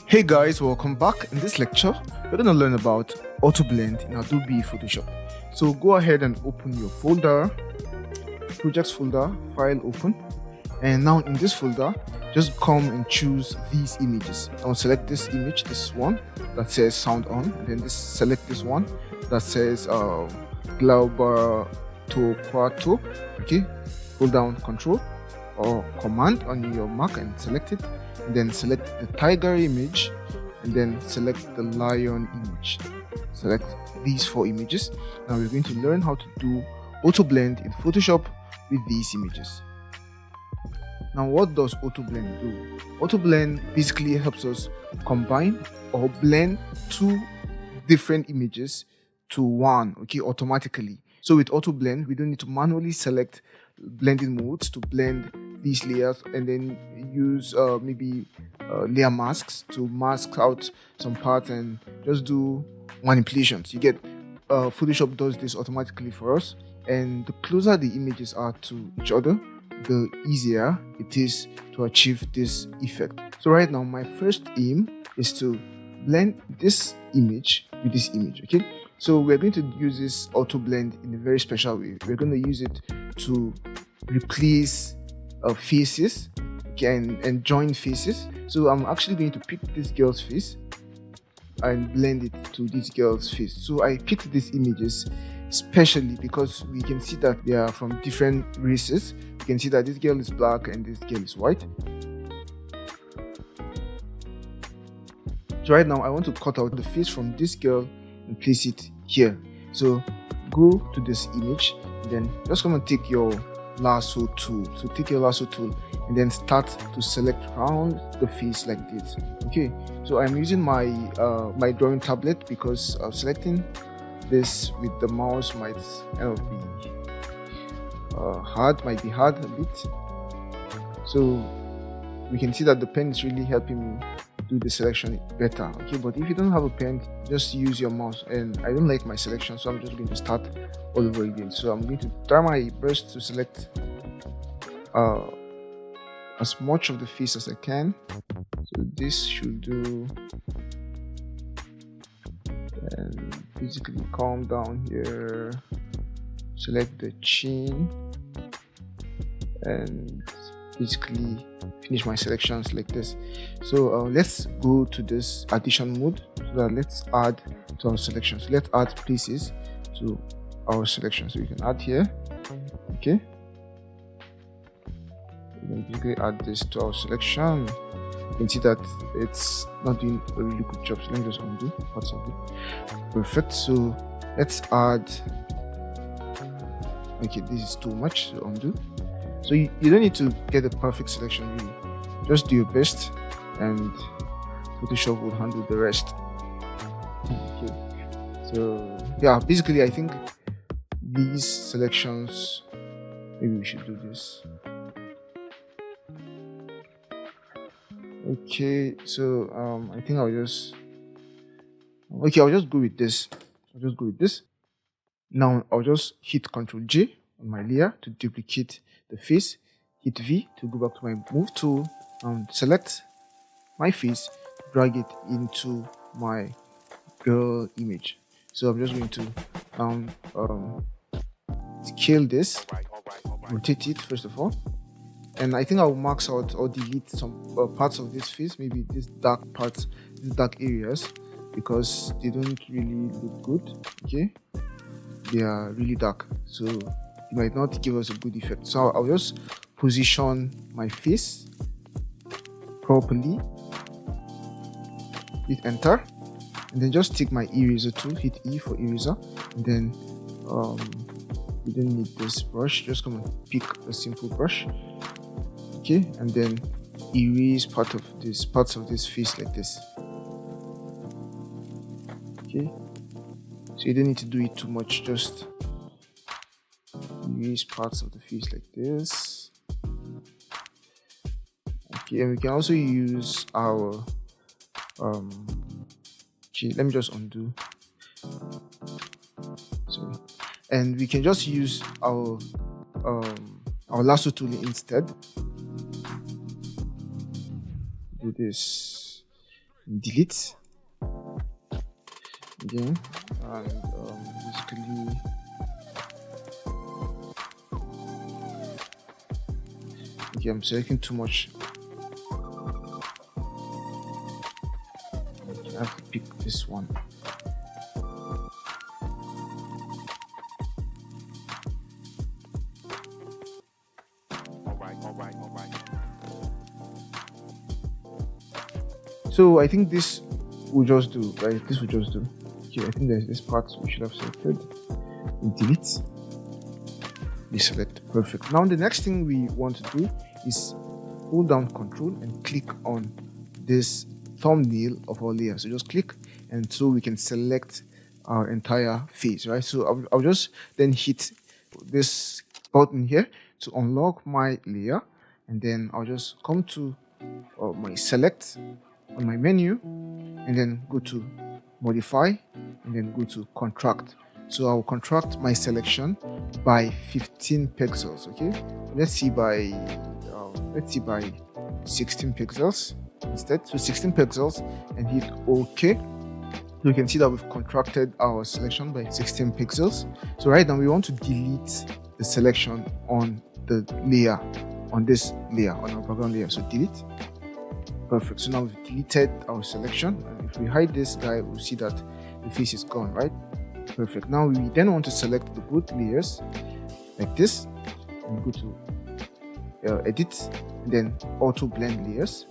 Hey guys, welcome back. In this lecture, we're going to learn about auto blend in Adobe Photoshop. So go ahead and open your folder, projects folder, file open. And now in this folder, just come and choose these images. I'll select this image, this one that says sound on, and then select this one that says Glauber to. Okay, hold down Control or Command on your Mac and select it. And then select the tiger image and then select the lion image. Select these four images. Now we're going to learn how to do auto blend in Photoshop with these images. Now what does auto blend do? Auto blend basically helps us combine or blend two different images to one, okay, automatically. So with auto blend, we don't need to manually select blending modes to blend these layers and then use maybe layer masks to mask out some parts and just do manipulations. You get Photoshop does this automatically for us, and the closer the images are to each other, the easier it is to achieve this effect. So right now my first aim is to blend this image with this image. Okay, so we're going to use this auto blend in a very special way. We're going to use it to replace faces, okay, and join faces. So I'm actually going to pick this girl's face and blend it to this girl's face. So I picked these images specially because we can see that they are from different races. You can see that this girl is black and this girl is white. So right now I want to cut out the face from this girl and place it here. So go to this image and then just come and take your lasso tool. So take your lasso tool and then start to select around the face like this. Okay, so I'm using my my drawing tablet because selecting this with the mouse might kind of be might be hard a bit. So we can see that the pen is really helping me do the selection better. Okay, but if you don't have a pen, just use your mouse, and I don't like my selection, so I'm just going to start all over again. So I'm going to try my best to select as much of the face as I can. So this should do, and basically calm down here, select the chin, and basically finish my selections like this. So let's go to this addition mode so that let's add to our selection. So let's add places to our selection. So you can add here, okay, and then basically add this to our selection. You can see that it's not doing a really good job, so let me just undo parts of it. Perfect. So let's add, okay, this is too much, so undo. So you don't need to get a perfect selection, really. Just do your best and Photoshop will handle the rest. Okay. So yeah, basically I think these selections, maybe we should do this. Okay, so I think I'll just go with this. Now I'll just hit Ctrl J on my layer to duplicate the face, hit V to go back to my move tool and select my face, drag it into my girl image. So I'm just going to scale this, rotate it first of all, and I think I'll max out or delete some parts of this face, maybe these dark parts, these dark areas, because they don't really look good. Okay, they are really dark, so it might not give us a good effect. So I'll just position my face properly, hit enter, and then just take my eraser tool, hit E for eraser, and then you don't need this brush, just come and pick a simple brush, okay, and then erase parts of this face like this. Okay, so you don't need to do it too much, just erase parts of the face like this. Okay, and we can also use our okay, let me just undo. Sorry. And we can just use our lasso tool instead. Do this. delete again, and basically okay, I'm selecting too much. Okay, I have to pick this one. So I think this will just do, right? This will just do. Okay, I think there's this part we should have selected. We delete. Deselect. Perfect. Now the next thing we want to do is hold down Control and click on this thumbnail of our layer. So just click, and so we can select our entire face, right? So I'll just then hit this button here to unlock my layer, and then I'll just come to my select on my menu, and then go to modify, and then go to contract. So I'll contract my selection by 15 pixels. Okay, let's see by 16 pixels instead. So 16 pixels, and hit OK. So you can see that we've contracted our selection by 16 pixels. So right now we want to delete the selection on the layer, on this layer, on our background layer. So delete. Perfect. So now we've deleted our selection, and if we hide this guy, we'll see that the face is gone, right? Perfect. Now we then want to select the both layers like this, and go to edit, and then auto blend layers.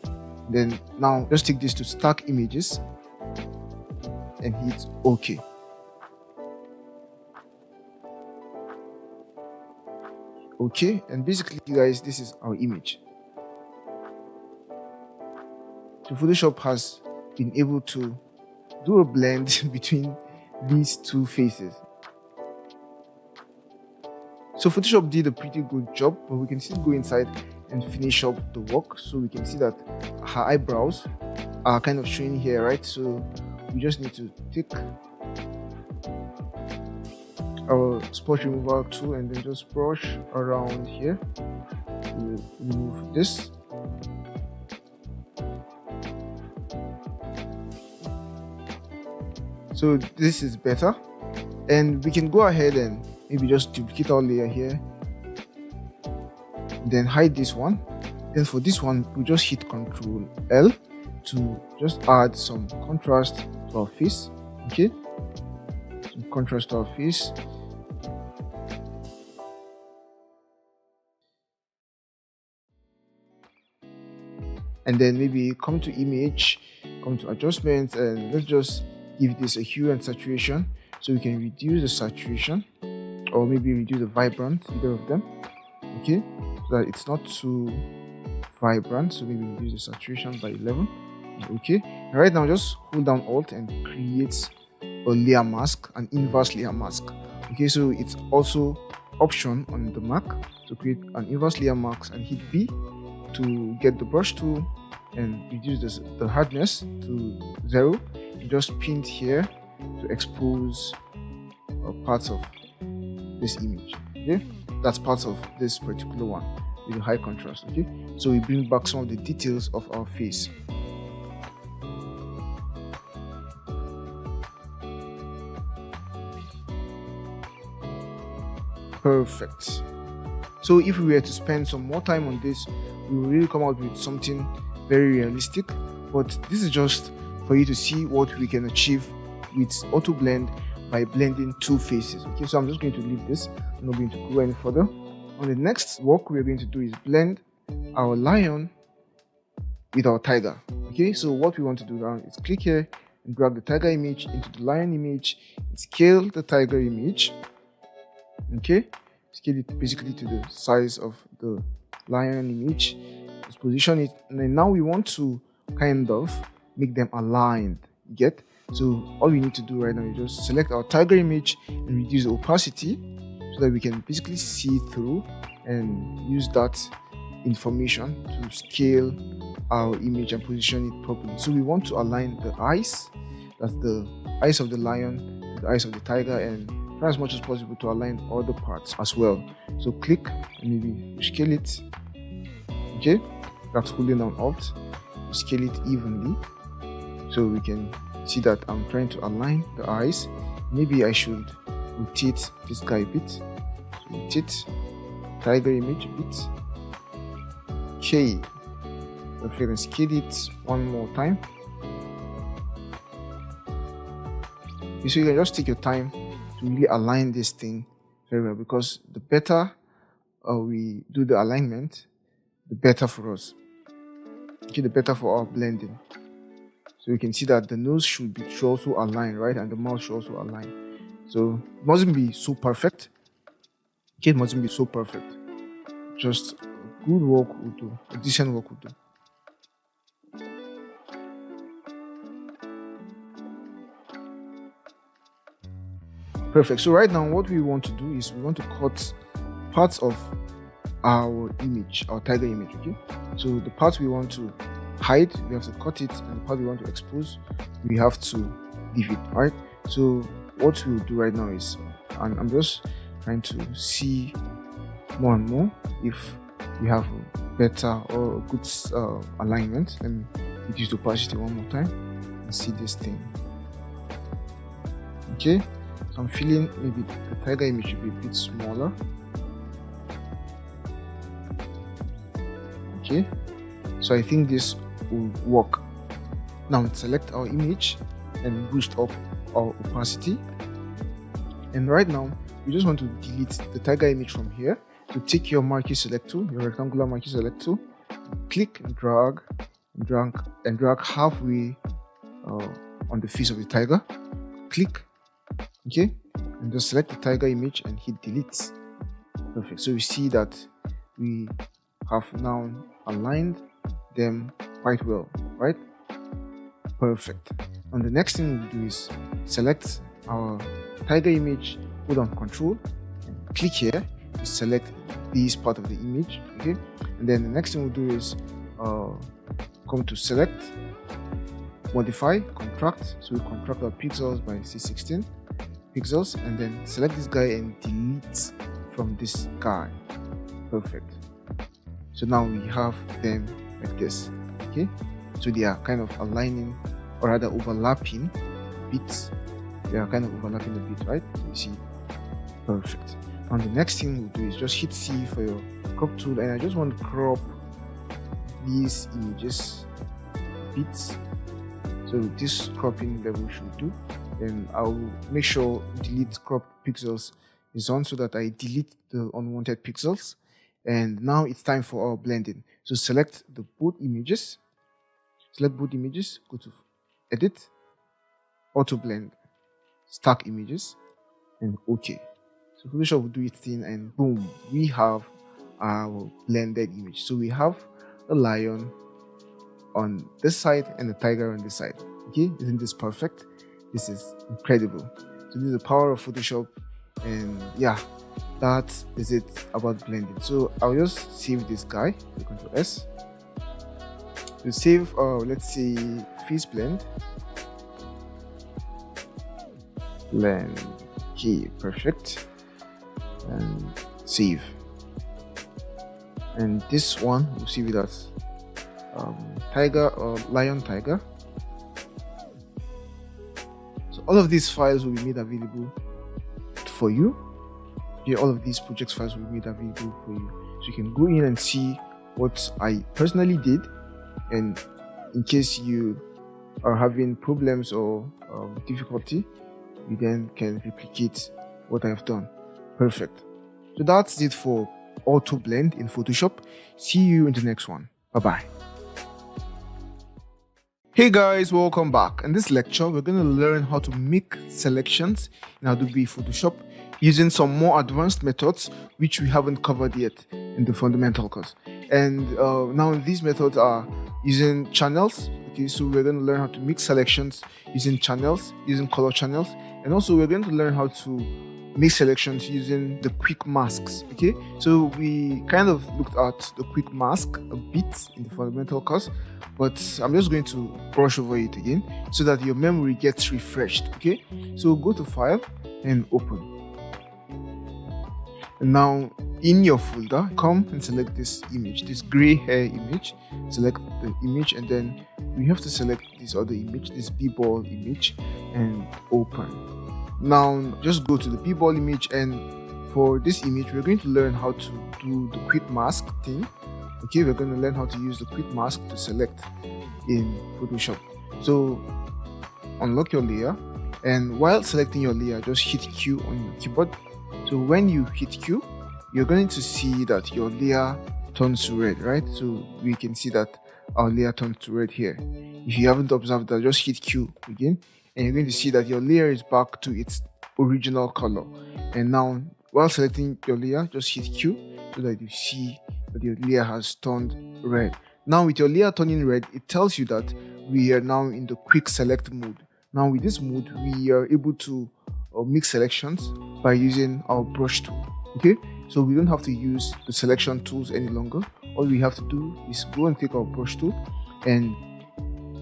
Then now just take this to stack images and hit OK. Okay, and basically guys, this is our image. So Photoshop has been able to do a blend between these two faces. So Photoshop did a pretty good job, but we can still go inside and finish up the work. So we can see that her eyebrows are kind of showing here, right? So we just need to take our spot removal tool and then just brush around here. We'll remove this. So this is better, and we can go ahead and maybe just duplicate our layer here, then hide this one. Then for this one, we just hit Ctrl L to just add some contrast to our face. Okay, some contrast to our face. And then maybe come to image, come to adjustments, and let's just give this a hue and saturation, so we can reduce the saturation or maybe reduce the vibrance, either of them. Okay, so that it's not too vibrant, so maybe reduce the saturation by 11. Okay, and right now just hold down Alt and create a layer mask, an inverse layer mask. Okay, so it's also option on the Mac to create an inverse layer mask, and hit B to get the brush tool and reduce the hardness to 0. Just pinned here to expose parts of this image. Okay, that's part of this particular one with a high contrast. Okay, so we bring back some of the details of our face. Perfect. So if we were to spend some more time on this, we will really come out with something very realistic, but this is just for you to see what we can achieve with auto blend by blending two faces. Okay, so I'm just going to leave this. I'm not going to go any further. On the next work we're going to do is blend our lion with our tiger. Okay, so what we want to do now is click here and drag the tiger image into the lion image and scale the tiger image. Okay, scale it basically to the size of the lion image. Let's position it, and then now we want to kind of make them aligned. Get? So all we need to do right now is just select our tiger image and reduce the opacity so that we can basically see through and use that information to scale our image and position it properly. So we want to align the eyes, that's the eyes of the lion, to the eyes of the tiger, and try as much as possible to align other parts as well. So click and maybe scale it. Okay, that's holding down Alt. Scale it evenly So we can see that I'm trying to align the eyes. Maybe I should rotate this guy a bit. So rotate tiger image a bit. Okay, perfect, and scale it one more time. So you can just take your time to really align this thing very well, because the better we do the alignment, the better for us. Okay, the better for our blending. So you can see that the nose should also align, right? And the mouth should also align. So it mustn't be so perfect. Okay, it mustn't be so perfect. Just a good work will do, a decent work will do. Perfect. So right now what we want to do is we want to cut parts of our image, our tiger image. Okay, so the part we want to hide, we have to cut it, and the part we want to expose, we have to leave it, right? So what we'll do right now is, and I'm just trying to see more and more if we have a better or a good alignment. Let me reduce the opacity one more time and see this thing. Okay, so I'm feeling maybe the tiger image should be a bit smaller. Okay, so I think this will work. Now select our image and boost up our opacity, and right now we just want to delete the tiger image from here. So take your marquee select tool, your rectangular marquee select tool, click and drag halfway on the face of the tiger. Click, okay, and just select the tiger image and hit delete. Perfect. So we see that we have now aligned them quite well, right? Perfect. And the next thing we'll do is select our tiger image, hold on control and click here to select this part of the image. Okay, and then the next thing we'll do is come to select, modify, contract. So we contract our pixels by say 16 pixels, and then select this guy and delete from this guy. Perfect. So now we have them like this. Okay, so they are kind of aligning, or rather overlapping bits. They are kind of overlapping a bit, right? So you see, perfect. And the next thing we'll do is just hit C for your crop tool, and I just want to crop these images bits. So this cropping level should do. Then I'll make sure delete crop pixels is on, so that I delete the unwanted pixels. And now it's time for our blending. So select both images, go to edit, auto blend, stack images, and OK. So Photoshop will do its thing, and boom, we have our blended image. So we have a lion on this side and a tiger on this side. Okay, isn't this perfect? This is incredible. So this is the power of Photoshop, and yeah, that is it about blending. So I'll just save this guy, Ctrl S. To save, let's say face blend. Okay, perfect. And save. And this one we'll save it as tiger or lion tiger. So all of these files will be made available for you. Yeah, all of these project files will be made available for you, so you can go in and see what I personally did, and in case you are having problems or difficulty, you then can replicate what I've done. Perfect. So that's it for auto blend in Photoshop. See you in the next one. Bye bye. Hey guys, welcome back. In this lecture we're going to learn how to make selections in Adobe Photoshop using some more advanced methods which we haven't covered yet in the fundamental course. And now these methods are using channels. Okay, so we're going to learn how to make selections using channels, using color channels, and also we're going to learn how to make selections using the quick masks. Okay, so we kind of looked at the quick mask a bit in the fundamental course, but I'm just going to brush over it again so that your memory gets refreshed. Okay, so go to File and Open. And now in your folder, come and select this image, this gray hair image. Select the image, and then we have to select this other image, this b-ball image, and open. Now just go to the b-ball image, and for this image we're going to learn how to do the quick mask thing. Okay, we're going to learn how to use the quick mask to select in Photoshop. So unlock your layer, and while selecting your layer, just hit Q on your keyboard. So when you hit Q, you're going to see that your layer turns to red, right? So we can see that our layer turns to red here. If you haven't observed that, just hit Q again, and you're going to see that your layer is back to its original color. And now while selecting your layer, just hit Q so that you see that your layer has turned red. Now with your layer turning red, it tells you that we are now in the quick select mode. Now with this mode, we are able to make selections by using our brush tool. Okay, so we don't have to use the selection tools any longer. All we have to do is go and take our brush tool, and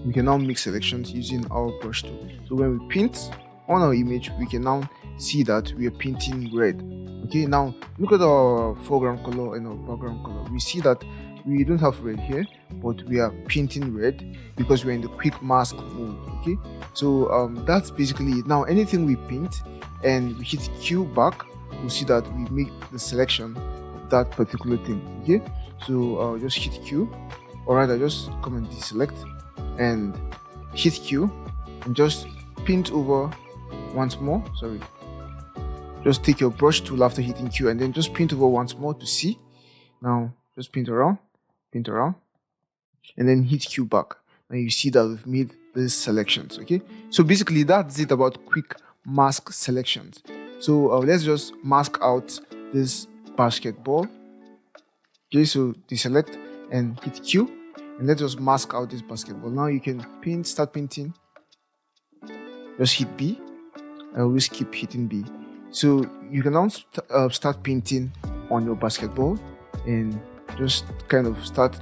we can now make selections using our brush tool. So when we paint on our image, we can now see that we are painting red. Okay, now look at our foreground color and our background color. We see that we don't have red here, but we are painting red because we're in the quick mask mode. Okay, so that's basically it. Now anything we paint and we hit Q back, we'll see that we make the selection of that particular thing. Okay, so just hit Q, or rather just come and deselect and hit Q, and just paint over once more. Sorry, just take your brush tool after hitting Q, and then just paint over once more to see. Now just paint around, and then hit Q back. Now you see that we've made these selections. Okay, so basically that's it about quick mask selections. So let's just mask out this basketball. Okay, so deselect and hit Q, and let's just mask out this basketball. Now you can paint, start painting. Just hit B. I always keep hitting B. So you can now start painting on your basketball, and just kind of start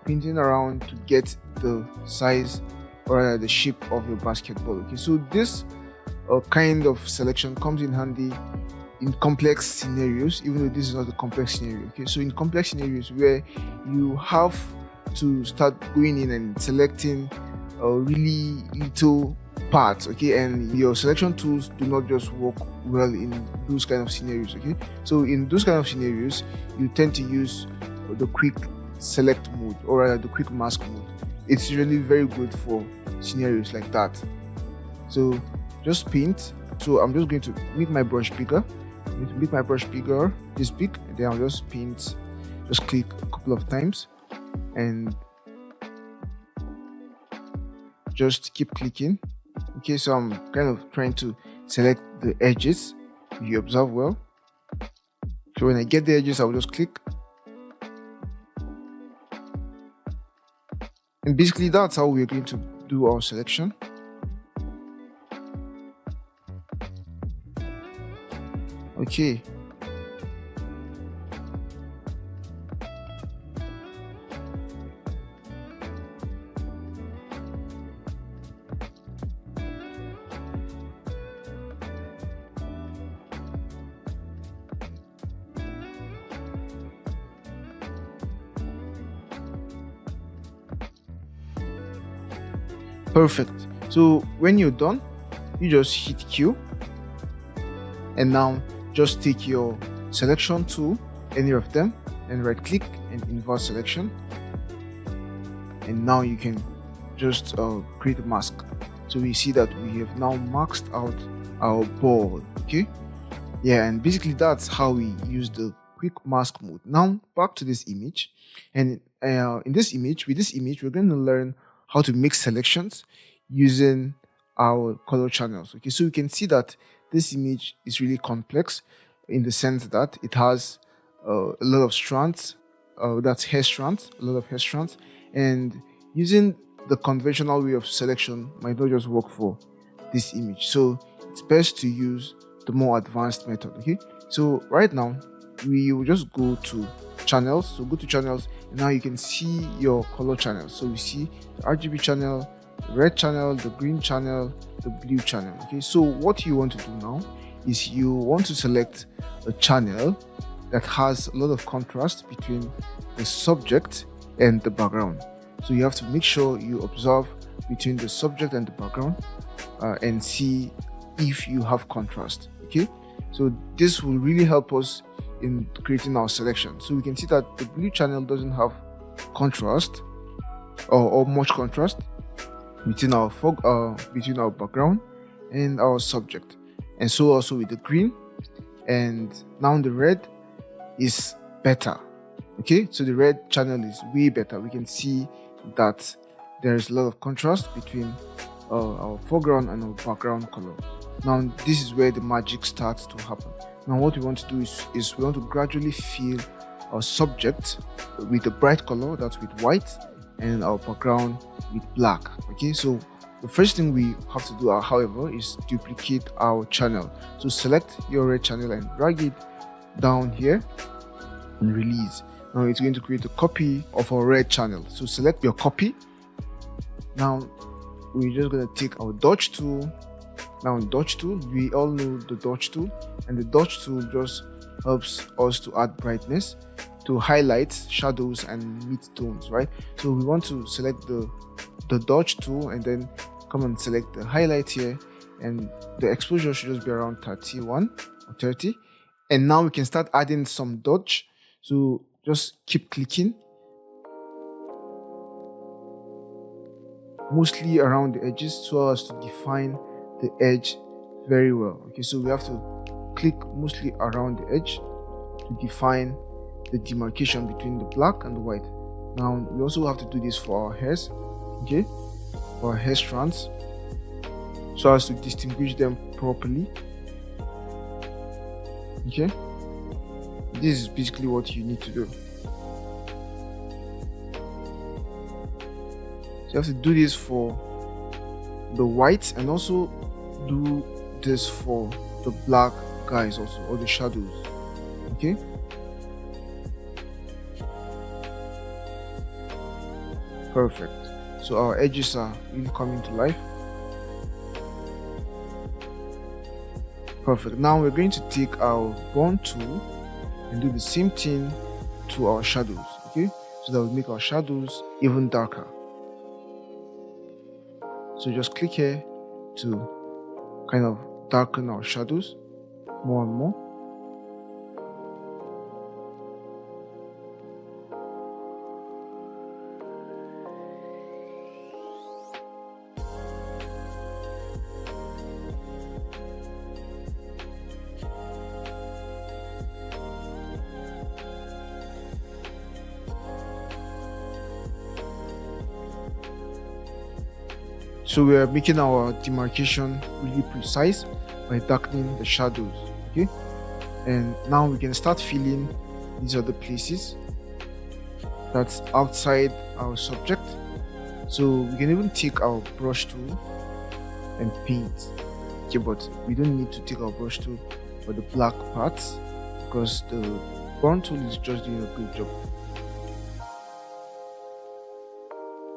painting around to get the size or the shape of your basketball. Okay, so this kind of selection comes in handy in complex scenarios, even though this is not a complex scenario. Okay, so in complex scenarios where you have to start going in and selecting really little parts, okay, and your selection tools do not just work well in those kind of scenarios. Okay, so in those kind of scenarios, you tend to use the quick select mode, or rather the quick mask mode. It's really very good for scenarios like that. So just paint. So I'm just going to make my brush bigger. I'm going to make my brush bigger, this big, and then I'll just paint. Just click a couple of times and just keep clicking. Okay, so I'm kind of trying to select the edges. If you observe well, so when I get the edges, I'll just click, and basically that's how we're going to do our selection. Okay, perfect. So when you're done, you just hit Q, and now just take your selection tool, any of them, and right click and invert selection, and now you can just create a mask. So we see that we have now maxed out our ball. Okay, yeah, and basically that's how we use the quick mask mode. Now back to this image, and with this image we're going to learn how to make selections using our color channels. Okay, so you can see that this image is really complex in the sense that it has a lot of strands, that's hair strands, a lot of hair strands, and using the conventional way of selection might not just work for this image. So it's best to use the more advanced method. Okay, so right now we will just go to channels. So go to channels, and now you can see your color channels. So we see the RGB channel, the red channel, the green channel, the blue channel. Okay, so what you want to do now is you want to select a channel that has a lot of contrast between the subject and the background. So you have to make sure you observe between the subject and the background and see if you have contrast. Okay, so this will really help us in creating our selection. So we can see that the blue channel doesn't have contrast or much contrast between our between our background and our subject, and so also with the green. And now the red is better. Okay, so the red channel is way better. We can see that there is a lot of contrast between our foreground and our background color. Now this is where the magic starts to happen. Now what we want to do is we want to gradually fill our subject with a bright color, that's with white, and our background with black. Okay, so the first thing we have to do, however, is duplicate our channel. So select your red channel and drag it down here and release. Now it's going to create a copy of our red channel. So select your copy. Now we're just going to take our dodge tool. Now in dodge tool, we all know the dodge tool, and the dodge tool just helps us to add brightness, to highlight shadows and mid-tones, right? So we want to select the dodge tool and then come and select the highlight here, and the exposure should just be around 31 or 30. And now we can start adding some dodge. So just keep clicking, mostly around the edges, so as to define the edge very well. Okay, so we have to click mostly around the edge to define the demarcation between the black and the white. Now we also have to do this for our hairs, okay, for our hair strands, so as to distinguish them properly. Okay, this is basically what you need to do. So you have to do this for the white, and also do this for the black guys also, or the shadows. Okay, perfect. So our edges are really coming to life. Perfect. Now we're going to take our burn tool and do the same thing to our shadows. Okay, so that will make our shadows even darker. So just click here to kind of darken our shadows more and more. So we are making our demarcation really precise by darkening the shadows. Okay, and now we can start filling these other places that's outside our subject. So we can even take our brush tool and paint. Okay, but we don't need to take our brush tool for the black parts, because the burn tool is just doing a good job.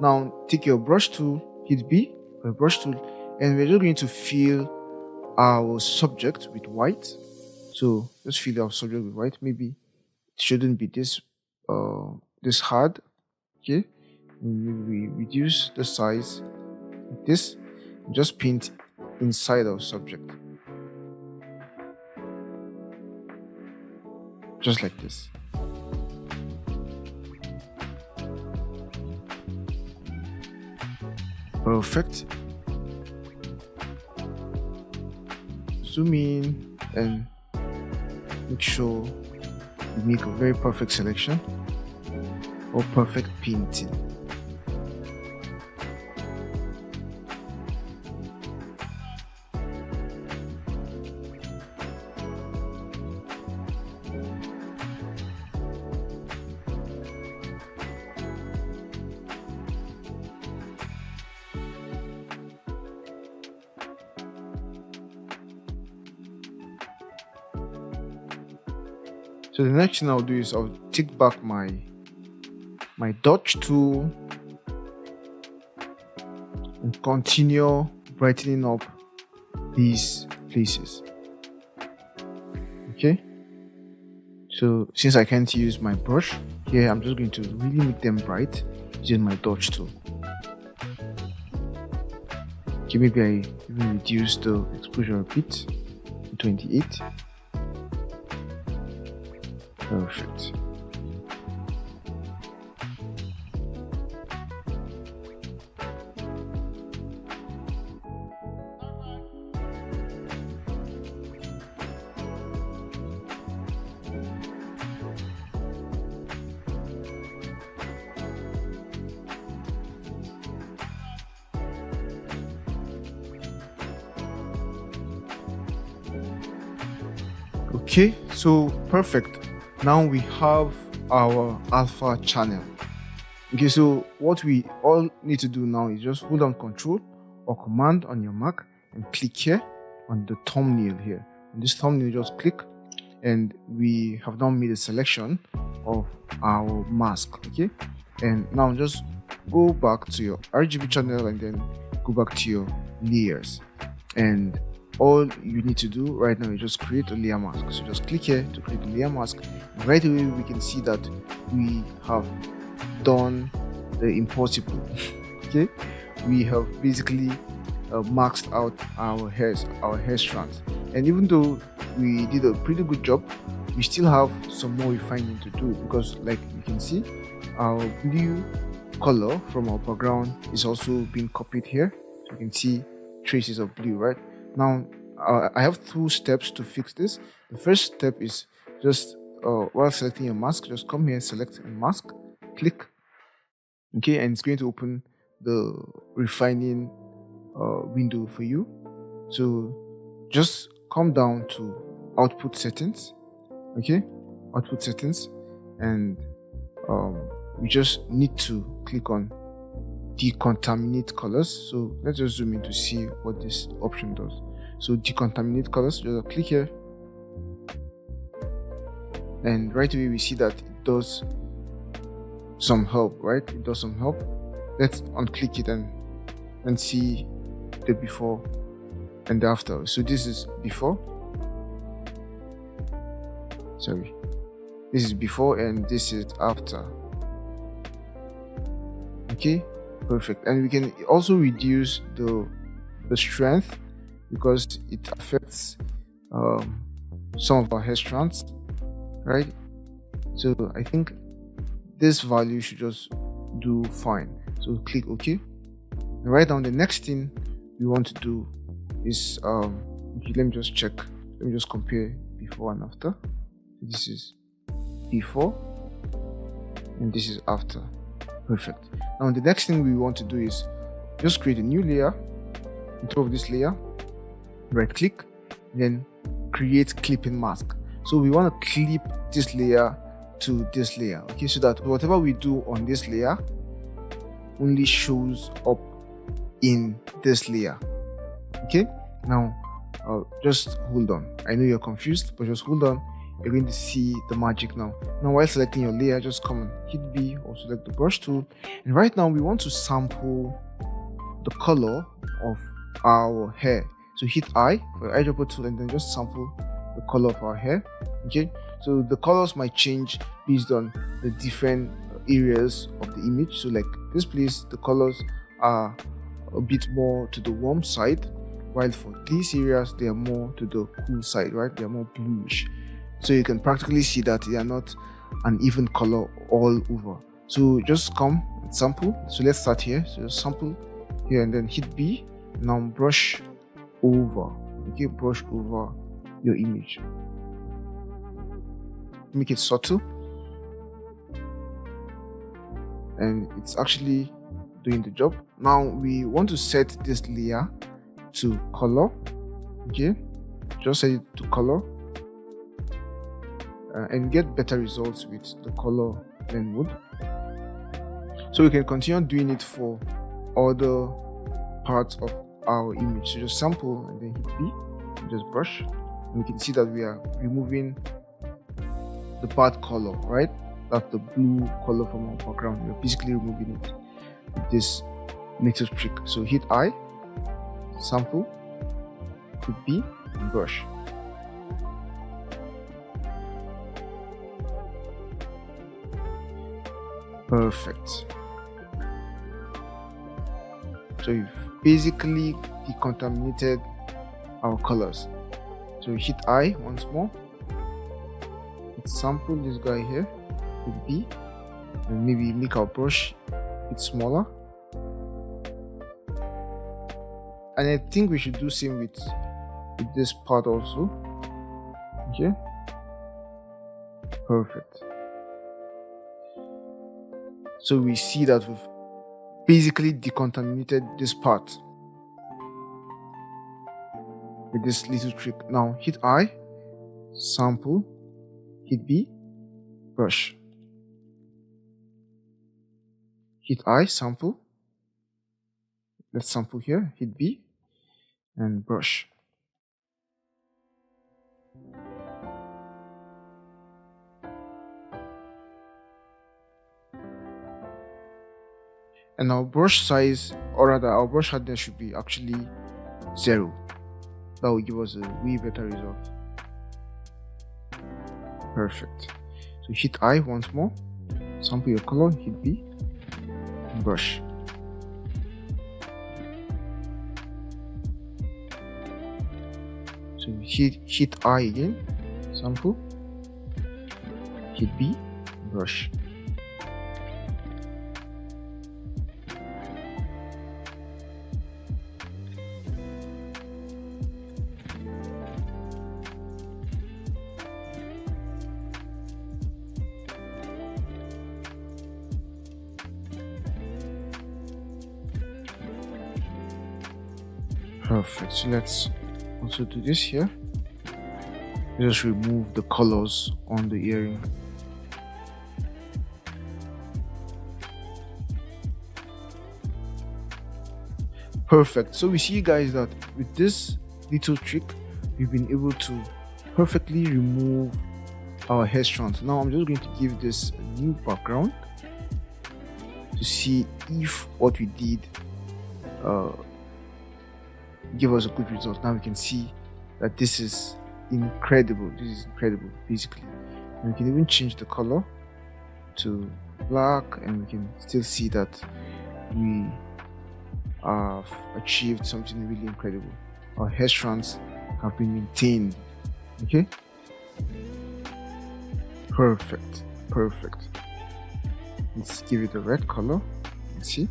Now take your brush tool, hit B for a brush tool, and we're just going to fill our subject with white. So just fill our subject with white. Maybe it shouldn't be this hard. Okay, and we reduce the size like this, and just paint inside our subject, just like this. Perfect. Zoom in and make sure you make a very perfect selection or perfect painting. So the next thing I'll do is I'll take back my dodge tool and continue brightening up these places. Okay, so since I can't use my brush here, I'm just going to really make them bright using my dodge tool. Okay, maybe I even reduce the exposure a bit to 28. Perfect. Okay, so perfect. Now we have our alpha channel. Okay, so what we all need to do now is just hold on Control or Command on your Mac and click here on the thumbnail here. On this thumbnail, just click, and we have now made a selection of our mask. Okay, and now just go back to your RGB channel and then go back to your layers, and all you need to do right now is just create a layer mask. So just click here to create a layer mask, and right away we can see that we have done the impossible. Okay, we have basically maxed out our hair strands, and even though we did a pretty good job, we still have some more refining to do, because like you can see, our blue color from our background is also being copied here. So you can see traces of blue. Right now, I have 2 steps to fix this. The first step is just while selecting your mask, just come here, select a mask, click. Okay, and it's going to open the refining window for you. So just come down to output settings. Okay, output settings, and we just need to click on decontaminate colors. So let's just zoom in to see what this option does. So decontaminate colors, just click here, and right away we see that it does some help. Right, it does some help. Let's unclick it and see the before and after. So this is before, sorry, this is before and this is after. Okay, perfect. And we can also reduce the strength, because it affects some of our hair strands, right? So I think this value should just do fine. So click OK. And right now, the next thing we want to do is okay, let me just check. Let me just compare before and after. This is before and this is after. Perfect. Now the next thing we want to do is just create a new layer on top of this layer. Right click, then create clipping mask. So we want to clip this layer to this layer, okay, so that whatever we do on this layer only shows up in this layer. Okay, now just hold on. I know you're confused, but just hold on. You're going to see the magic now. Now while selecting your layer, just come and hit B or select the brush tool, and right now we want to sample the color of our hair. So hit I for your eyedropper tool and then just sample the color of our hair. Okay, so the colors might change based on the different areas of the image. So like this place, the colors are a bit more to the warm side, while for these areas they are more to the cool side, right? They are more bluish. So you can practically see that they are not an even color all over. So just come and sample. So let's start here. So just sample here and then hit B. Now brush over. Okay, brush over your image. Make it subtle, and it's actually doing the job. Now we want to set this layer to color. Okay, just set it to color and get better results with the color blend mode. So we can continue doing it for other parts of our image. So just sample and then hit B and just brush, and we can see that we are removing the bad color, right? That's the blue color from our background. We're basically removing it with this little trick. So hit I, sample, hit B, and brush. Perfect. So we've basically decontaminated our colors. So hit I once more. Let's sample this guy here with B, and maybe make our brush a bit smaller. And I think we should do same with this part also. Okay, perfect. So we see that we've basically decontaminated this part with this little trick. Now hit I, sample, hit B, brush. Hit I, sample. Let's sample here, hit B, and brush. And our brush size, or rather our brush hardness, should be actually 0. That will give us a way better result. Perfect. So hit I once more, sample your color, hit B, and brush. So hit I again, sample, hit B, brush. Perfect. So let's also do this here. Just remove the colors on the earring. Perfect. So we see, guys, that with this little trick we've been able to perfectly remove our hair strands. Now I'm just going to give this a new background to see if what we did give us a good result. Now we can see that this is incredible. This is incredible, basically. And we can even change the color to black, and we can still see that we have achieved something really incredible. Our hair strands have been maintained. Okay, perfect. Let's give it a red color. Let's see.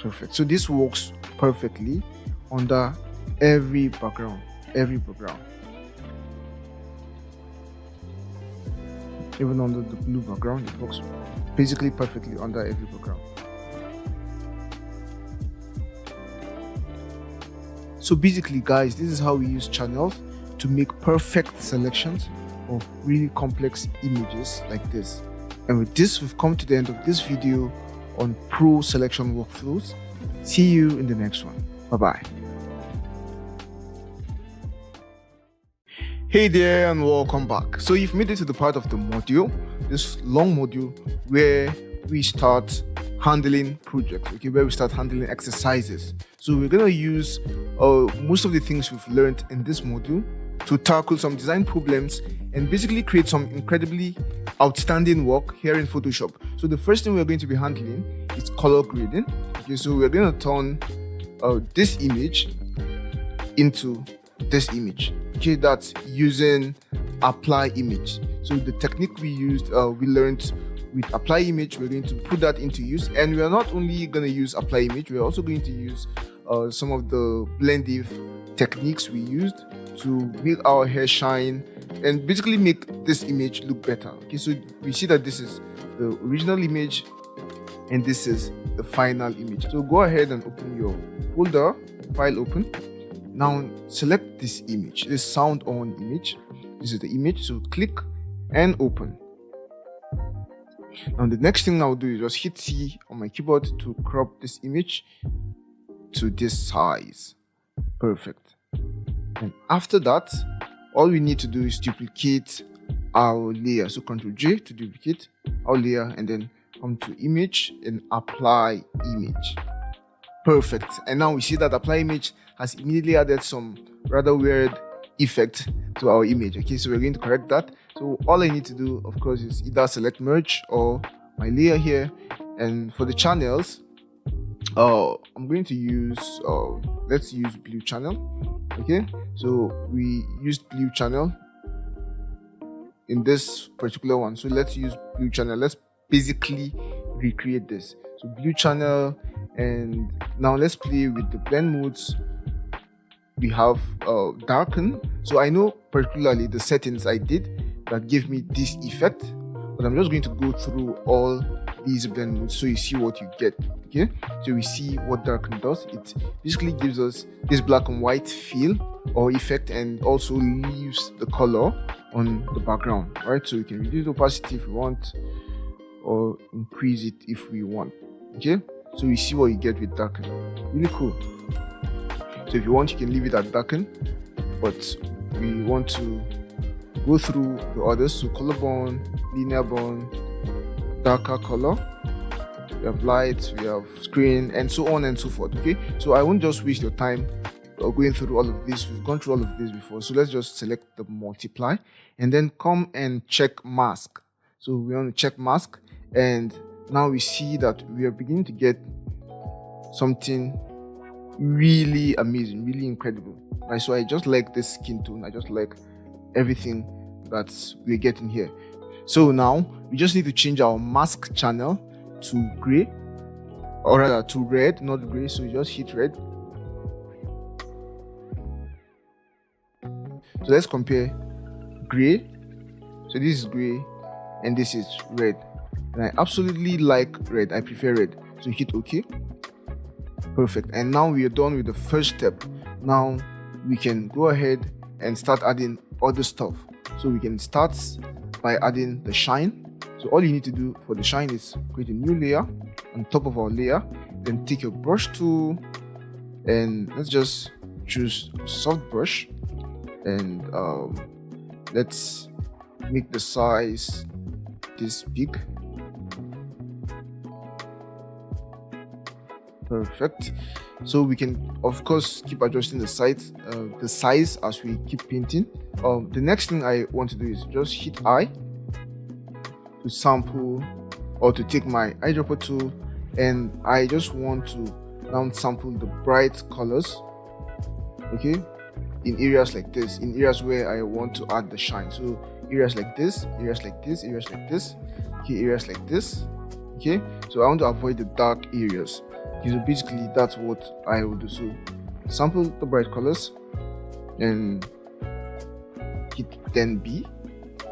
Perfect. So this works perfectly under every background. Even under the blue background, it works basically perfectly under every background. So basically, guys, this is how we use channels to make perfect selections of really complex images like this. And with this, we've come to the end of this video on pro selection workflows. See you in the next one. Bye-bye. Hey there, and welcome back. So you've made it to the part of the module, this long module where we start handling projects, okay, where we start handling exercises. So we're going to use most of the things we've learned in this module to tackle some design problems and basically create some incredibly outstanding work here in Photoshop. So the first thing we're going to be handling is color grading. Okay, so we're going to turn this image into this image. Okay, that's using apply image. So the technique we used, we learned with apply image, we're going to put that into use. And we are not only going to use apply image, we're also going to use some of the blend-if techniques we used to make our hair shine and basically make this image look better. Okay, so we see that this is the original image and this is the final image. So go ahead and open your folder, file open. Now select this image, this sound on image. This is the image, so click and open. Now the next thing I'll do is just hit C on my keyboard to crop this image to this size. Perfect. And after that, all we need to do is duplicate our layer. So Ctrl J to duplicate our layer, and then come to image and apply image. Perfect. And now we see that apply image has immediately added some rather weird effect to our image. Okay, so we're going to correct that. So all I need to do, of course, is either select merge or my layer here. And for the channels, I'm going to use let's use blue channel. Okay, so we used blue channel in this particular one, so let's use blue channel. Let's basically recreate this. So blue channel, and now let's play with the blend modes. We have darken. So I know particularly the settings I did that gave me this effect, but I'm just going to go through all these blend modes so you see what you get. Okay, so we see what darken does. It basically gives us this black and white feel or effect, and also leaves the color on the background. Right, so we can reduce the opacity if we want, or increase it if we want. Okay, so we see what you get with darken. Really cool. So if you want, you can leave it at darken, but we want to go through the others. So color bond, linear bond, darker color, we have light, we have screen, and so on and so forth. Okay, so I won't just waste your time going through all of this. We've gone through all of this before, so let's just select the multiply and then come and check mask. So we want to check mask, and now we see that we are beginning to get something really amazing, really incredible. Right, so I just like this skin tone. I just like everything that we're getting here. So now we just need to change our mask channel to gray, or rather to red, not gray. So you just hit red. So let's compare gray. So this is gray and this is red, and I absolutely like red. I prefer red. So hit OK. Perfect. And now we are done with the first step. Now we can go ahead and start adding other stuff. So we can start by adding the shine. So all you need to do for the shine is create a new layer on top of our layer, then take your brush tool and let's just choose soft brush, and let's make the size this big. Perfect. So we can of course keep adjusting the size as we keep painting. The next thing I want to do is just hit I to sample, or to take my eyedropper tool, and I just want to now sample the bright colors, okay, in areas like this, in areas where I want to add the shine. So areas like this, areas like this, areas like this, okay, areas like this. Okay, so I want to avoid the dark areas. Okay, so basically that's what I will do. So sample the bright colors and hit 10B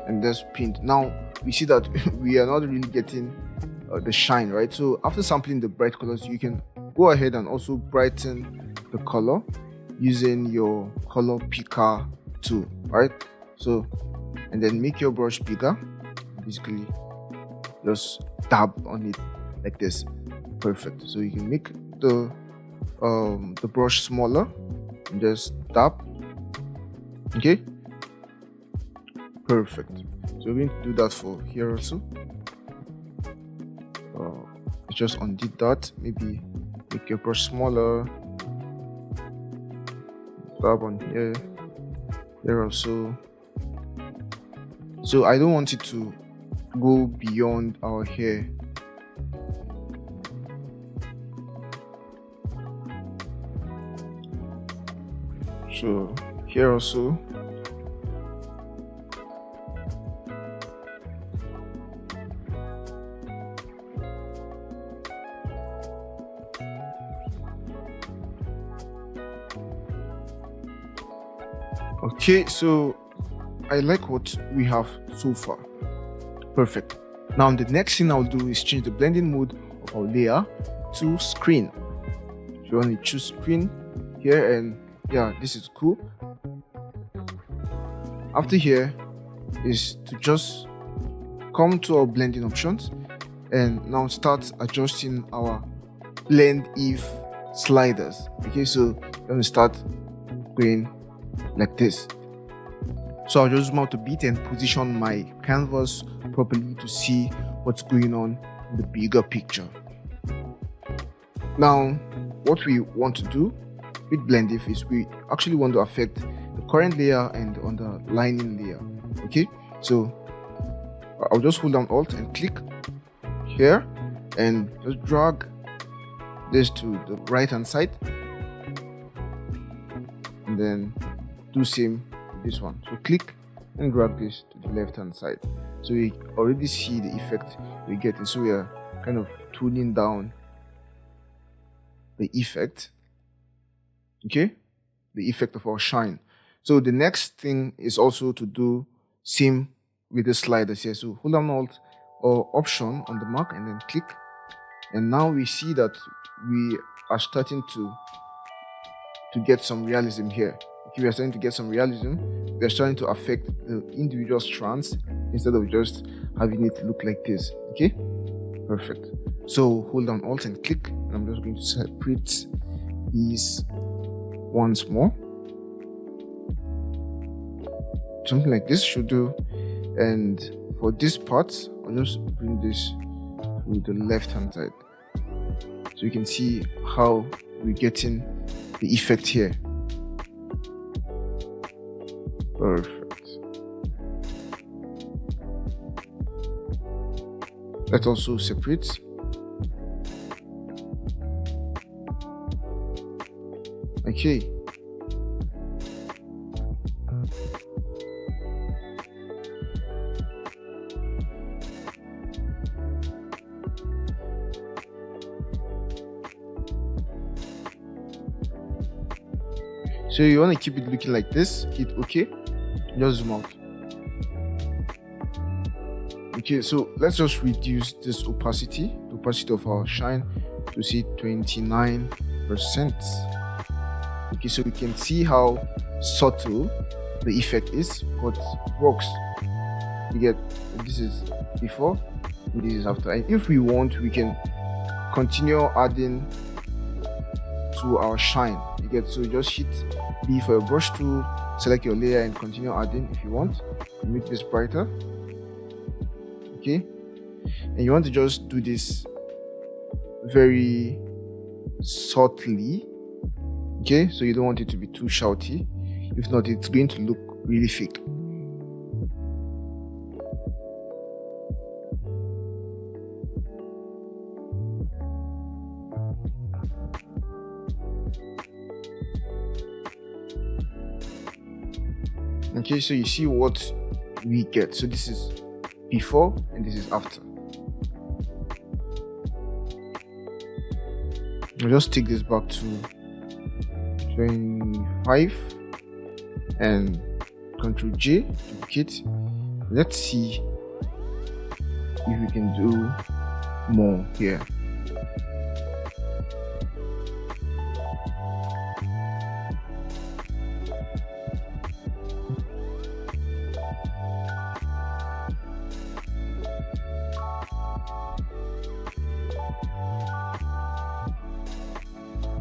and just paint. Now we see that we are not really getting the shine, right? So after sampling the bright colors, you can go ahead and also brighten the color using your color picker tool, right? So, and then make your brush bigger. Basically just dab on it like this. Perfect. So you can make the brush smaller and just dab. Okay, perfect. So we're going to do that for here also. Just undo that. Maybe make your brush smaller. Dab on here. Here also. So I don't want it to go beyond our hair. So here also. Okay, so I like what we have so far. Perfect. Now the next thing I'll do is change the blending mode of our layer to screen. So you want to choose screen here, and yeah, this is cool. After here is to just come to our blending options and now start adjusting our blend if sliders. Okay, so I'm going to start going like this. So I'll just zoom out a bit and position my canvas properly to see what's going on in the bigger picture. Now what we want to do with blend if is we actually want to affect the current layer and the underlying layer. Okay, So I'll just hold down Alt and click here and just drag this to the right hand side, and then do same with this one. So click and drag this to the left hand side. So we already see the effect we're getting. So we are kind of tuning down the effect, okay, the effect of our shine. So the next thing is also to do same with the sliders here. So hold down Alt or Option on the Mac and then click, and now we see that we are starting to get some realism here. Okay, we are starting to get some realism. We are starting to affect the individual strands instead of just having it look like this. Okay, perfect. So hold down Alt and click, and I'm just going to separate these once more. Something like this should do. And for this part, I'll just bring this to the left hand side, so you can see how we're getting the effect here. Perfect. Let's also separate. Okay. So you want to keep it looking like this, hit OK, just zoom out. Okay, so let's just reduce this opacity, the opacity of our shine to see 29%. Okay, so we can see how subtle the effect is, but it works. You get, this is before, and this is after. And if we want, we can continue adding to our shine. You get, so just hit B for your brush tool, select your layer and continue adding if you want. Make this brighter. Okay, and you want to just do this very subtly. Okay, so you don't want it to be too shouty. If not, it's going to look really fake. Okay, so you see what we get. So this is before and this is after. I'll just take this back to 25 and Ctrl J, duplicate. Let's see if we can do more here.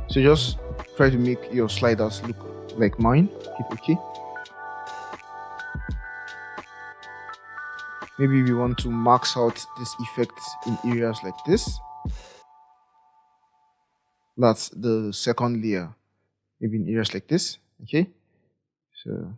So just try to make your sliders look like mine. Hit OK. Maybe we want to max out this effect in areas like this. That's the second layer. Maybe in areas like this. Okay. So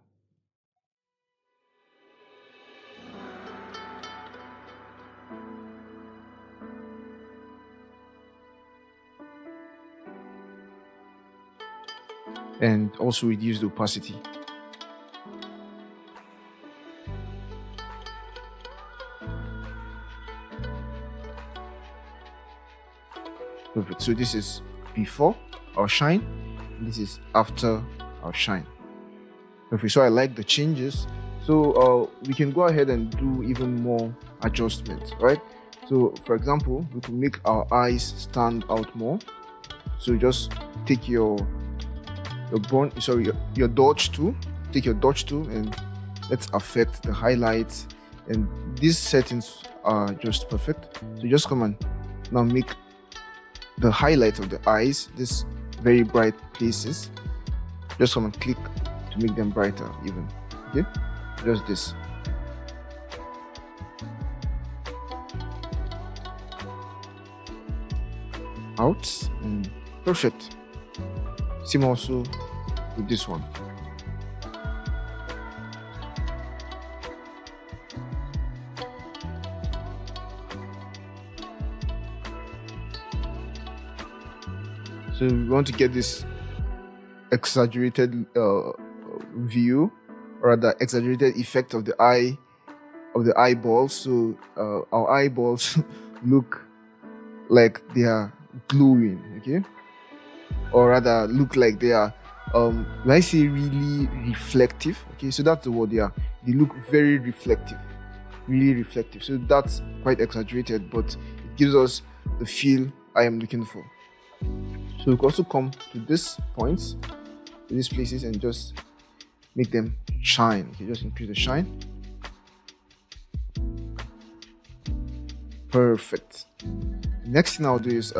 and also reduce the opacity. Perfect. So this is before our shine, and this is after our shine. Perfect. So I like the changes. So we can go ahead and do even more adjustments, right? So for example, we can make our eyes stand out more. So just take your dodge tool, take your dodge tool and let's affect the highlights, and these settings are just perfect. So just come and now make the highlights of the eyes, these very bright places, just come and click to make them brighter even. Okay, just this. Out and perfect. Same also with this one. So we want to get this exaggerated view, or rather exaggerated effect of the eyeballs. So our eyeballs look like they are glowing, okay, or rather look like they are when I say really reflective, okay, so that's the word. They look very reflective, really reflective. So that's quite exaggerated, but it gives us the feel I am looking for. So we can also come to this points, to these places, and just make them shine. Okay, just increase the shine. Perfect. Next thing I'll do is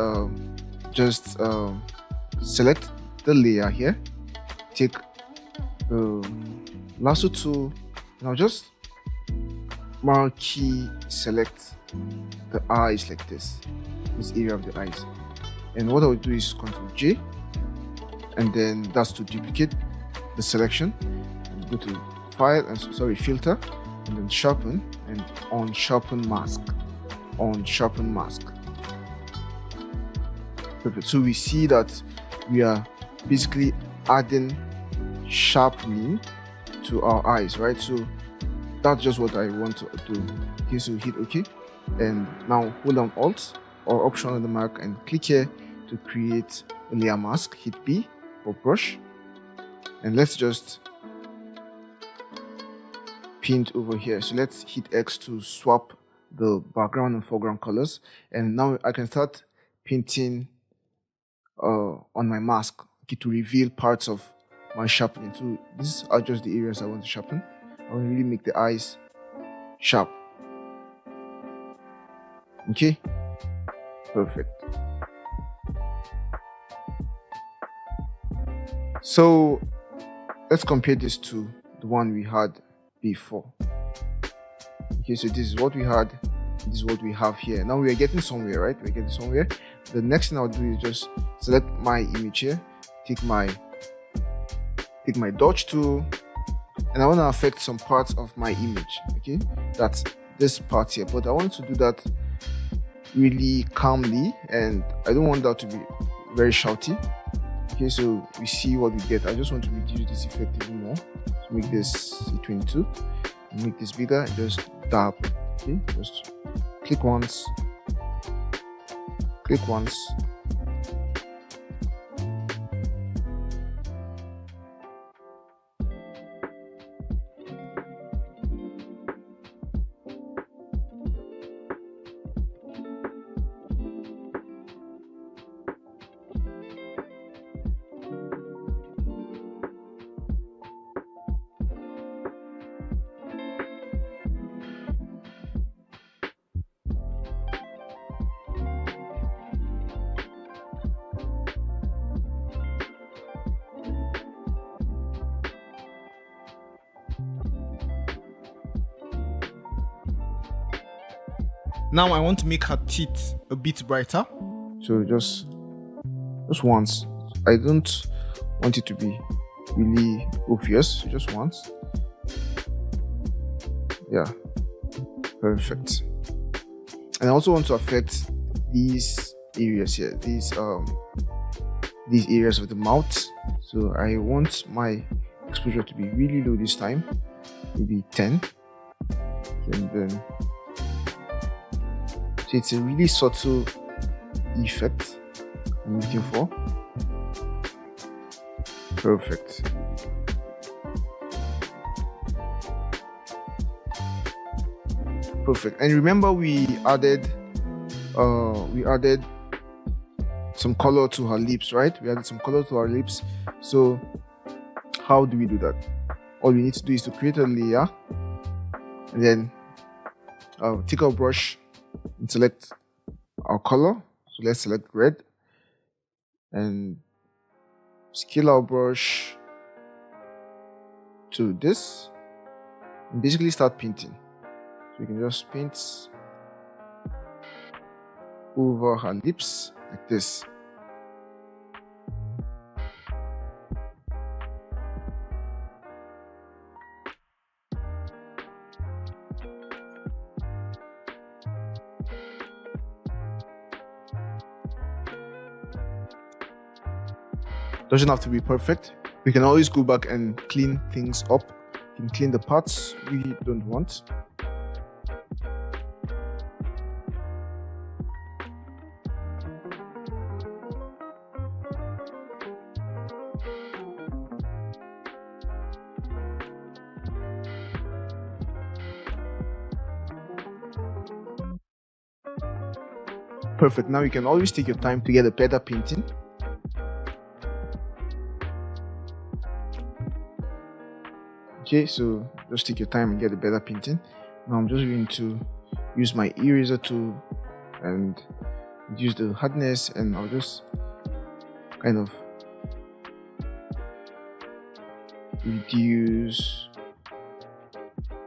just select the layer here, take the lasso tool, and I'll just marquee select the eyes like this area of the eyes. And what I'll do is Ctrl J, and then that's to duplicate the selection. And go to file and filter, and then sharpen, and on sharpen mask. Perfect. So we see that we are basically adding sharpening to our eyes, right? So that's just what I want to do. Okay, so hit OK, and now hold down Alt or Option on the mark and click here to create a layer mask. Hit B for brush, and let's just paint over here. So let's hit X to swap the background and foreground colors, and now I can start painting on my mask, okay, to reveal parts of my sharpening. So these are just the areas I want to sharpen. I want to really make the eyes sharp. Okay, perfect. So let's compare this to the one we had before. Okay, so this is what we had, this is what we have here. Now we are getting somewhere, right? We're getting somewhere. The next thing I'll do is just select my image here, take my dodge tool, and I want to affect some parts of my image. Okay, that's this part here, but I want to do that really calmly, and I don't want that to be very shouty. Okay, so we see what we get. I just want to reduce this effect even more. So make this 22, and make this bigger, and just dab. Okay, just click once, click once. Now I want to make her teeth a bit brighter. So just once. I don't want it to be really obvious, so just once. Yeah, perfect. And I also want to affect these areas here, these areas of the mouth. So I want my exposure to be really low this time, maybe 10, and then so it's a really subtle effect I'm looking for. Perfect. Perfect. And remember, we added some color to her lips, right? We added some color to our lips. So how do we do that? All we need to do is to create a layer, and then take our brush and select our color. So let's select red, and scale our brush to this, and basically start painting. So you can just paint over her lips like this. Doesn't have to be perfect. We can always go back and clean things up. We can clean the parts we don't want. Perfect. Now you can always take your time to get a better painting. Okay, so just take your time and get a better painting. Now I'm just going to use my eraser tool and reduce the hardness, and I'll just kind of reduce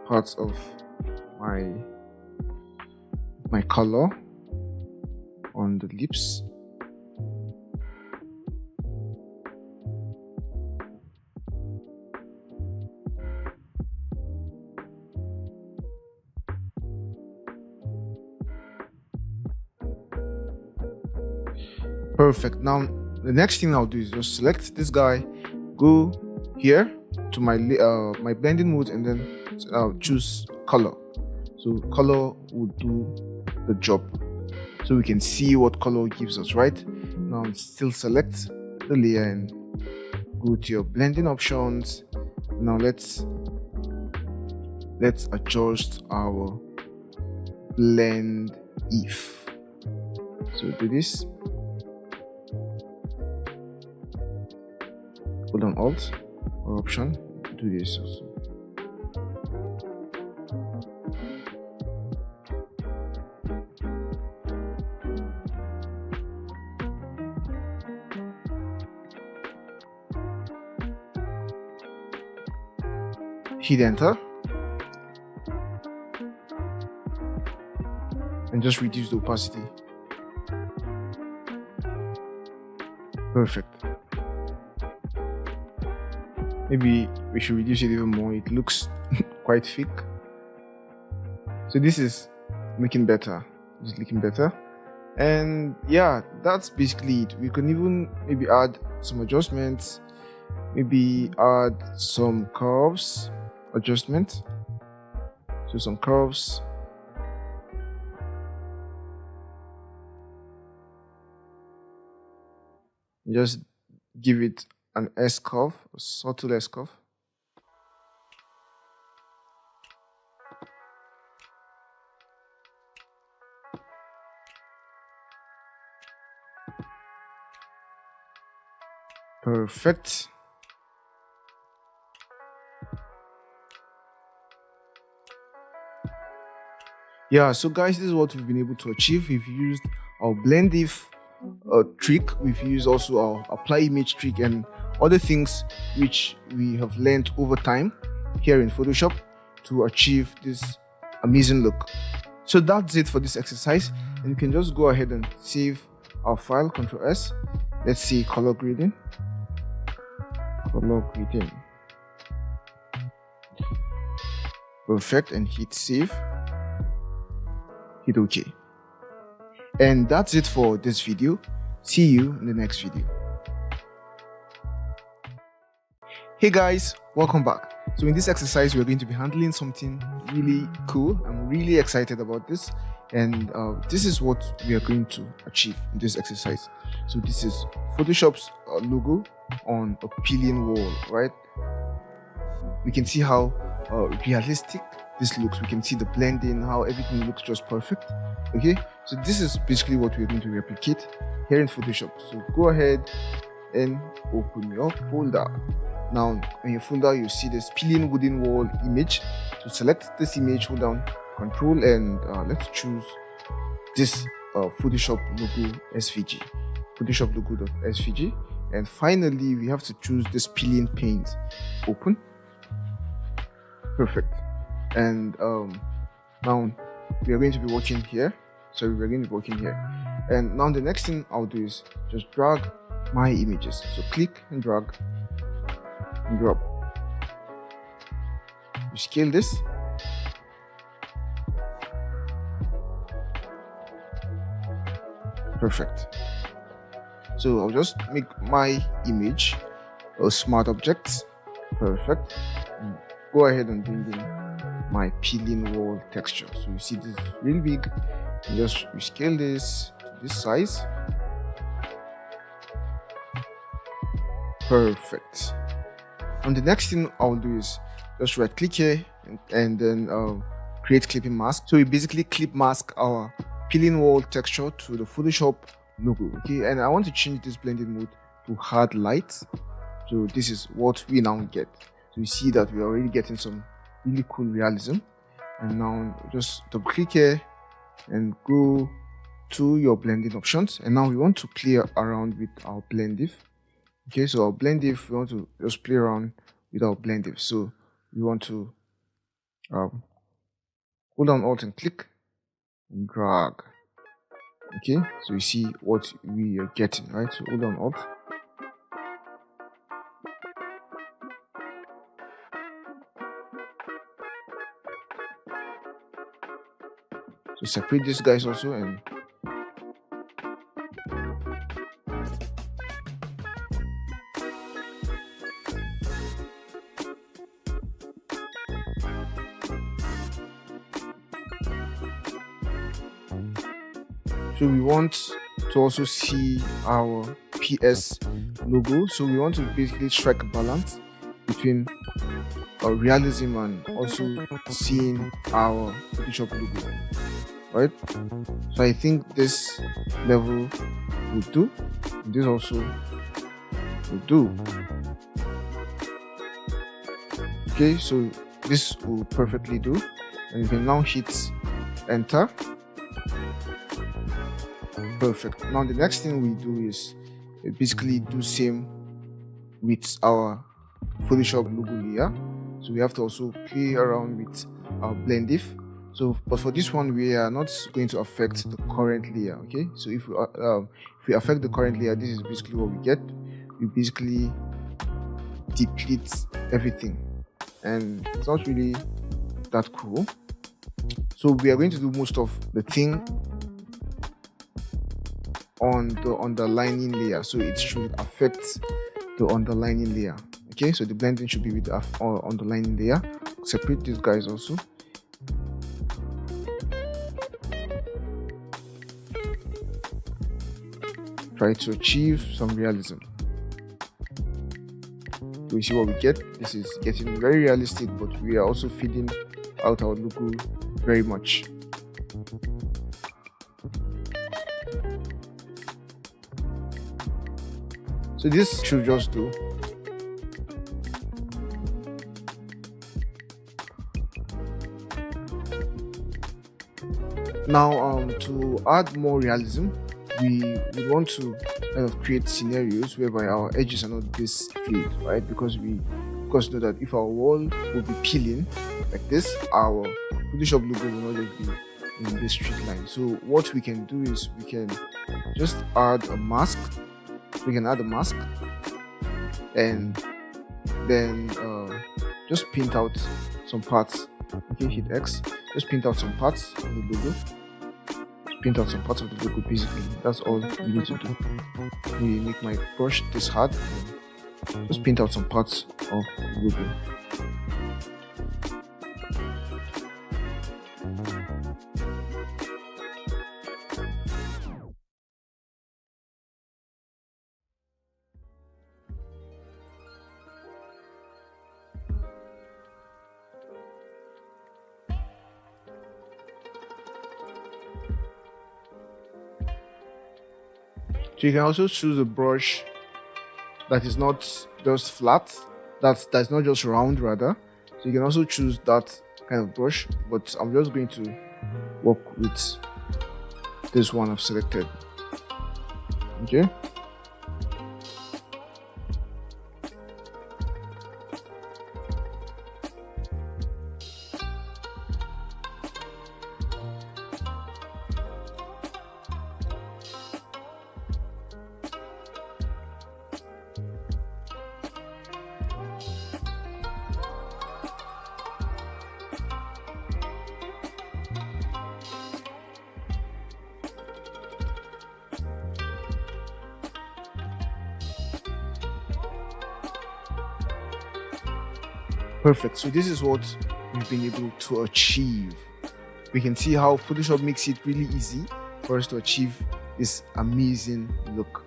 parts of my color on the lips. Perfect. Now the next thing I'll do is just select this guy, go here to my my blending mode, and then I'll choose color. So color will do the job, so we can see what color it gives us, right? Now still select the layer and go to your blending options. Now let's adjust our blend if. So do this, hold on Alt or Option, do this also. Hit enter and just reduce the opacity. Perfect. Maybe we should reduce it even more. It looks quite thick. So this is looking better. It's looking better. And yeah, that's basically it. We can even maybe add some adjustments, maybe add some curves adjustment. So some curves. Just give it an S curve, a subtle S curve. Perfect. Yeah, so guys, this is what we've been able to achieve. We've used our blend if trick, we've used also our apply image trick and other things which we have learned over time here in Photoshop to achieve this amazing look. So that's it for this exercise, and you can just go ahead and save our file, Ctrl S. Let's see color grading. Perfect, and hit save, hit OK. And that's it for this video. See you in the next video. Hey guys, welcome back. So in this exercise, we're going to be handling something really cool. I'm really excited about this, and this is what we are going to achieve in this exercise. So this is Photoshop's logo on a pillion wall, right? We can see how realistic this looks. We can see the blending, how everything looks just perfect. Okay, so this is basically what we're going to replicate here in Photoshop. So go ahead and open your folder. Now in your folder, you see this pillion wooden wall image. So select this image, hold down Control, and let's choose this Photoshop logo SVG, Photoshop logo.svg. And finally, we have to choose this pillion paint. Open. Perfect. And now we are going to be working here. So we're going to be working here. And now the next thing I'll do is just drag my images. So click and drag and drop. You scale this. Perfect. So I'll just make my image a smart object. Perfect. And go ahead and bring in my peeling wall texture. So you see this is really big. And just rescale this to this size. Perfect. And the next thing I'll do is just right click here and then create clipping mask. So we basically clip mask our peeling wall texture to the Photoshop logo. Okay, and I want to change this blending mode to hard light. So this is what we now get. So you see that we're already getting some really cool realism. And now just double click here and go to your blending options. And now we want to play around with our blend diff. Okay, so our blend diff, we want to just play around with our blend diff. So we want to hold down Alt and click and drag. Okay, so you see what we are getting, right? So hold on Alt. So separate these guys also, and so we want to also see our PS logo. So we want to basically strike a balance between realism and also seeing our Photoshop logo, right? So I think this level would do. This also would do. Okay, so this will perfectly do, and you can now hit enter. Perfect. Now the next thing we do is basically do same with our Photoshop logo layer. So we have to also play around with our blend diff. So but for this one we are not going to affect the current layer. Okay, so if we affect the current layer, this is basically what we get. We basically deplete everything, and it's not really that cool. So we are going to do most of the thing on the underlining layer, so it should affect the underlining layer. Okay, so the blending should be with the underlining layer. Separate these guys also. Try to achieve some realism. So we see what we get. This is getting very realistic, but we are also feeding out our logo very much. So this should just do. Now to add more realism, we want to kind of create scenarios whereby our edges are not this straight, right? Because we know that if our wall will be peeling like this, our Photoshop logo will not just be in this straight line. So what we can do is we can just add a mask. We can add a mask and then just paint out some parts. Okay, hit X. Just paint out some parts of the logo. Just paint out some parts of the logo. Basically, that's all we need to do. We make my brush this hard. Just paint out some parts of the logo. So you can also choose a brush that is not just flat, that's not just round rather. So you can also choose that kind of brush, but I'm just going to work with this one I've selected. Okay. Perfect. So this is what we've been able to achieve. We can see how Photoshop makes it really easy for us to achieve this amazing look.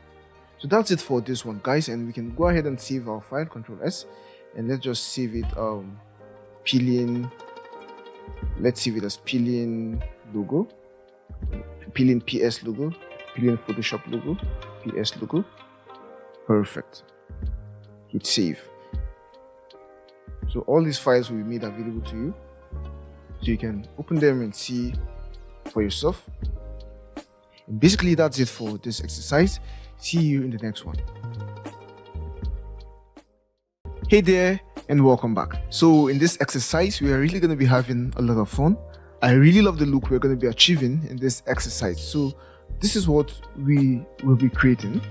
So that's it for this one, guys, and we can go ahead and save our file, Control S, and let's just save it peeling. Let's save it as peeling logo, peeling PS logo, peeling Photoshop logo, PS logo. Perfect. Hit save. So all these files will be made available to you, so you can open them and see for yourself. And basically that's it for this exercise. See you in the next one. Hey there and welcome back. So in this exercise we are really going to be having a lot of fun. I really love the look we're going to be achieving in this exercise. So this is what we will be creating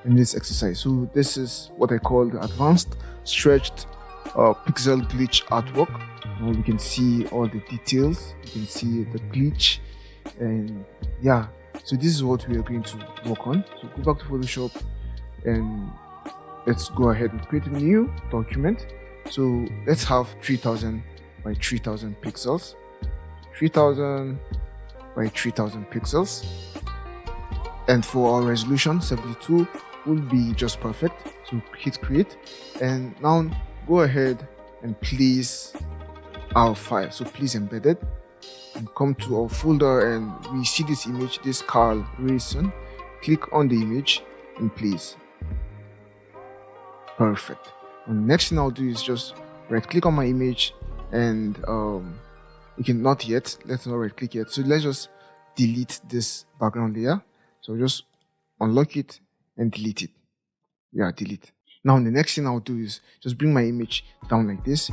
in this exercise. So this is what I call the advanced stretched pixel glitch artwork. Now we can see all the details, you can see the glitch, and yeah, so this is what we are going to work on. So go back to Photoshop and let's go ahead and create a new document. So let's have 3000 by 3000 pixels, 3000 by 3000 pixels, and for our resolution 72 will be just perfect. So hit create, and now go ahead and place our file. So please embed it and come to our folder, and we see this image, this Carl Rayson. Click on the image and place. Perfect. And the next thing I'll do is just right click on my image, and you can not yet, let's not right click yet. So let's just delete this background layer. So just unlock it and delete it. Yeah, delete. Now the next thing I'll do is just bring my image down like this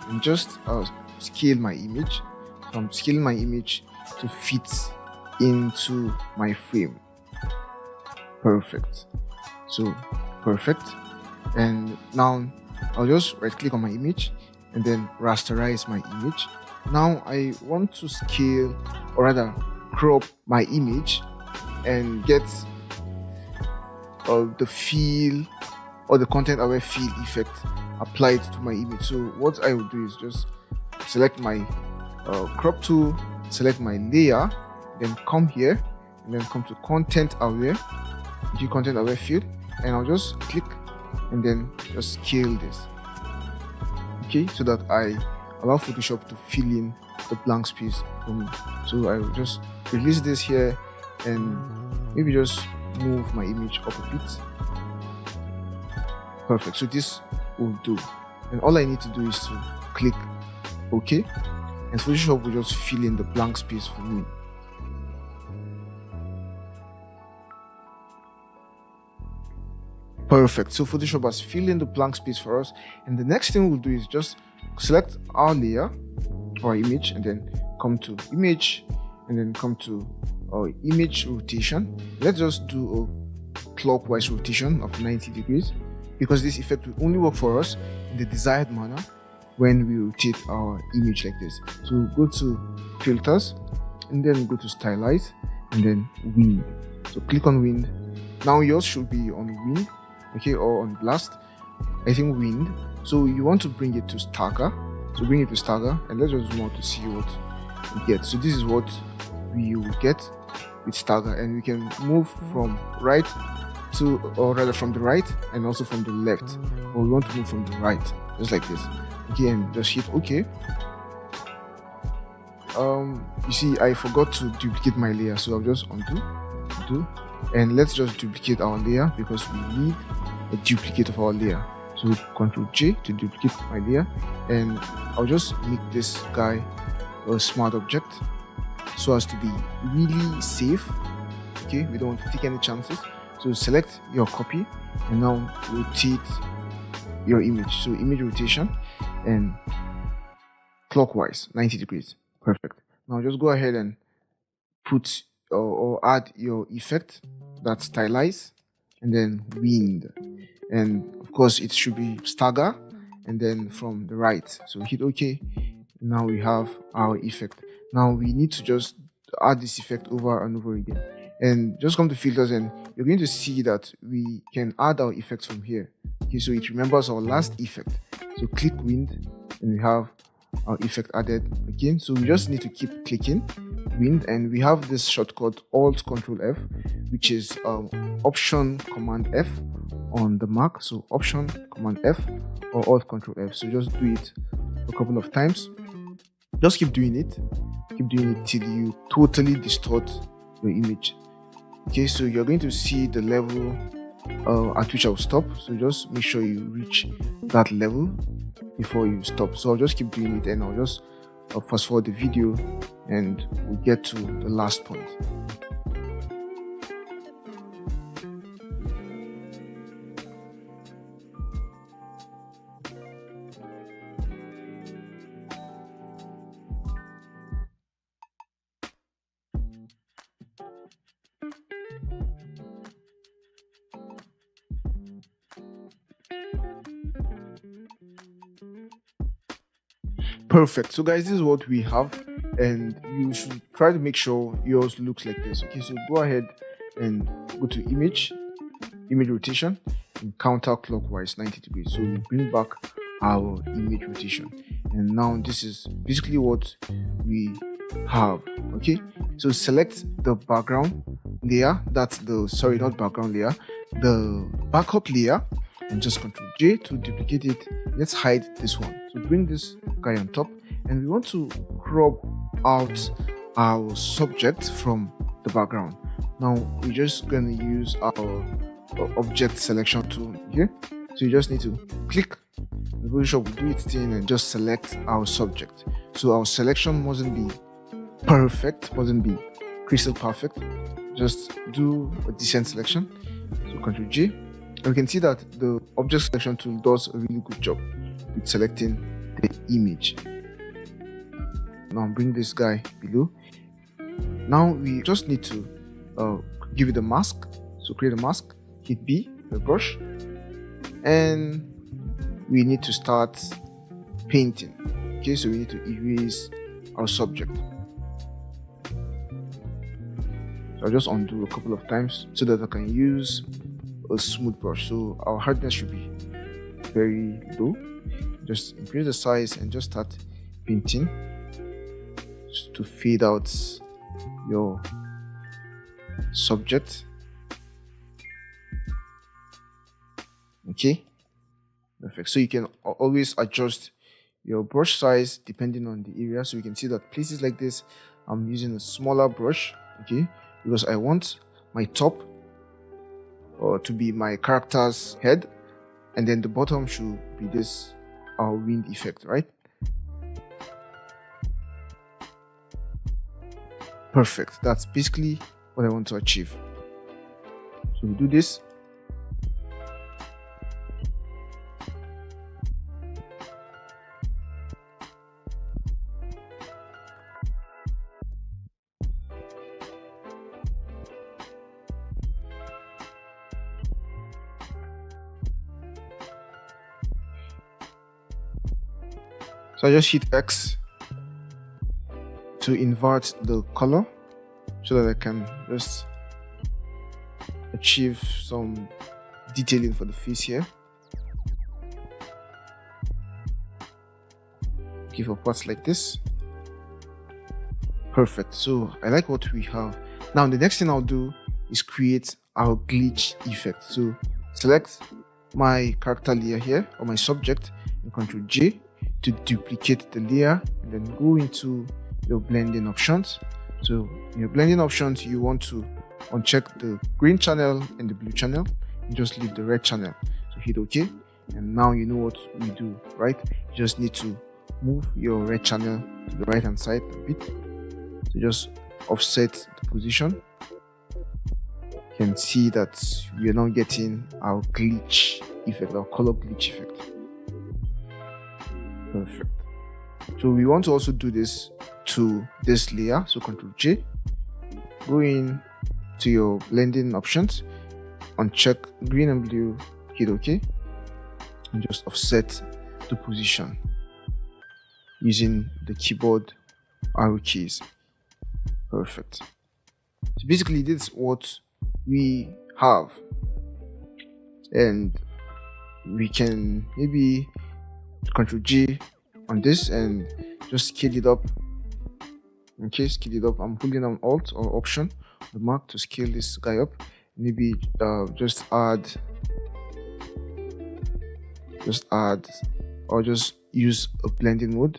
and just scale my image. I'm scaling my image to fit into my frame. Perfect. So perfect. And now I'll just right click on my image and then rasterize my image. Now I want to scale, or rather crop my image and get the feel or the content aware feel effect applied to my image. So what I will do is just select my crop tool, select my layer, then come here and then come to content aware, do content aware field, and I'll just click and then just scale this, okay, so that I allow Photoshop to fill in the blank space for me. So I will just release this here and maybe just move my image up a bit. Perfect. So this will do, and all I need to do is to click OK, and Photoshop will just fill in the blank space for me. Perfect. So Photoshop has filled in the blank space for us, and the next thing we'll do is just select our layer, our image, and then come to image, and then come to our image rotation. Let's just do a clockwise rotation of 90 degrees, because this effect will only work for us in the desired manner when we rotate our image like this. So go to filters and then go to stylize and then wind. So click on wind. Now yours should be on wind, okay, or on blast. I think wind. So you want to bring it to stagger. So bring it to stagger, and let's just zoom out to see what we get. So this is what we will get with stagger, and we can move from right to, or rather from the right and also from the left, or we want to move from the right, just like this, okay, and just hit OK. You see, I forgot to duplicate my layer, so I'll just undo, and let's just duplicate our layer because we need a duplicate of our layer. So Ctrl J to duplicate my layer, and I'll just make this guy a smart object so as to be really safe. Okay, we don't want to take any chances. So select your copy and now rotate your image. So image rotation and clockwise 90 degrees. Perfect. Now just go ahead and put or add your effect, that's stylize, and then wind, and of course it should be stagger and then from the right. So hit OK. Now we have our effect. Now we need to just add this effect over and over again, and just come to filters and you're going to see that we can add our effects from here. Okay, so it remembers our last effect. So click wind and we have our effect added again. So we just need to keep clicking wind, and we have this shortcut Alt Control F, which is Option Command F on the Mac. So Option Command F or Alt Control F. So just do it a couple of times. Just keep doing it till you totally distort your image. Okay, so you're going to see the level at which I'll stop. So just make sure you reach that level before you stop. So I'll just keep doing it, and I'll just fast forward the video and we'll get to the last point. Perfect. So guys, this is what we have, and you should try to make sure yours looks like this. Okay, so go ahead and go to image rotation, and counterclockwise 90 degrees. So we bring back our image rotation, and now this is basically what we have. Okay, so select the background layer, that's the not background layer, the backup layer, and just Ctrl J to duplicate it. Let's hide this one. So bring this guy on top, and we want to crop out our subject from the background. Now we're just going to use our object selection tool here. So you just need to click the Photoshop will do its thing and just select our subject. So our selection mustn't be perfect, mustn't be crystal perfect. Just do a decent selection. So Ctrl J, and we can see that the object selection tool does a really good job with selecting the image. Now bring this guy below. Now we just need to give it a mask. So create a mask, hit B, the brush, and we need to start painting. Okay, so we need to erase our subject. So I'll just undo a couple of times so that I can use a smooth brush. So our hardness should be very low. Just increase the size and just start painting just to fade out your subject. Okay, perfect. So you can always adjust your brush size depending on the area. So you can see that places like this, I'm using a smaller brush, okay, because I want my top to be my character's head, and then the bottom should be this our wind effect, right? Perfect. That's basically what I want to achieve. So we do this. So I just hit X to invert the color so that I can just achieve some detailing for the face here. Okay, for parts like this. Perfect. So I like what we have. Now the next thing I'll do is create our glitch effect. So select my character layer here, or my subject, and Ctrl J to duplicate the layer, and then go into your blending options. So in your blending options, you want to uncheck the green channel and the blue channel, and just leave the red channel. So hit OK, and now you know what we do, right? You just need to move your red channel to the right hand side a bit. So just offset the position. You can see that we are now getting our glitch effect, our color glitch effect. Perfect. So we want to also do this to this layer. So Ctrl J, go in to your blending options, uncheck green and blue, hit OK, and just offset the position using the keyboard arrow keys. Perfect. So basically this is what we have. And we can maybe Ctrl G on this and just scale it up. Okay, scale it up. I'm holding on Alt or Option the mark to scale this guy up. Maybe just add or just use a blending mode.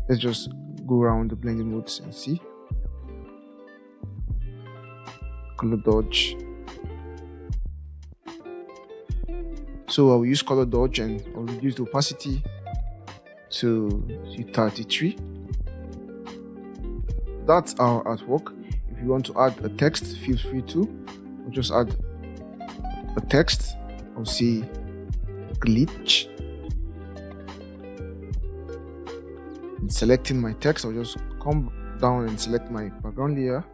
Let's just go around the blending modes and see. Color dodge. So I'll use color dodge and I'll reduce the opacity to 33. That's our artwork. If you want to add a text, feel free to. I'll just add a text. I'll say glitch. And selecting my text, I'll just come down and select my background layer.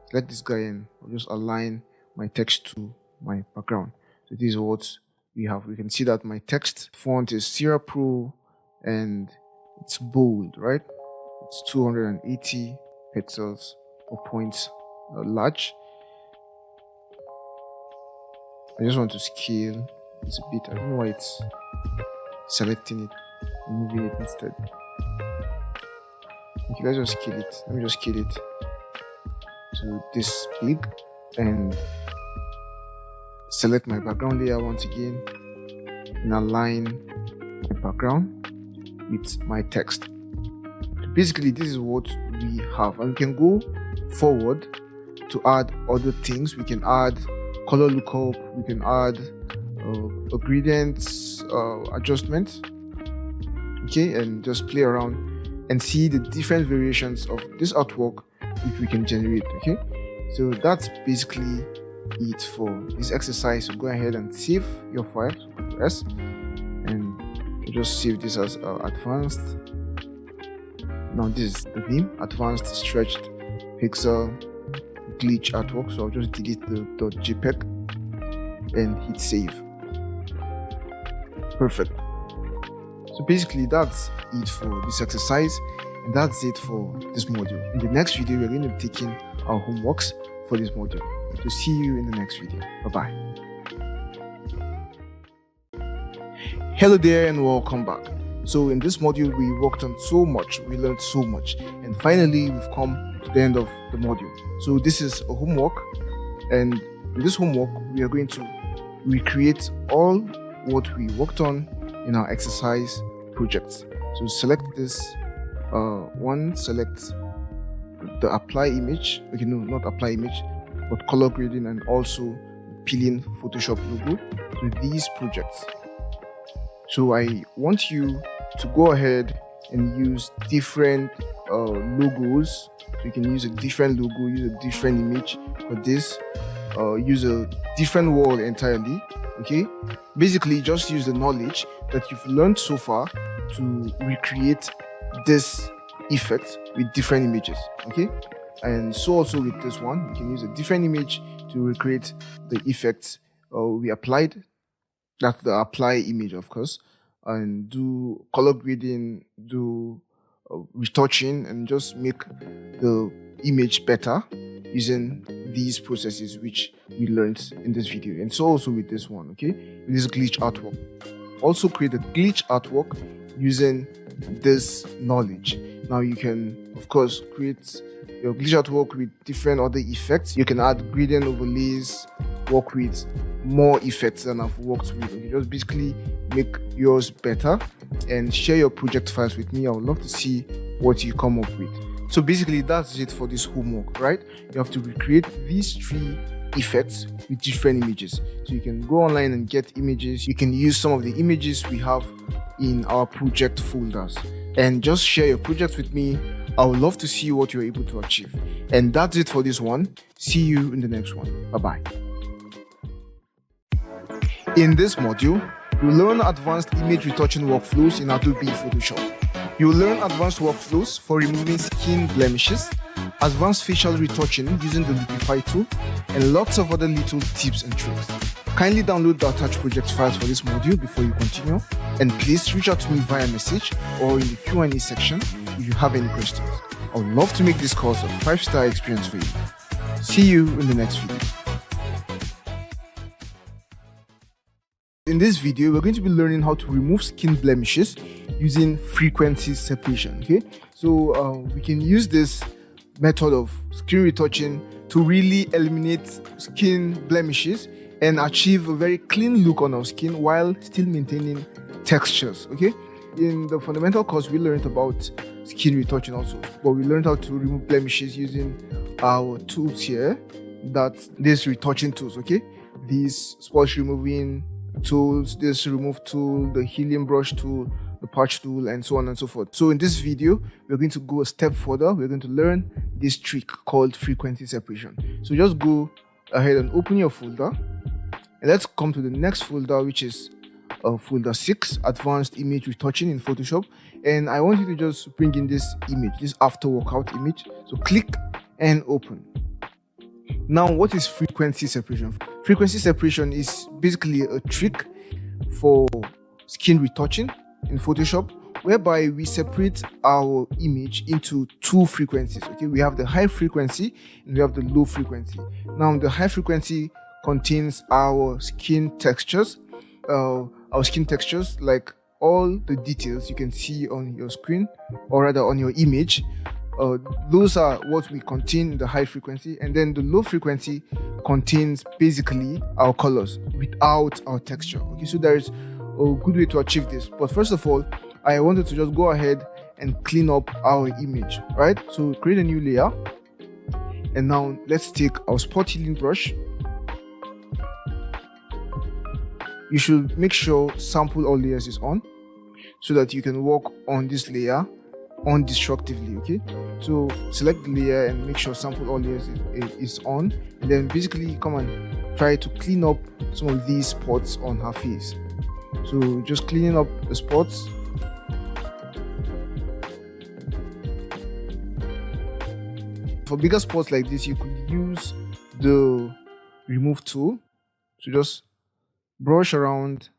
Select this guy and I'll just align my text to my background. So this is what we have. We can see that my text font is Sierra Pro and it's bold, right? It's 280 pixels or points large. I just want to scale this a bit. I don't know why it's selecting it and moving it instead. Okay, let's just scale it. Let me just scale it to this big and select my background layer once again and align my background with my text. Basically, this is what we have, and we can go forward to add other things. We can add color lookup, we can add a gradient adjustment, okay, and just play around and see the different variations of this artwork which we can generate. Okay, so that's basically it for this exercise. So go ahead and save your file, so Ctrl S, and just save this as advanced. Now this is the name, advanced stretched pixel glitch artwork. So I'll just delete the .jpeg and hit save. Perfect. So basically that's it for this exercise, and that's it for this module. In the next video, we're going to be taking our homeworks for this module. So see you in the next video. Bye bye. Hello there and welcome back. So in this module, we worked on so much, we learned so much, and finally we've come to the end of the module. So this is a homework, and in this homework, we are going to recreate all what we worked on in our exercise projects. So select this one, select the apply image. Okay, no, not apply image, but color grading and also peeling Photoshop logo to these projects. So I want you to go ahead and use different logos. So you can use a different logo, use a different image for this, use a different wall entirely. Okay, basically just use the knowledge that you've learned so far to recreate this effect with different images. Okay, and so also with this one, you can use a different image to recreate the effects we applied. That's the apply image, of course, and do color grading, do retouching, and just make the image better using these processes which we learned in this video. And so also with this one, okay, with this glitch artwork. Also create a glitch artwork using this knowledge. Now you can, of course, create your glitch artwork with different other effects. You can add gradient overlays, work with more effects than I've worked with. You just basically make yours better and share your project files with me. I would love to see what you come up with. So basically that's it for this homework, right? You have to recreate these 3 effects with different images. So you can go online and get images. You can use some of the images we have in our project folders and just share your project with me. I would love to see what you're able to achieve. And that's it for this one. See you in the next one. Bye-bye. In this module, you'll learn advanced image retouching workflows in Adobe Photoshop. You'll learn advanced workflows for removing skin blemishes, advanced facial retouching using the Liquify tool, and lots of other little tips and tricks. Kindly download the attached project files for this module before you continue, and please reach out to me via message or in the Q&A section if you have any questions. I would love to make this course a 5-star experience for you. See you in the next video. in this video, we're going to be learning how to remove skin blemishes using frequency separation. Okay, so we can use this method of skin retouching to really eliminate skin blemishes and achieve a very clean look on our skin while still maintaining textures. Okay, in the fundamental course, we learned about skin retouching also, but we learned how to remove blemishes using our tools here. That's these retouching tools. Okay, these spot removing tools, this remove tool, the healing brush tool, the patch tool, and so on and so forth. So in this video, we're going to go a step further. We're going to learn this trick called frequency separation. So just go ahead and open your folder, and let's come to the next folder, which is folder 6, advanced image retouching in Photoshop. And I want you to just bring in this image, this after workout image. So click and open. Now, what is frequency separation? Frequency separation is basically a trick for skin retouching in Photoshop, whereby we separate our image into two frequencies. Okay, we have the high frequency and we have the low frequency. Now, the high frequency contains our skin textures, like all the details you can see on your screen, or rather on your image. Those are what we contain in the high frequency, and then the low frequency contains basically our colors without our texture. Okay, so there is a good way to achieve this, but first of all, I wanted to just go ahead and clean up our image. Right, so create a new layer, and now let's take our spot healing brush. You should make sure sample all layers is on so that you can work on this layer undestructively. Okay, so select the layer and make sure sample all layers is on, and then basically come and try to clean up some of these spots on her face. So just cleaning up the spots. For bigger spots like this, you could use the remove tool to just brush around.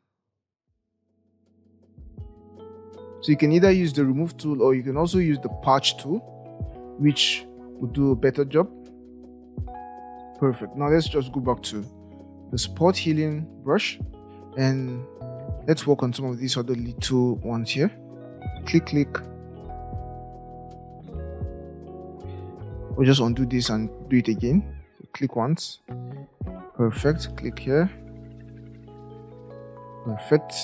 So you can either use the remove tool or you can also use the patch tool, which will do a better job. Perfect. Now let's just go back to the spot healing brush and let's work on some of these other little ones here. Click. We'll just undo this and do it again. So click once. Perfect. Click here. Perfect.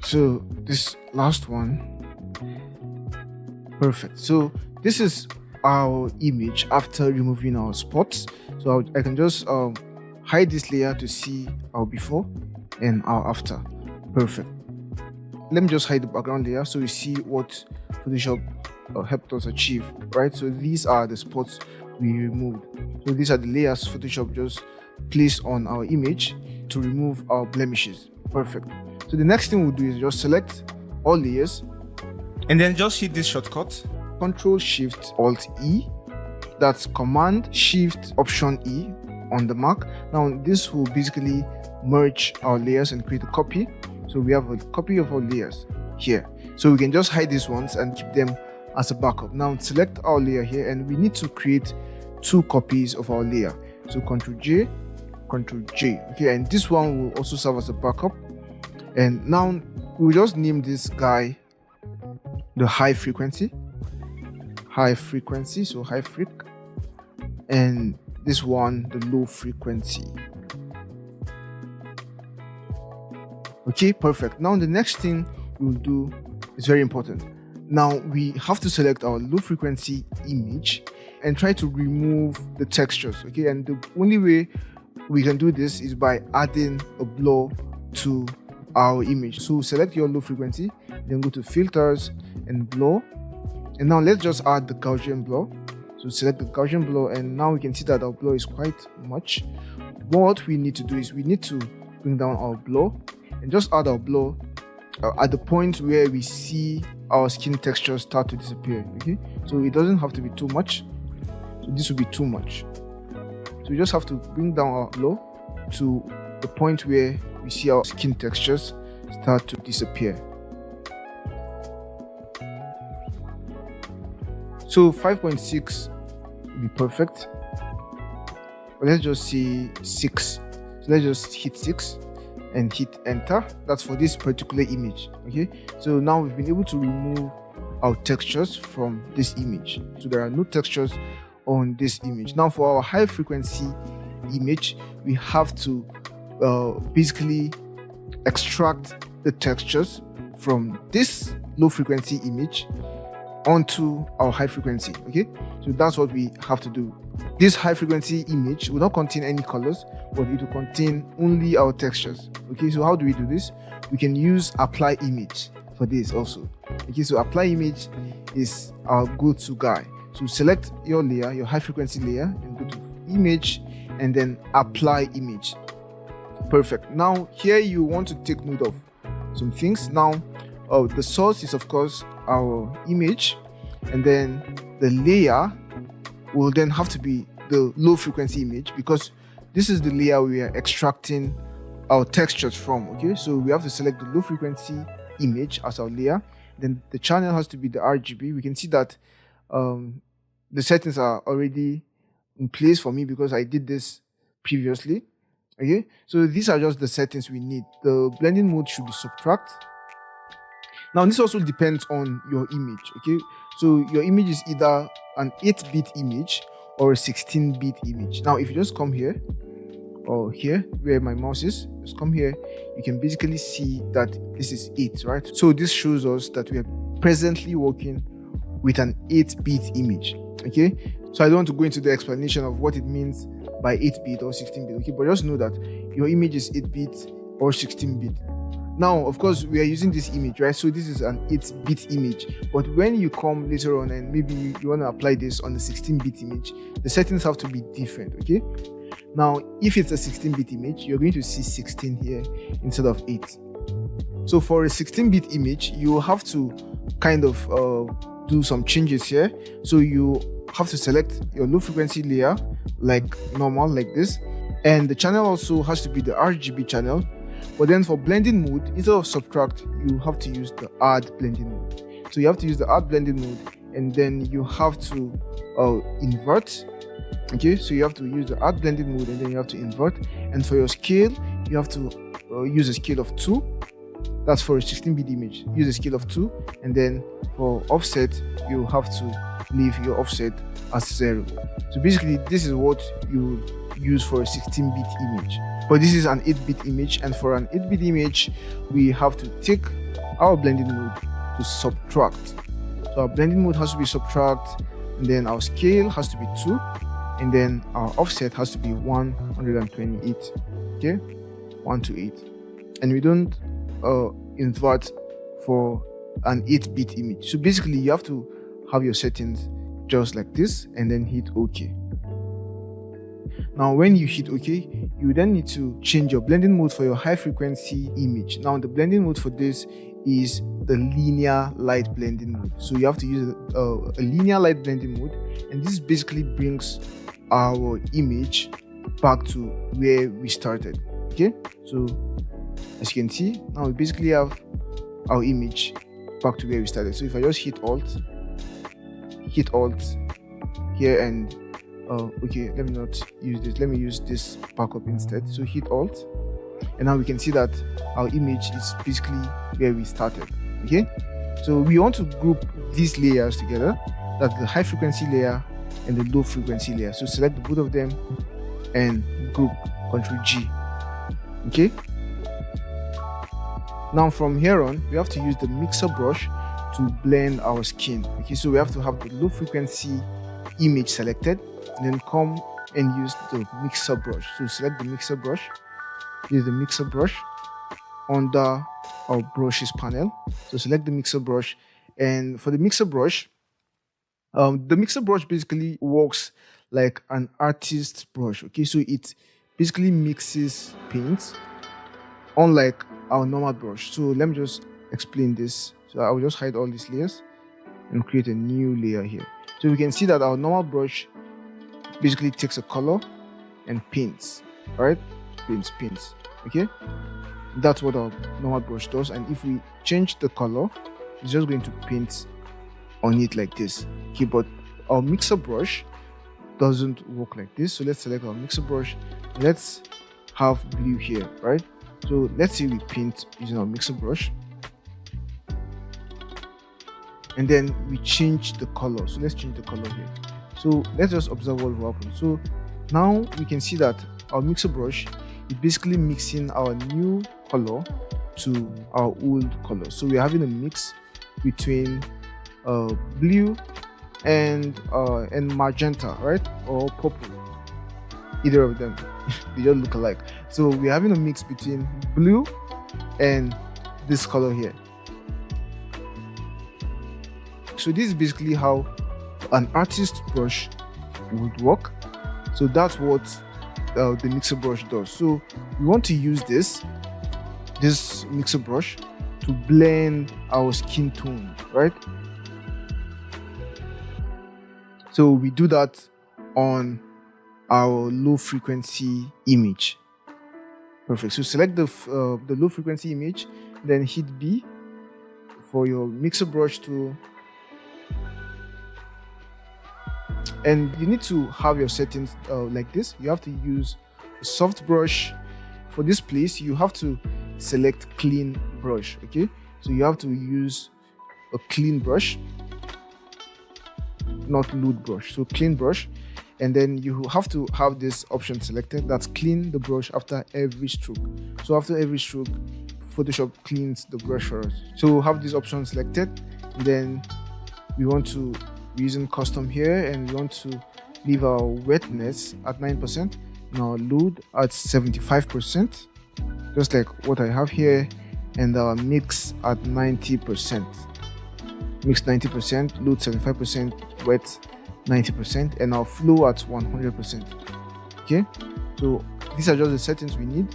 So this last one, perfect. So this is our image after removing our spots. So I can just hide this layer to see our before and our after. Perfect. Let me just hide the background layer so we see what Photoshop helped us achieve. Right, so these are the spots we removed. So these are the layers Photoshop just placed on our image to remove our blemishes. Perfect. So the next thing we'll do is just select all layers and then just hit this shortcut. Control Shift Alt E. That's Command Shift Option E on the Mac. Now this will basically merge our layers and create a copy. So we have a copy of our layers here. So we can just hide these ones and keep them as a backup. Now select our layer here, and we need to create two copies of our layer. So Ctrl J, Ctrl J. Okay, and this one will also serve as a backup. And now we'll just name this guy the high frequency, so high freq, and this one the low frequency. Okay, perfect. Now the next thing we'll do is very important. Now we have to select our low frequency image and try to remove the textures. Okay, and the only way we can do this is by adding a blur to our image. So select your low frequency, then go to filters and blur, and now let's just add the Gaussian blur. So select the Gaussian blur, and now we can see that our blur is quite much. What we need to do is we need to bring down our blur and just add our blur at the point where we see our skin texture start to disappear. Okay, so it doesn't have to be too much. So this will be too much. So we just have to bring down our blur to the point where we see our skin textures start to disappear. So 5.6 will be perfect. But let's just say 6. So let's just hit 6 and hit enter. That's for this particular image. Okay, so now we've been able to remove our textures from this image. So there are no textures on this image. Now for our high frequency image, we have to basically extract the textures from this low frequency image onto our high frequency. Okay, so that's what we have to do. This high frequency image will not contain any colors, but it will contain only our textures. Okay, so how do we do this? We can use apply image for this also. Okay, so apply image is our go-to guy. So select your layer, your high frequency layer, and go to image and then apply image. Perfect. Now here you want to take note of some things. Now the source is of course our image, and then the layer will then have to be the low frequency image, because this is the layer we are extracting our textures from. Okay, so we have to select the low frequency image as our layer. Then the channel has to be the RGB. We can see that the settings are already in place for me because I did this previously. Okay, so these are just the settings we need. The blending mode should be subtract. Now this also depends on your image. Okay, so your image is either an 8-bit image or a 16-bit image. Now if you just come here, or here where my mouse is, just come here, you can basically see that this is 8, right? So this shows us that we are presently working with an 8-bit image. Okay, so I don't want to go into the explanation of what it means by 8-bit or 16-bit. Okay, but just know that your image is 8-bit or 16-bit. Now of course we are using this image, right? So this is an 8-bit image, but when you come later on and maybe you want to apply this on the 16-bit image, the settings have to be different. Okay, now if it's a 16-bit image, you're going to see 16 here instead of 8. So for a 16-bit image, you have to kind of do some changes here. So you have to select your low frequency layer like normal, like this, and the channel also has to be the RGB channel. But then for blending mode, instead of subtract, you have to use the add blending mode. So you have to use the add blending mode, and then you have to invert. Okay, so you have to use the add blending mode, and then you have to invert. And for your scale, you have to use a scale of 2. That's for a 16-bit image. Use a scale of 2, and then for offset, you have to leave your offset as 0. So basically, this is what you use for a 16-bit image. But this is an 8-bit image, and for an 8-bit image, we have to take our blending mode to subtract. So our blending mode has to be subtract, and then our scale has to be 2, and then our offset has to be 128. Okay, 1 to 8, and we don't invert for an 8-bit image. So basically, you have to have your settings just like this, and then hit OK. Now when you hit OK, you then need to change your blending mode for your high frequency image. Now the blending mode for this is the linear light blending mode. So you have to use a linear light blending mode, and this basically brings our image back to where we started. Okay, so as you can see, now we basically have our image back to where we started. So if I just hit alt here, and okay, let me not use this, let me use this backup instead. So hit alt, and now we can see that our image is basically where we started. Okay, so we want to group these layers together, that's the high frequency layer and the low frequency layer. So select both of them and group, Ctrl G. Okay, now from here on, we have to use the mixer brush to blend our skin. Okay, so we have to have the low frequency image selected, and then come and use the mixer brush. So select the mixer brush, use the mixer brush under our brushes panel. So select the mixer brush, and for the mixer brush basically works like an artist brush. Okay, so it basically mixes paints unlike our normal brush. So let me just explain this. So I will just hide all these layers and create a new layer here. So we can see that our normal brush basically takes a color and paints, all right? Paints. Okay, that's what our normal brush does. And if we change the color, it's just going to paint on it like this. Okay, but our mixer brush doesn't work like this. So let's select our mixer brush. Let's have blue here, right? So let's say we paint using our mixer brush, and then we change the color. So let's change the color here. So let's just observe what will happen. So now we can see that our mixer brush is basically mixing our new color to our old color. So we're having a mix between blue and magenta, right? Or purple. Either of them. They don't look alike. So we're having a mix between blue and this color here. So this is basically how an artist brush would work. So that's what the mixer brush does. So we want to use this mixer brush to blend our skin tone, right? So we do that on our low frequency image. Perfect. So select the low frequency image, then hit B for your mixer brush to, and you need to have your settings like this. You have to use a soft brush. For this place, you have to select clean brush. Okay, so you have to use a clean brush, not lewd brush. So clean brush, and then you have to have this option selected, that's clean the brush after every stroke. So after every stroke, Photoshop cleans the brush for us. So have this option selected, then we want to using custom here, and we want to leave our wetness at 9% and our load at 75%, just like what I have here, and our mix at 90%. Mix 90%, load 75%, wet 90%, and our flow at 100%. Okay, so these are just the settings we need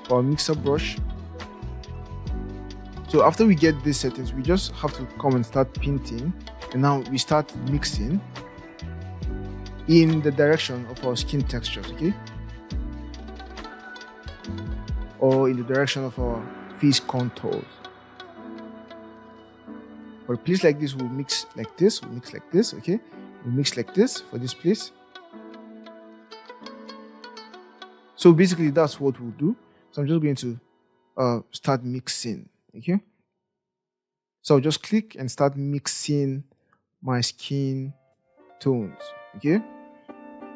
for our mixer brush. So after we get these settings, we just have to come and start painting, and now we start mixing in the direction of our skin textures, okay, or in the direction of our face contours. For a place like this, we'll mix like this, we'll mix like this, okay, we'll mix like this for this place. So basically that's what we'll do. So I'm just going to start mixing, okay. So I'll just click and start mixing my skin tones, okay.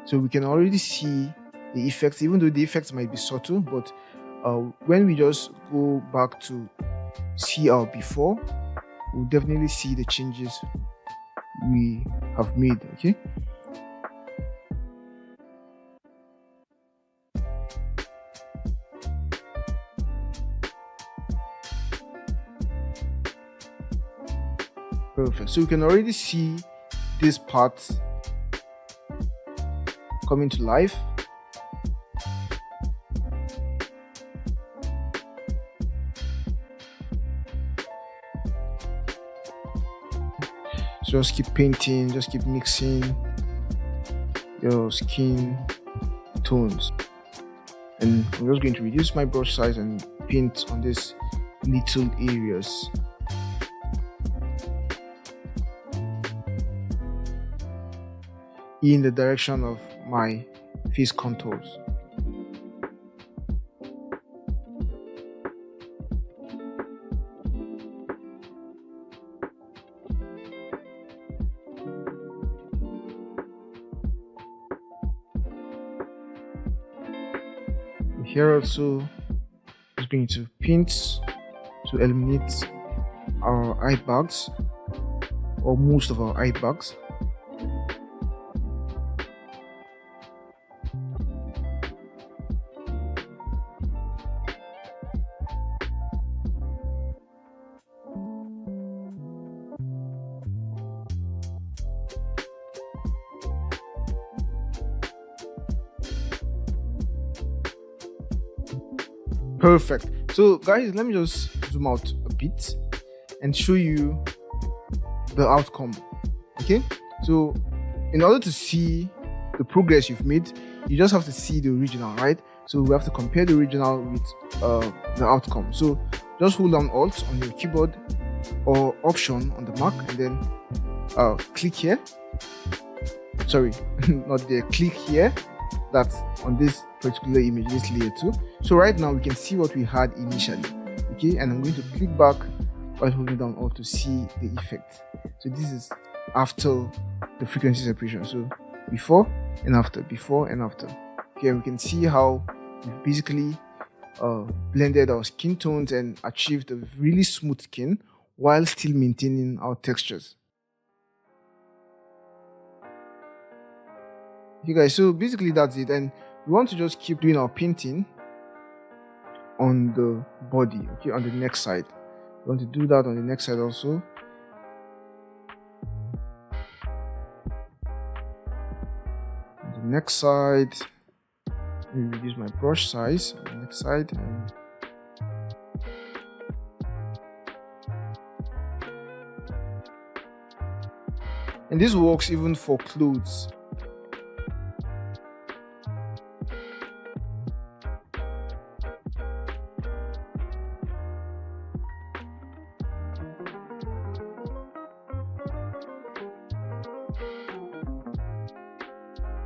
So we can already see the effects, even though the effects might be subtle, but when we just go back to see our before, we'll definitely see the changes we have made, okay. Perfect. So you can already see this part coming to life. So just keep painting, just keep mixing your skin tones. And I'm just going to reduce my brush size and paint on these little areas. In the direction of my face contours. Here also is going to paint to eliminate our eye bags, or most of our eye bags. Perfect. So guys, let me just zoom out a bit and show you the outcome. Okay, so in order to see the progress you've made, you just have to see the original, right? So we have to compare the original with the outcome. So just hold down Alt on your keyboard or Option on the Mac, and then click here. Sorry, not there. Click here. That's on this particular image, this layer 2. So right now we can see what we had initially. Okay, and I'm going to click back while holding down Alt to see the effect. So this is after the frequency separation. So before and after, before and after. Okay, we can see how we've basically blended our skin tones and achieved a really smooth skin while still maintaining our textures. Okay guys, so basically that's it, and we want to just keep doing our painting on the body, okay, on the neck side. We want to do that on the neck side also. On the neck side, let me reduce my brush size on the neck side. And this works even for clothes.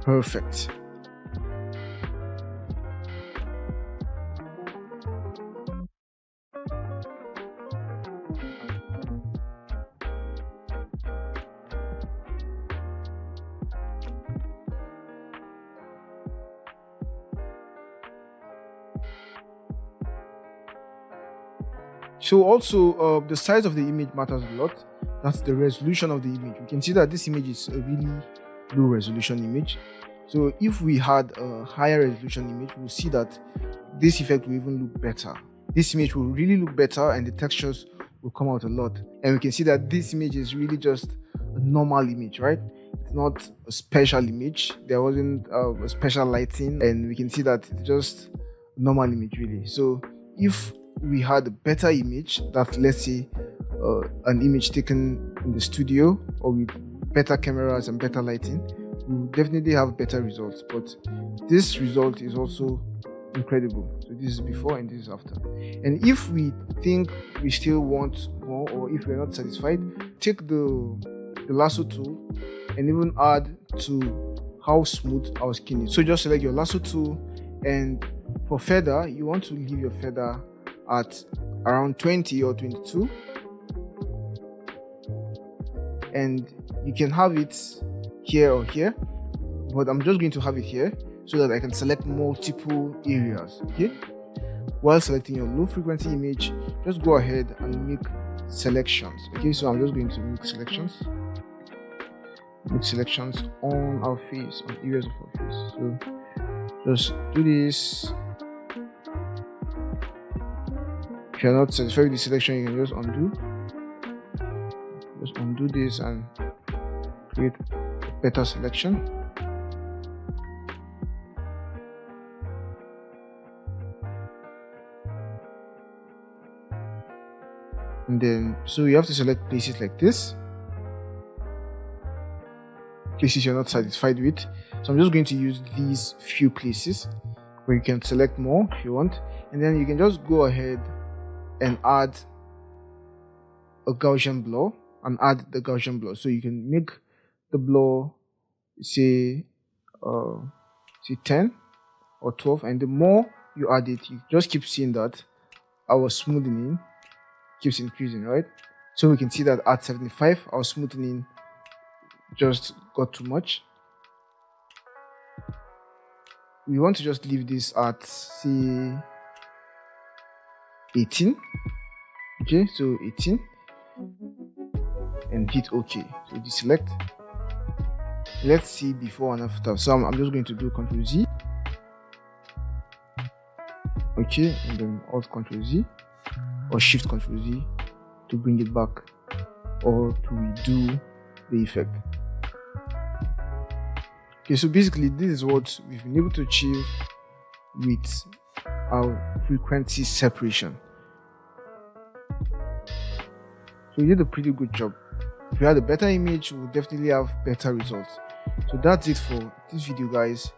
Perfect. So also the size of the image matters a lot. That's the resolution of the image. We can see that this image is a really low resolution image. So if we had a higher resolution image, we'll see that this effect will even look better. This image will really look better and the textures will come out a lot. And we can see that this image is really just a normal image, right? It's not a special image. There wasn't a special lighting, and we can see that it's just a normal image really. So if we had a better image, that let's say an image taken in the studio or with better cameras and better lighting, we will definitely have better results. But this result is also incredible. So this is before and this is after. And if we think we still want more, or if we're not satisfied, take the lasso tool and even add to how smooth our skin is. So just select your lasso tool, and for feather, you want to leave your feather at around 20 or 22, and you can have it here or here, but I'm just going to have it here so that I can select multiple areas. Okay, while selecting your low frequency image, just go ahead and make selections. Okay, so I'm just going to make selections on our face, on areas of our face. So just do this. If you're not satisfied with the selection, you can just undo. Just undo this and create a better selection. And then, so you have to select places like this, places you're not satisfied with. So I'm just going to use these few places where you can select more if you want, and then you can just go ahead and add a Gaussian blur and add the Gaussian blur. So you can make the blur say 10 or 12, and the more you add it, you just keep seeing that our smoothing keeps increasing, right? So we can see that at 75 our smoothing just got too much. We want to just leave this at say 18. Okay, so 18, and hit OK. So deselect. Let's see before and after. So I'm just going to do Ctrl Z. Okay, and then Alt Ctrl Z or Shift Ctrl Z to bring it back or to redo the effect. Okay, so basically this is what we've been able to achieve with our frequency separation. So we did a pretty good job. If we had a better image, we would definitely have better results. So that's it for this video, guys,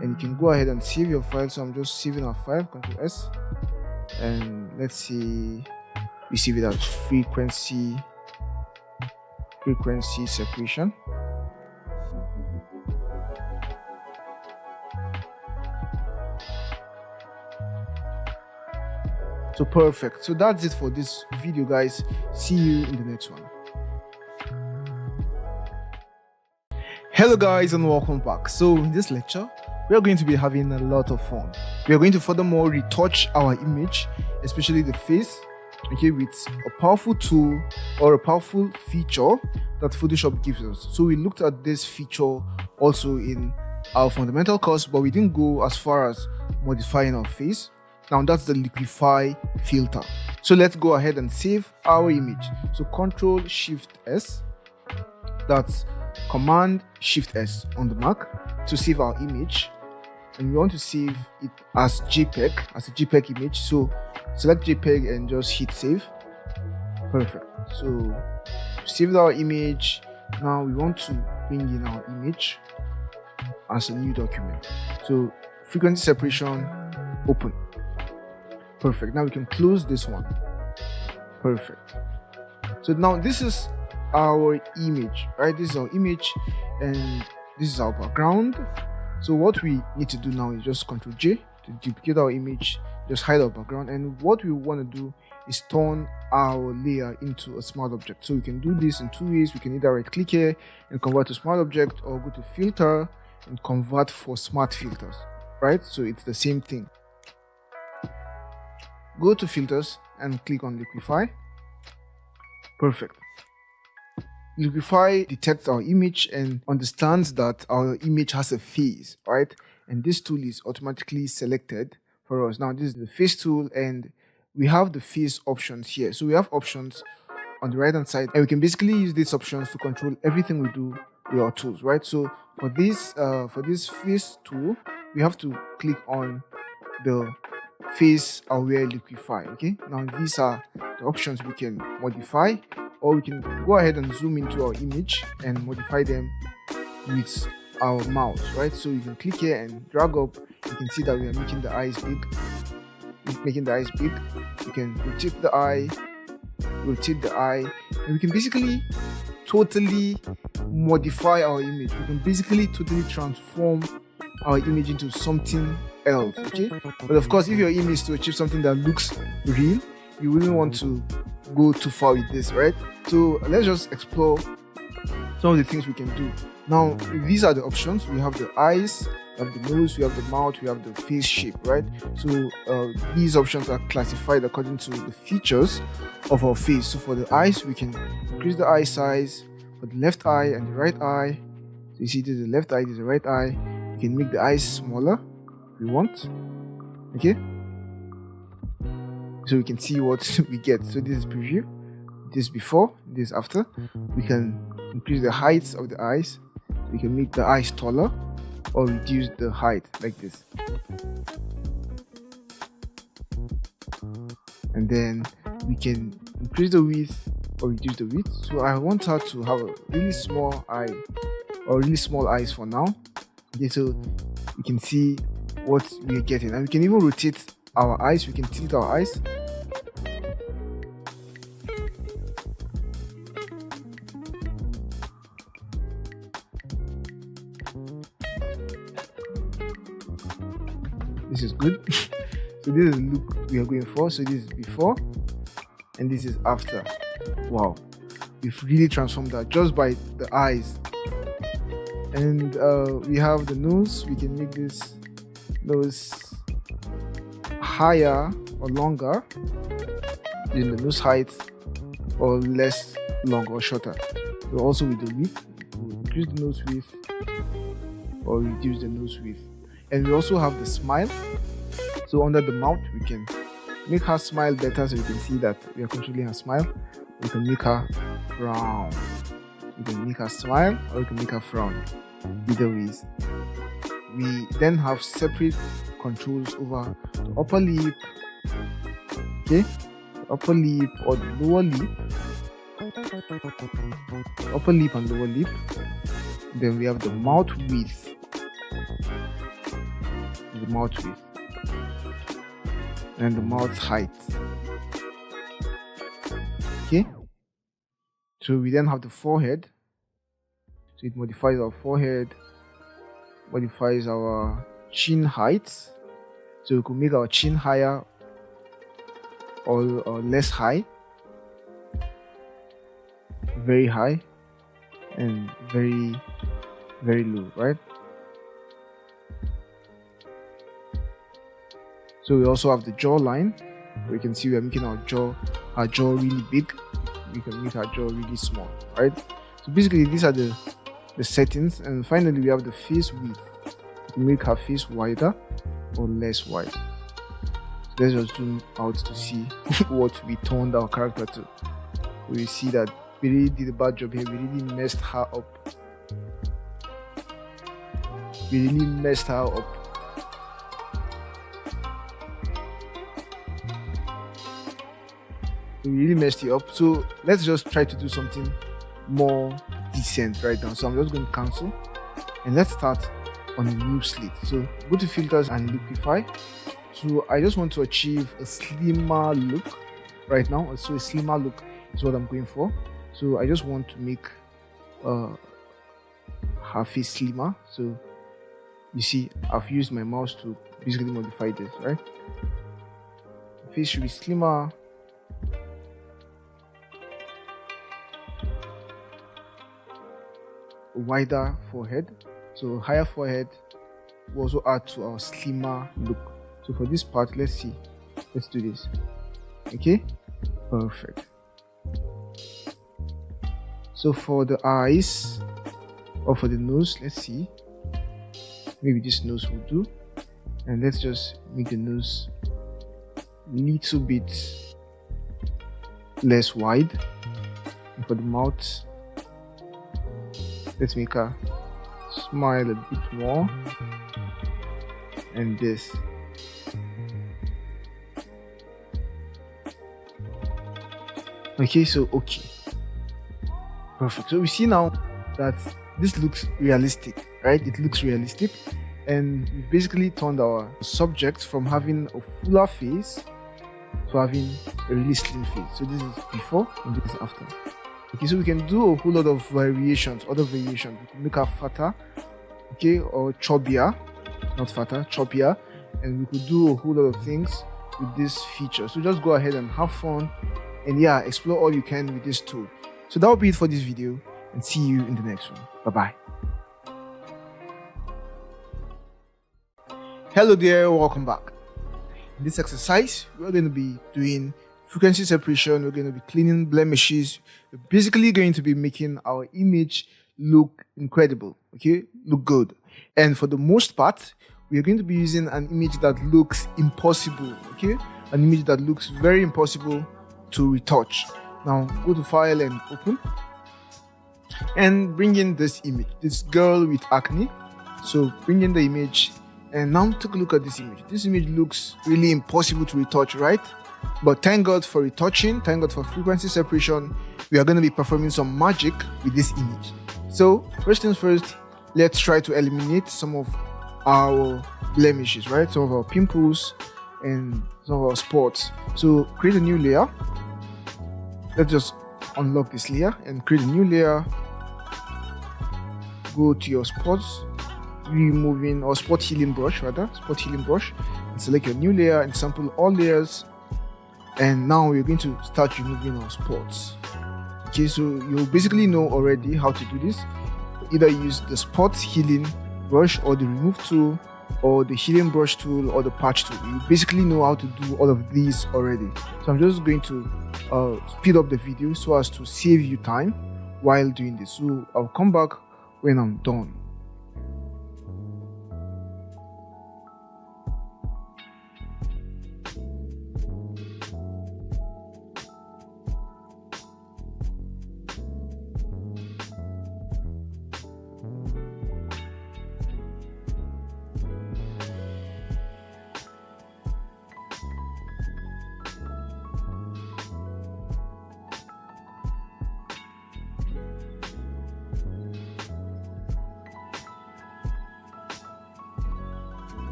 and you can go ahead and save your file. So I'm just saving our file, Ctrl S, and let's see, we save it as frequency separation. So perfect. So that's it for this video, guys. See you in the next one. Hello guys, and welcome back. So in this lecture, we are going to be having a lot of fun. We are going to furthermore retouch our image, especially the face, okay, with a powerful tool or a powerful feature that Photoshop gives us. So we looked at this feature also in our fundamental course, but we didn't go as far as modifying our face. Now that's the liquify filter. So let's go ahead and save our image. So Ctrl Shift S, that's Command Shift S on the Mac to save our image, and we want to save it as JPEG, as a JPEG image. So select JPEG and just hit save. Perfect. So saved our image. Now we want to bring in our image as a new document. So frequency separation, open. Perfect. Now we can close this one. Perfect. So now this is our image, right? This is our image and this is our background. So what we need to do now is just Ctrl J to duplicate our image, just hide our background, and what we want to do is turn our layer into a smart object. So we can do this in two ways. We can either right click here and convert to smart object, or go to filter and convert for smart filters, right? So it's the same thing. Go to filters and click on liquify. Perfect. Liquify detects our image and understands that our image has a face, right? And this tool is automatically selected for us. Now this is the face tool, and we have the face options here. So we have options on the right hand side, and we can basically use these options to control everything we do with our tools, right? So for this face tool, we have to click on the face aware liquify. Okay, now these are the options we can modify, or we can go ahead and zoom into our image and modify them with our mouse, right? So you can click here and drag up. You can see that we are making the eyes big. You can rotate the eye, and we can basically totally modify our image. We can basically totally transform our image into something else, okay? But of course, if your aim is to achieve something that looks real, you wouldn't want to go too far with this, right? So let's just explore some of the things we can do. Now, these are the options. We have the eyes, we have the nose, we have the mouth, we have the face shape, right? So these options are classified according to the features of our face. So for the eyes, we can increase the eye size for the left eye and the right eye. So you see, this is the left eye, this is the right eye. We can make the eyes smaller if we want, okay? So we can see what we get. So this is preview, this before, this after. We can increase the height of the eyes. We can make the eyes taller or reduce the height like this. And then we can increase the width or reduce the width. So I want her to have a really small eye or really small eyes for now. Okay, so you can see what we're getting, and we can even rotate our eyes. We can tilt our eyes. This is good. So this is the look we are going for. So this is before and this is after. Wow, we've really transformed that just by the eyes. And we have the nose. We can make this nose higher or longer in the nose height, or less long or shorter. So also with the width, we'll increase the nose width or reduce the nose width. And we also have the smile. So under the mouth, we can make her smile better, so you can see that we are controlling her smile. We can make her frown. We can make her smile, or we can make her frown. Either ways. We then have separate controls over the upper lip, okay, the upper lip or the lower lip, upper lip and lower lip. Then we have the mouth width. The mouth width. And the mouth height. Okay. So we then have the forehead. So it modifies our forehead, modifies our chin height. So we could make our chin higher or less high, very high, and very, very low, right? So we also have the jawline. We can see we are making our jaw really big. We can make our jaw really small, right? So basically these are the settings. And finally we have the face width. We make our face wider or less wide. So let's just zoom out to see what we turned our character to. We see that we really did a bad job here. We really messed her up. We really messed her up. We really messed it up. So let's just try to do something more decent right now. So I'm just going to cancel and let's start on a new slate. So go to filters and liquify. So I just want to achieve a slimmer look right now. So a slimmer look is what I'm going for. So I just want to make her face slimmer. So you see I've used my mouse to basically modify this, right? The face should be slimmer. Wider forehead, so higher forehead will also add to our slimmer look. So for this part, let's do this. Okay, perfect. So for the eyes or for the nose, let's see, maybe this nose will do, and let's just make the nose a little bit less wide. And for the mouth, let's make her smile a bit more. And this. Okay, so okay. Perfect. So we see now that this looks realistic, right? It looks realistic. And we basically turned our subject from having a fuller face to having a really slim face. So this is before and this is after. Okay, so we can do a whole lot of variations, other variations. We can make her fatter, okay, or chubbier, not fatter, chubbier, and we could do a whole lot of things with this feature. So just go ahead and have fun, and yeah, explore all you can with this tool. So that will be it for this video, and see you in the next one. Bye bye. Hello there, welcome back. In this exercise, we're going to be doing frequency separation. We're going to be cleaning blemishes. We're basically going to be making our image look incredible, okay, look good. And for the most part, we are going to be using an image that looks impossible, okay, an image that looks very impossible to retouch. Now go to file and open and bring in this image, this girl with acne. So bring in the image and now take a look at this image. This image looks really impossible to retouch, right? But thank God for retouching, thank God for frequency separation. We are going to be performing some magic with this image. So first things first, let's try to eliminate some of our blemishes, right? Some of our pimples and some of our spots. So create a new layer. Let's just unlock this layer and create a new layer. Go to your spots, removing or spot healing brush, and select your new layer and sample all layers. And now we're going to start removing our spots. Okay, so you basically know already how to do this. Either use the spot healing brush or the remove tool or the healing brush tool or the patch tool. You basically know how to do all of these already. So I'm just going to speed up the video so as to save you time while doing this. So I'll come back when I'm done.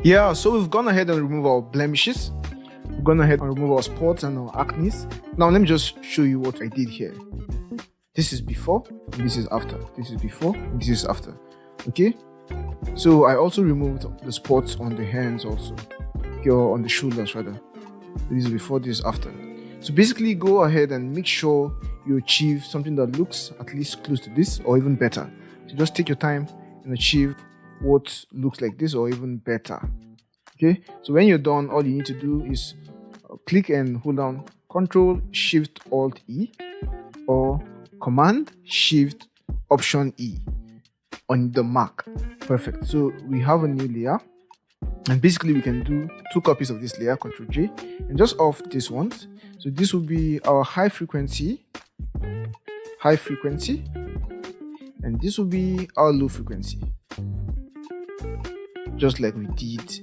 Yeah, so we've gone ahead and removed our blemishes. We've gone ahead and removed our spots and our acne. Now let me just show you what I did here. This is before, and this is after. This is before, and this is after. Okay? So I also removed the spots on the hands also. Or on the shoulders rather. This is before, this is after. So basically go ahead and make sure you achieve something that looks at least close to this or even better. So just take your time and achieve what looks like this or even better. Okay, so when you're done, all you need to do is click and hold down Ctrl Shift Alt E or Command Shift Option E on the Mac. Perfect. So we have a new layer, and basically we can do 2 copies of this layer, Ctrl J, and just off this one. So this will be our high frequency, and this will be our low frequency, just like we did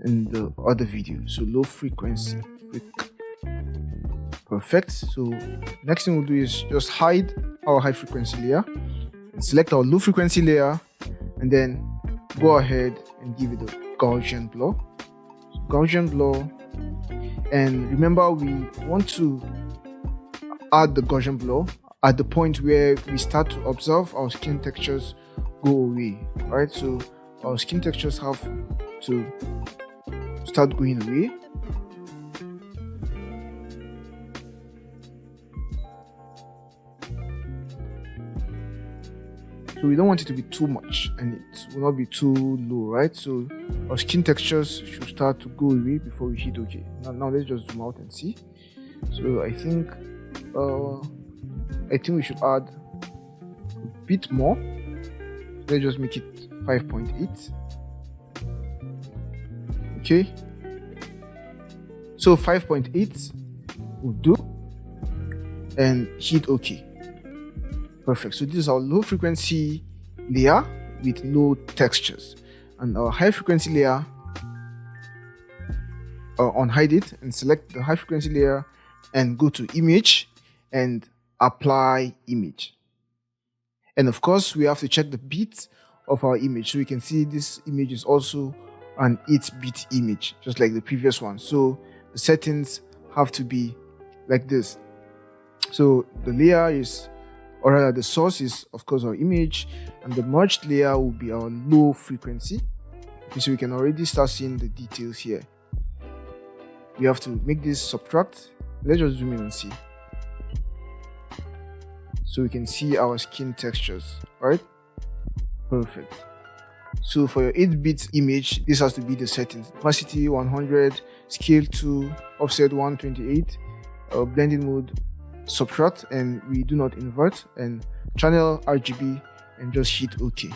in the other video. So low frequency, perfect. So next thing we'll do is just hide our high frequency layer and select our low frequency layer, and then go ahead and give it a Gaussian blur. So Gaussian blur, and remember we want to add the Gaussian blur at the point where we start to observe our skin textures go away, right? So our skin textures have to start going away. So we don't want it to be too much and it will not be too low, right? So our skin textures should start to go away before we hit OK. Now let's just zoom out and see. So I think we should add a bit more. Let's just make it 5.8. Okay. So 5.8 will do, and hit OK. Perfect. So this is our low frequency layer with no textures, and our high frequency layer, unhide it and select the high frequency layer and go to image and apply image. And of course we have to check the bit of our image, so we can see this image is also an 8-bit image just like the previous one. So the settings have to be like this. So the layer is, or rather the source is of course our image, and the merged layer will be our low frequency. Okay, so we can already start seeing the details here. We have to make this subtract. Let's just zoom in and see, so we can see our skin textures. All right, perfect. So for your 8-bit image, this has to be the settings: opacity 100, scale 2, offset 128, blending mode subtract, and we do not invert, and channel RGB, and just hit OK.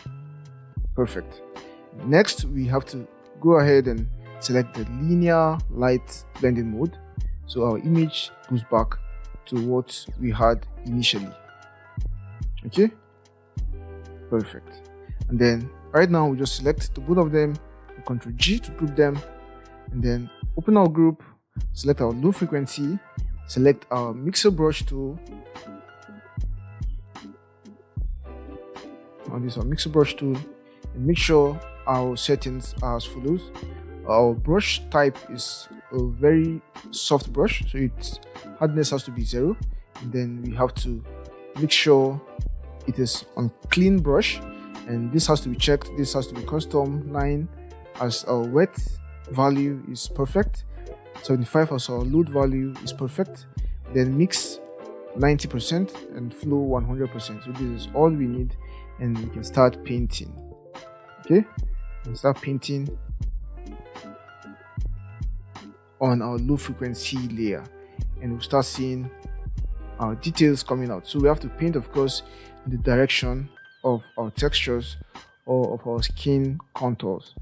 Perfect. Next we have to go ahead and select the linear light blending mode, so our image goes back to what we had initially. Okay, perfect. And then right now we just select the both of them, Ctrl G to group them, and then open our group, select our low frequency, select our mixer brush tool. Now this is our mixer brush tool, and make sure our settings are as follows. Our brush type is a very soft brush, so its hardness has to be 0, and then we have to make sure it is on clean brush, and this has to be checked. This has to be custom 9 as our wet value is perfect, 75 as our load value is perfect, then mix 90% and flow 100%. So this is all we need, and we can start painting. Okay, we'll start painting on our low frequency layer, and we'll start seeing our details coming out. So we have to paint, of course, in the direction of our textures or of our skin contours.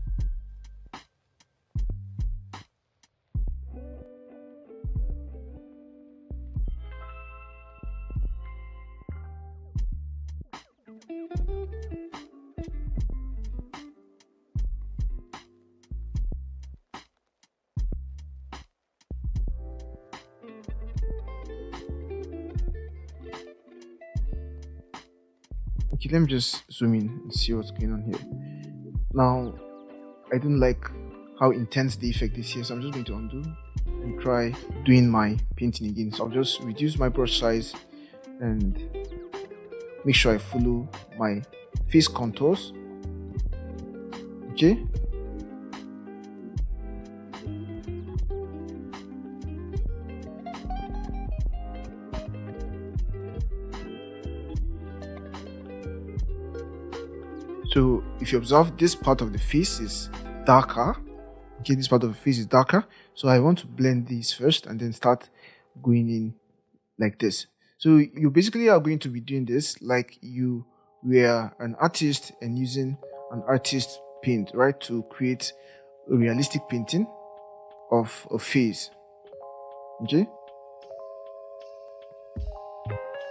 Okay, let me just zoom in and see what's going on here. Now, I don't like how intense the effect is here, so I'm just going to undo and try doing my painting again. So I'll just reduce my brush size and make sure I follow my face contours. Okay. So if you observe, this part of the face is darker. Okay, this part of the face is darker. So I want to blend these first and then start going in like this. So you basically are going to be doing this like you were an artist and using an artist paint, right, to create a realistic painting of a face. Okay,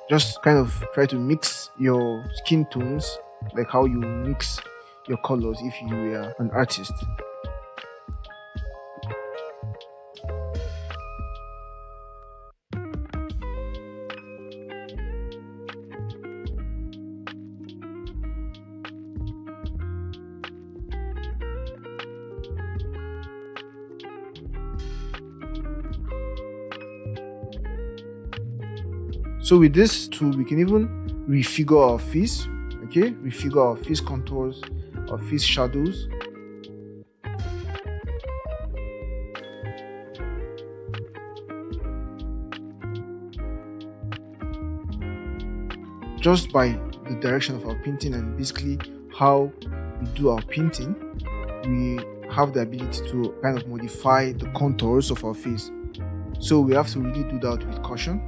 just kind of try to mix your skin tones like how you mix your colors if you were an artist. So with this tool, we can even refigure our face, okay? Refigure our face contours, our face shadows. Just by the direction of our painting and basically how we do our painting, we have the ability to kind of modify the contours of our face. So we have to really do that with caution.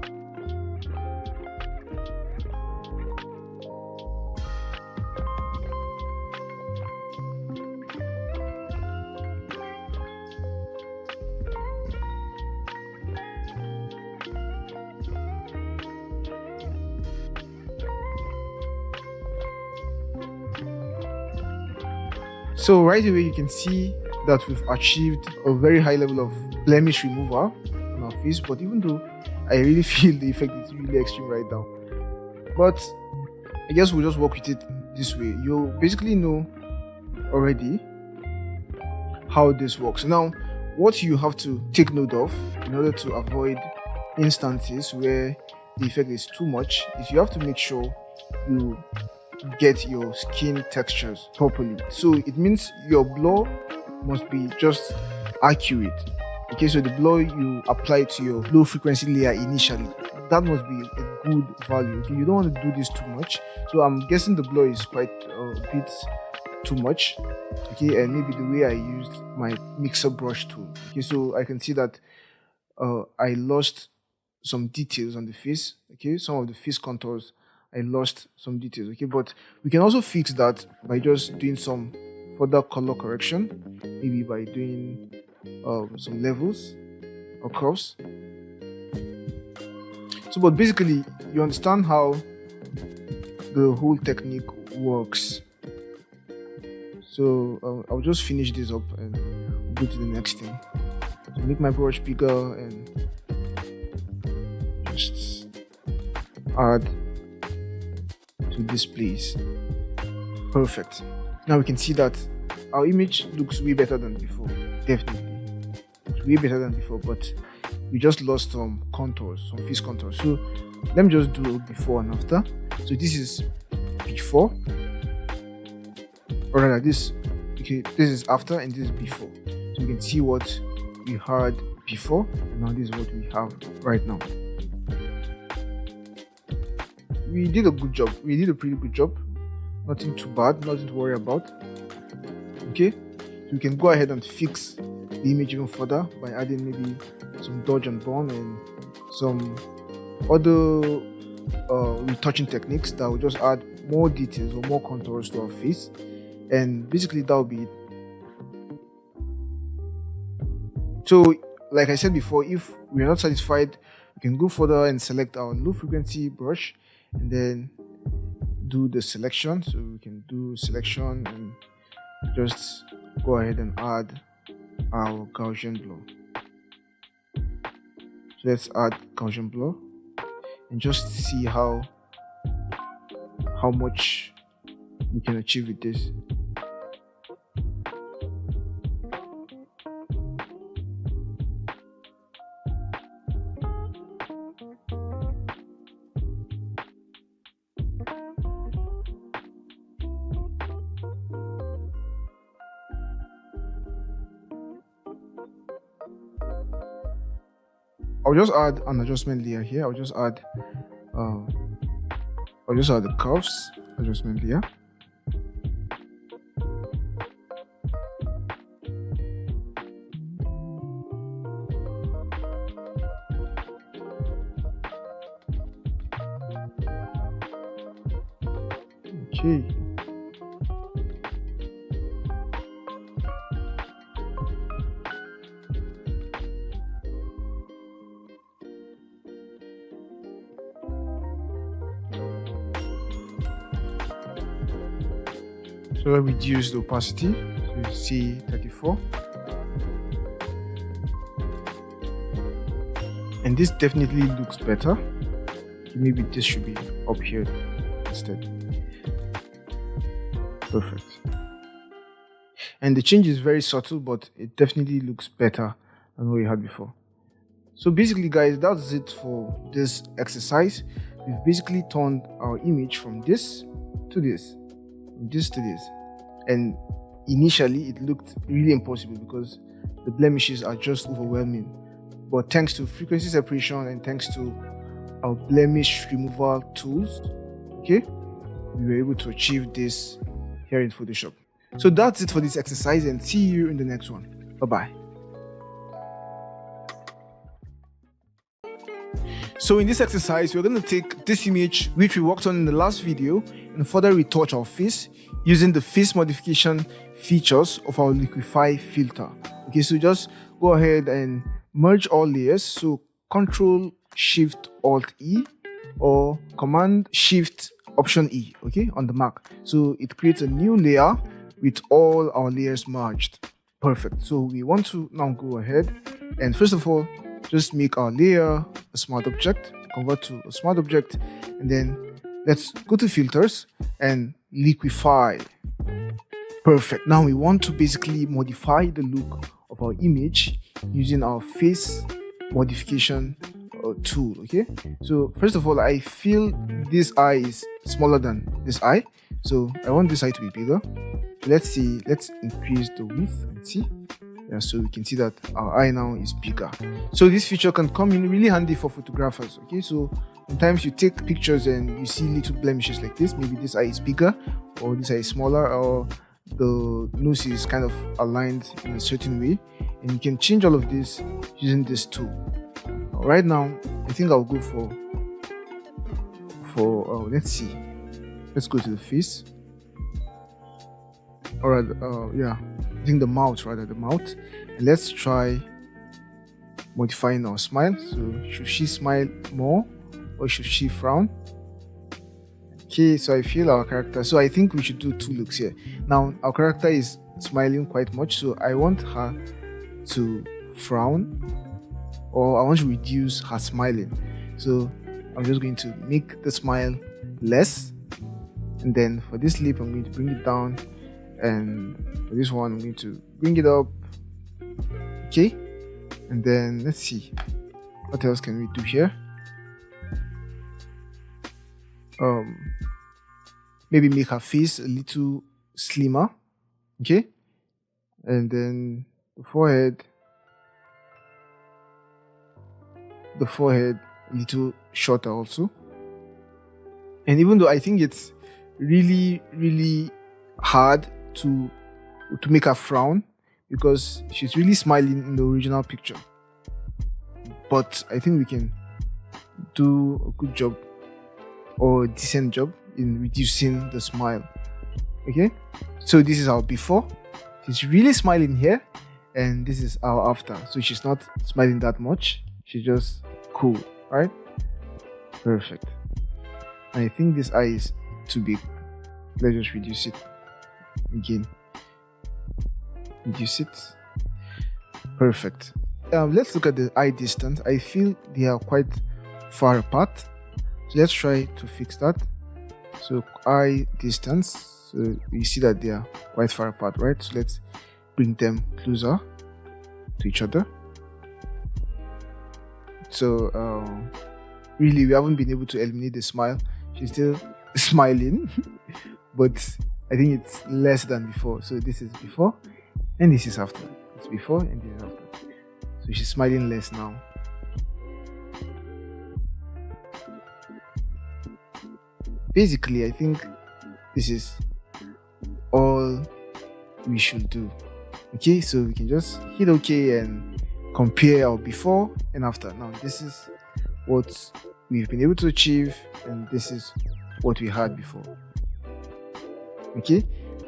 So right away you can see that we've achieved a very high level of blemish removal on our face, but even though I really feel the effect is really extreme right now, but I guess we'll just work with it this way. You basically know already how this works. Now, what you have to take note of in order to avoid instances where the effect is too much is you have to make sure you get your skin textures properly. So it means your blur must be just accurate. Okay, so the blur you apply to your low frequency layer initially, that must be a good value. Okay, you don't want to do this too much. So I'm guessing the blur is quite a bit too much. Okay, and maybe the way I used my mixer brush tool. Okay, so I can see that I lost some details on the face. Okay, some of the face contours I lost some details. Okay, but we can also fix that by just doing some further color correction, maybe by doing some levels or curves. So, but basically, you understand how the whole technique works. So I'll just finish this up and go to the next thing. So make my brush bigger and just add to this place. Perfect. Now we can see that our image looks way better than before. Definitely looks way better than before, but we just lost some contours, some face contours. So let me just do before and after. So this is before, or rather this is after and this is before. So you can see what we had before and now this is what we have right now. We did a good job. We did a pretty good job. Nothing too bad, nothing to worry about. Okay, so we can go ahead and fix the image even further by adding maybe some dodge and burn and some other retouching techniques that will just add more details or more contours to our face, and basically that will be it. So like I said before, if we are not satisfied, we can go further and select our low frequency brush and then do the selection. So we can do selection and just go ahead and add our Gaussian blur. So let's add Gaussian blur and just see how how much we can achieve with this. I'll just add an adjustment layer here. I'll just add the curves adjustment layer. Okay. So I reduce the opacity to see 34. And this definitely looks better. Maybe this should be up here instead. Perfect. And the change is very subtle, but it definitely looks better than what we had before. So basically, guys, that's it for this exercise. We've basically turned our image from this to this, this to this, and initially it looked really impossible because the blemishes are just overwhelming. But thanks to frequency separation and thanks to our blemish removal tools, okay, we were able to achieve this here in Photoshop. So that's it for this exercise, and see you in the next one. Bye-bye. So in this exercise, we're going to take this image which we worked on in the last video and further retouch our face using the face modification features of our liquify filter. Okay, so just go ahead and merge all layers. So Control Shift Alt E or Command Shift Option E, okay, on the Mac. So it creates a new layer with all our layers merged. Perfect. So we want to now go ahead and first of all just make our layer a smart object, convert to a smart object, and then let's go to filters and liquify. Perfect. Now we want to basically modify the look of our image using our face modification tool. Okay, so first of all, I feel this eye is smaller than this eye, so I want this eye to be bigger. So let's increase the width and see. Yeah, so we can see that our eye now is bigger. So this feature can come in really handy for photographers. Okay, so sometimes you take pictures and you see little blemishes like this. Maybe this eye is bigger or this eye is smaller, or the nose is kind of aligned in a certain way, and you can change all of this using this tool. Right now I think I'll go for let's go to the face. Alright, yeah, I think the mouth, and let's try modifying our smile. So should she smile more or should she frown? Okay, so I feel our character, so I think we should do two looks here. Now our character is smiling quite much, so I want her to frown, or I want to reduce her smiling. So I'm just going to make the smile less, and then for this lip I'm going to bring it down, and for this one I'm going to bring it up. Okay, and then let's see what else can we do here. Maybe make her face a little slimmer. Okay, and then the forehead a little shorter also. And even though I think it's really hard to make her frown because she's really smiling in the original picture, but I think we can do a good job or a decent job in reducing the smile. Okay, so this is our before. She's really smiling here, and this is our after. So she's not smiling that much, she's just cool, right? Perfect. And I think this eye is too big. Let's just reduce it again. Reduce it. Perfect. Let's look at the eye distance. I feel they are quite far apart, so let's try to fix that. So eye distance, so you see that they are quite far apart, right? So let's bring them closer to each other. So really, we haven't been able to eliminate the smile. She's still smiling, but I think it's less than before. So this is before and this is after. It's before and this is after. So she's smiling less now. Basically, I think this is all we should do. Okay, so we can just hit OK and compare our before and after. Now, this is what we've been able to achieve, and this is what we had before. Okay,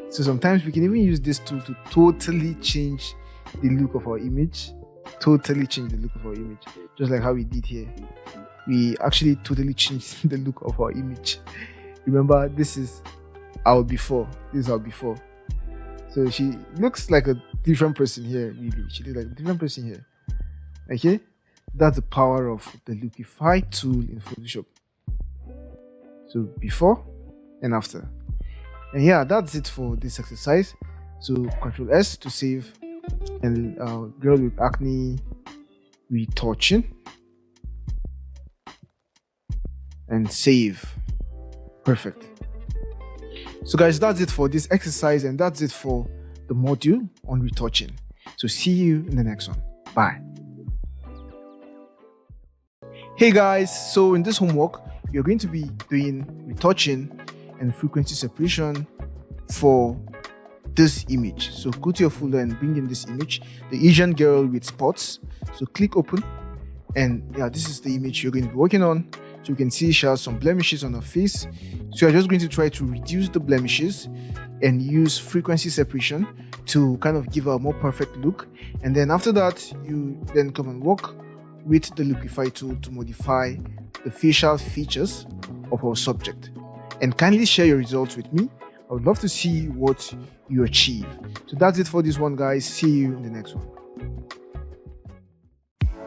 so sometimes we can even use this tool to totally change the look of our image. Just like how we did here. We actually totally changed the look of our image. Remember, this is our before. This is our before. So she looks like a different person here, really. She looks like a different person here. Okay? That's the power of the Lookify tool in Photoshop. So before and after. And yeah, that's it for this exercise. So Ctrl S to save, and girl with acne retouching, and save. Perfect. So guys, that's it for this exercise, and that's it for the module on retouching. So see you in the next one. Bye. Hey guys, so in this homework you're going to be doing retouching and frequency separation for this image. So go to your folder and bring in this image, the Asian girl with spots. So click open, and yeah, this is the image you're going to be working on. So you can see she has some blemishes on her face. So you're just going to try to reduce the blemishes and use frequency separation to kind of give her a more perfect look. And then after that, you then come and work with the Lookify tool to modify the facial features of our subject. And kindly share your results with me. I would love to see what you achieve. So that's it for this one, guys. See you in the next one.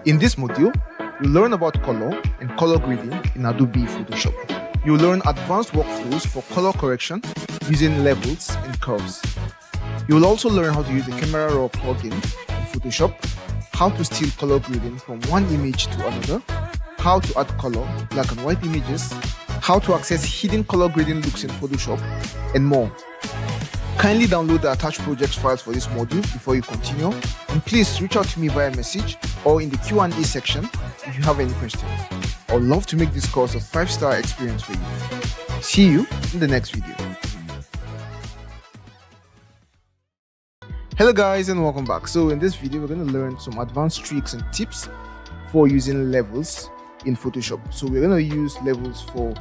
In this module, you'll learn about color and color grading in Adobe Photoshop. You'll learn advanced workflows for color correction using levels and curves. You'll also learn how to use the Camera Raw plugin in Photoshop, how to steal color grading from one image to another, how to add color, black and white images, how to access hidden color grading looks in Photoshop, and more. Kindly download the attached projects files for this module before you continue, and please reach out to me via message or in the Q&A section if you have any questions. I would love to make this course a 5-star experience for you. See you in the next video. Hello guys, and welcome back. So in this video we're going to learn some advanced tricks and tips for using levels in Photoshop. So we're going to use levels for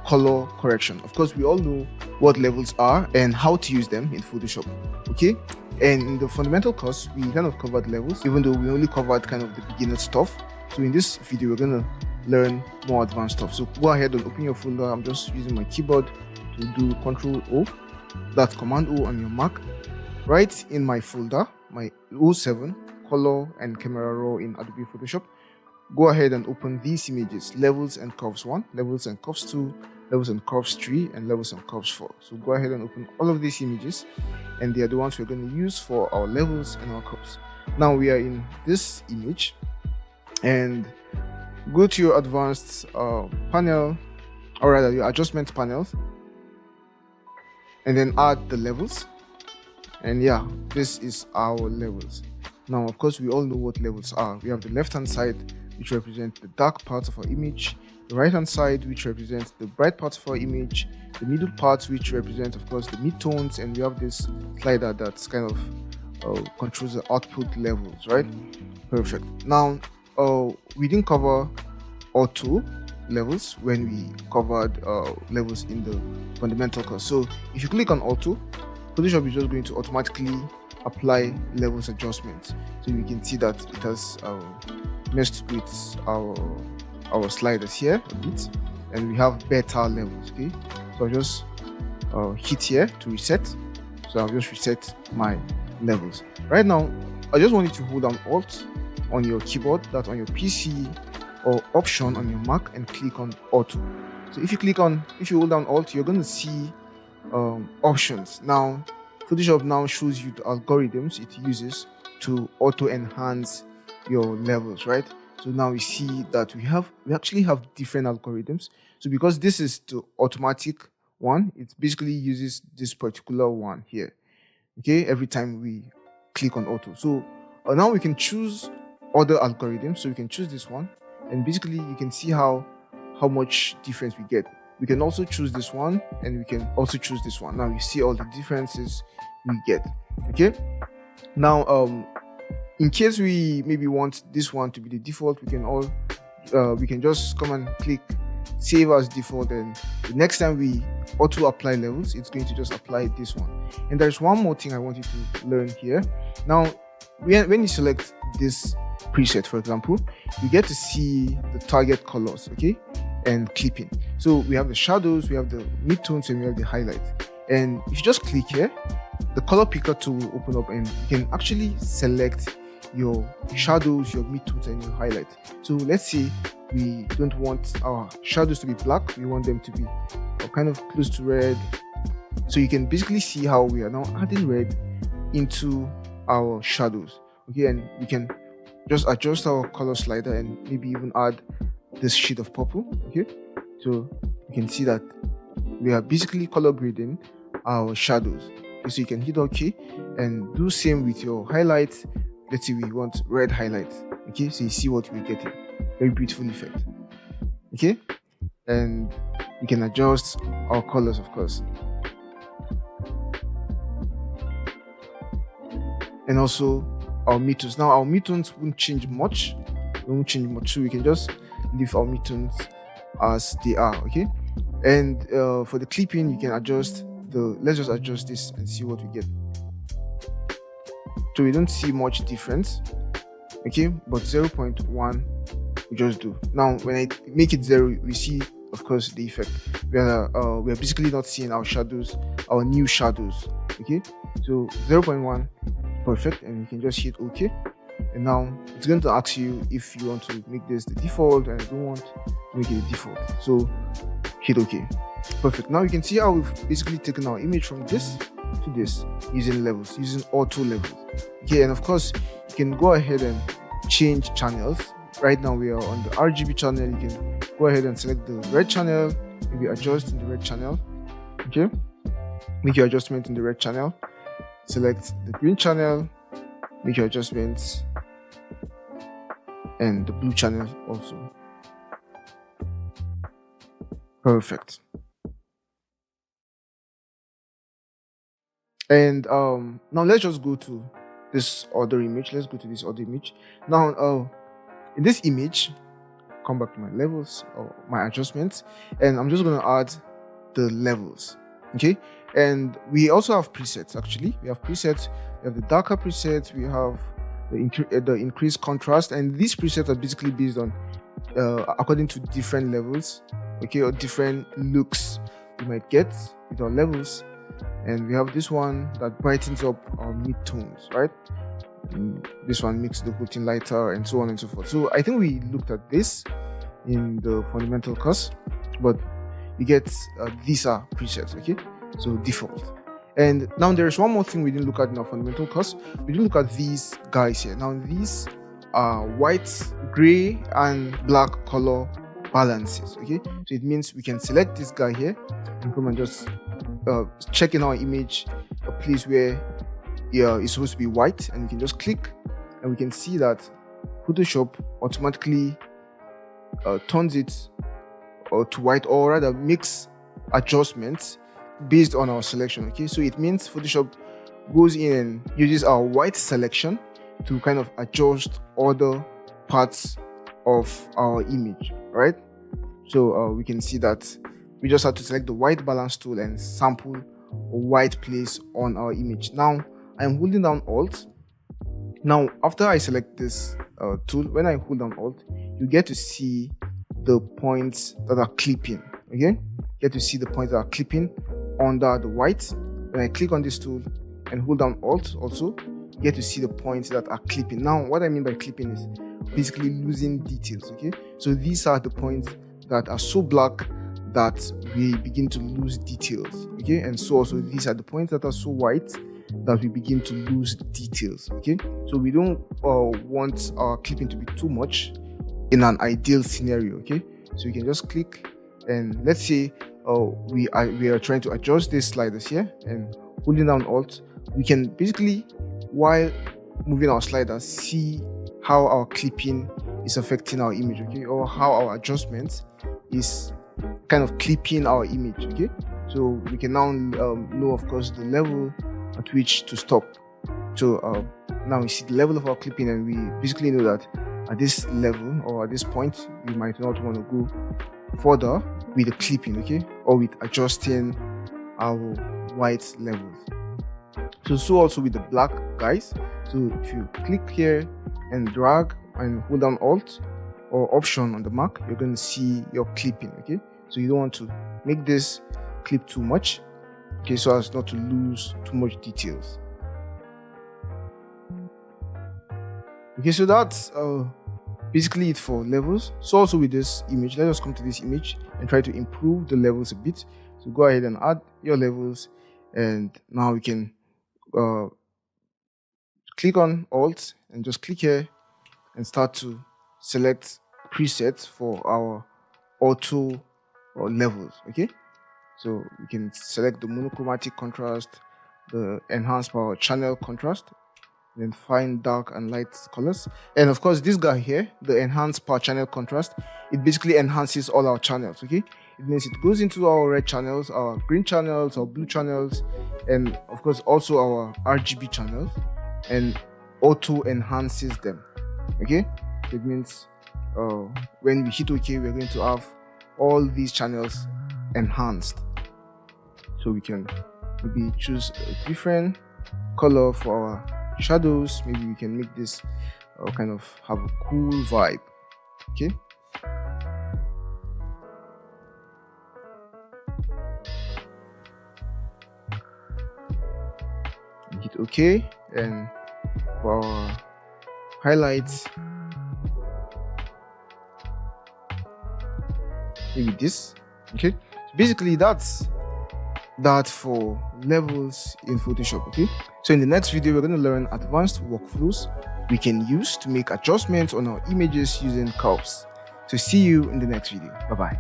color correction. Of course, we all know what levels are and how to use them in Photoshop. Okay, and in the fundamental course we kind of covered levels, even though we only covered kind of the beginner stuff. So in this video we're going to learn more advanced stuff. So go ahead and open your folder. I'm just using my keyboard to do Ctrl O. That's Command O on your Mac. Right in my folder, my 07 color and camera raw in Adobe Photoshop. Go ahead and open these images: levels and curves 1, levels and curves 2, levels and curves 3, and levels and curves 4. So go ahead and open all of these images, and they are the ones we're going to use for our levels and our curves. Now we are in this image, and go to your advanced panel, or rather your adjustment panels, and then add the levels. And yeah, this is our levels. Now of course we all know what levels are. We have the left hand side, which represents the dark parts of our image, the right hand side, which represents the bright parts of our image, the middle parts, which represent of course the midtones, and we have this slider that's kind of controls the output levels, right? Perfect. Now we didn't cover auto levels when we covered levels in the fundamental course. So if you click on auto, Photoshop is just going to automatically apply levels adjustments. So you can see that it has messed with our sliders here a bit, and we have better levels. Okay, so I'll just hit here to reset. So I'll just reset my levels. Right now I just want you to hold down Alt on your keyboard, that's on your PC, or Option on your Mac, and click on Auto. So if you hold down Alt, you're going to see options. Now Photoshop now shows you the algorithms it uses to auto enhance your levels, right? So now we see that we actually have different algorithms. So because this is the automatic one, it basically uses this particular one here, okay, every time we click on auto. So now we can choose other algorithms. So we can choose this one, and basically you can see how much difference we get. We can also choose this one, and we can also choose this one. Now you see all the differences we get. Okay, now in case we maybe want this one to be the default, we can just come and click save as default, and the next time we auto apply levels, it's going to just apply this one. And there's one more thing I want you to learn here. Now when you select this preset, for example, you get to see the target colors, okay, and clipping. So we have the shadows, we have the midtones, and we have the highlights. And if you just click here, the color picker tool will open up, and you can actually select your shadows, your midtones, and your highlights. So let's say we don't want our shadows to be black, we want them to be kind of close to red. So you can basically see how we are now adding red into our shadows, okay, and we can just adjust our color slider and maybe even add this shade of purple, okay. So you can see that we are basically color grading our shadows. Okay, so you can hit OK and do same with your highlights. Let's say we want red highlights, okay, so you see what we're getting. Very beautiful effect, okay. And we can adjust our colors, of course, and also our midtones. Now our midtones won't change much, so we can just leave our midtones as they are, okay. And for the clipping, you can adjust let's just adjust this and see what we get. So we don't see much difference, okay, but 0.1 we just do. Now when I make it 0, we see, of course, the effect. We are basically not seeing our shadows, our new shadows, okay. So 0.1, perfect, and you can just hit OK. And now it's going to ask you if you want to make this the default, and I don't want to make it the default, so hit OK. Perfect. Now you can see how we've basically taken our image from this to this using levels, using auto levels, okay. And of course you can go ahead and change channels. Right now we are on the RGB channel. You can go ahead and select the red channel, maybe adjust in the red channel, okay, make your adjustment in the red channel. Select the green channel, make your adjustments, and the blue channel also. Perfect. And now let's just go to this other image. Let's go to this other image. Now in this image, come back to my levels or my adjustments, and I'm just going to add the levels, okay. And we also have presets. Actually, we have presets. We have the darker presets, we have the increased contrast, and these presets are basically based on according to different levels, okay, or different looks you might get with our levels. And we have this one that brightens up our midtones, right? And this one makes the whole thing lighter, and so on and so forth. So I think we looked at this in the fundamental course, but you get these are presets, okay, so default. And now there's one more thing we didn't look at in our fundamental course. We didn't look at these guys here. Now these are white, gray, and black color balances, okay. So it means we can select this guy here and come and just check in our image a place where it's supposed to be white, and we can just click, and we can see that Photoshop automatically turns it to white, or rather makes adjustments based on our selection, okay. So it means Photoshop goes in and uses our white selection to kind of adjust other parts of our image, right? So we can see that we just have to select the white balance tool and sample a white place on our image. Now I'm holding down Alt. Now after I select this tool, when I hold down Alt, you get to see the points that are clipping, okay. Get to see the points that are clipping under the white. When I click on this tool and hold down Alt, also you get to see the points that are clipping. Now what I mean by clipping is basically losing details, okay. So these are the points that are so black that we begin to lose details. Okay, and so also these are the points that are so white that we begin to lose details. Okay, so we don't want our clipping to be too much in an ideal scenario. Okay, so you can just click, and let's say we are trying to adjust these sliders here, and holding down Alt, we can basically, while moving our sliders, see how our clipping is affecting our image, okay, or how our adjustment is kind of clipping our image. Okay, so we can now know, of course, the level at which to stop. So now we see the level of our clipping, and we basically know that at this level or at this point we might not want to go further with the clipping, okay, or with adjusting our white levels. So also with the black, guys. So if you click here and drag and hold down Alt or Option on the Mac, you're going to see your clipping. Okay, so you don't want to make this clip too much, okay, so as not to lose too much details. Okay, so that's basically it for levels. So also with this image, let us come to this image and try to improve the levels a bit. So go ahead and add your levels, and now we can click on Alt and just click here and start to select presets for our auto levels. Okay, so we can select the monochromatic contrast, the enhanced power channel contrast, then find dark and light colors, and of course this guy here, the enhanced power channel contrast, it basically enhances all our channels. Okay, it means it goes into our red channels, our green channels, our blue channels, and of course also our RGB channels, and auto enhances them. Okay, it means when we hit OK, we're going to have all these channels enhanced. So we can maybe choose a different color for our shadows. Maybe we can make this kind of have a cool vibe. Okay, hit OK, and for our highlights, maybe this. Okay, so basically that's that for levels in Photoshop. Okay, so in the next video we're going to learn advanced workflows we can use to make adjustments on our images using curves. So see you in the next video. Bye bye.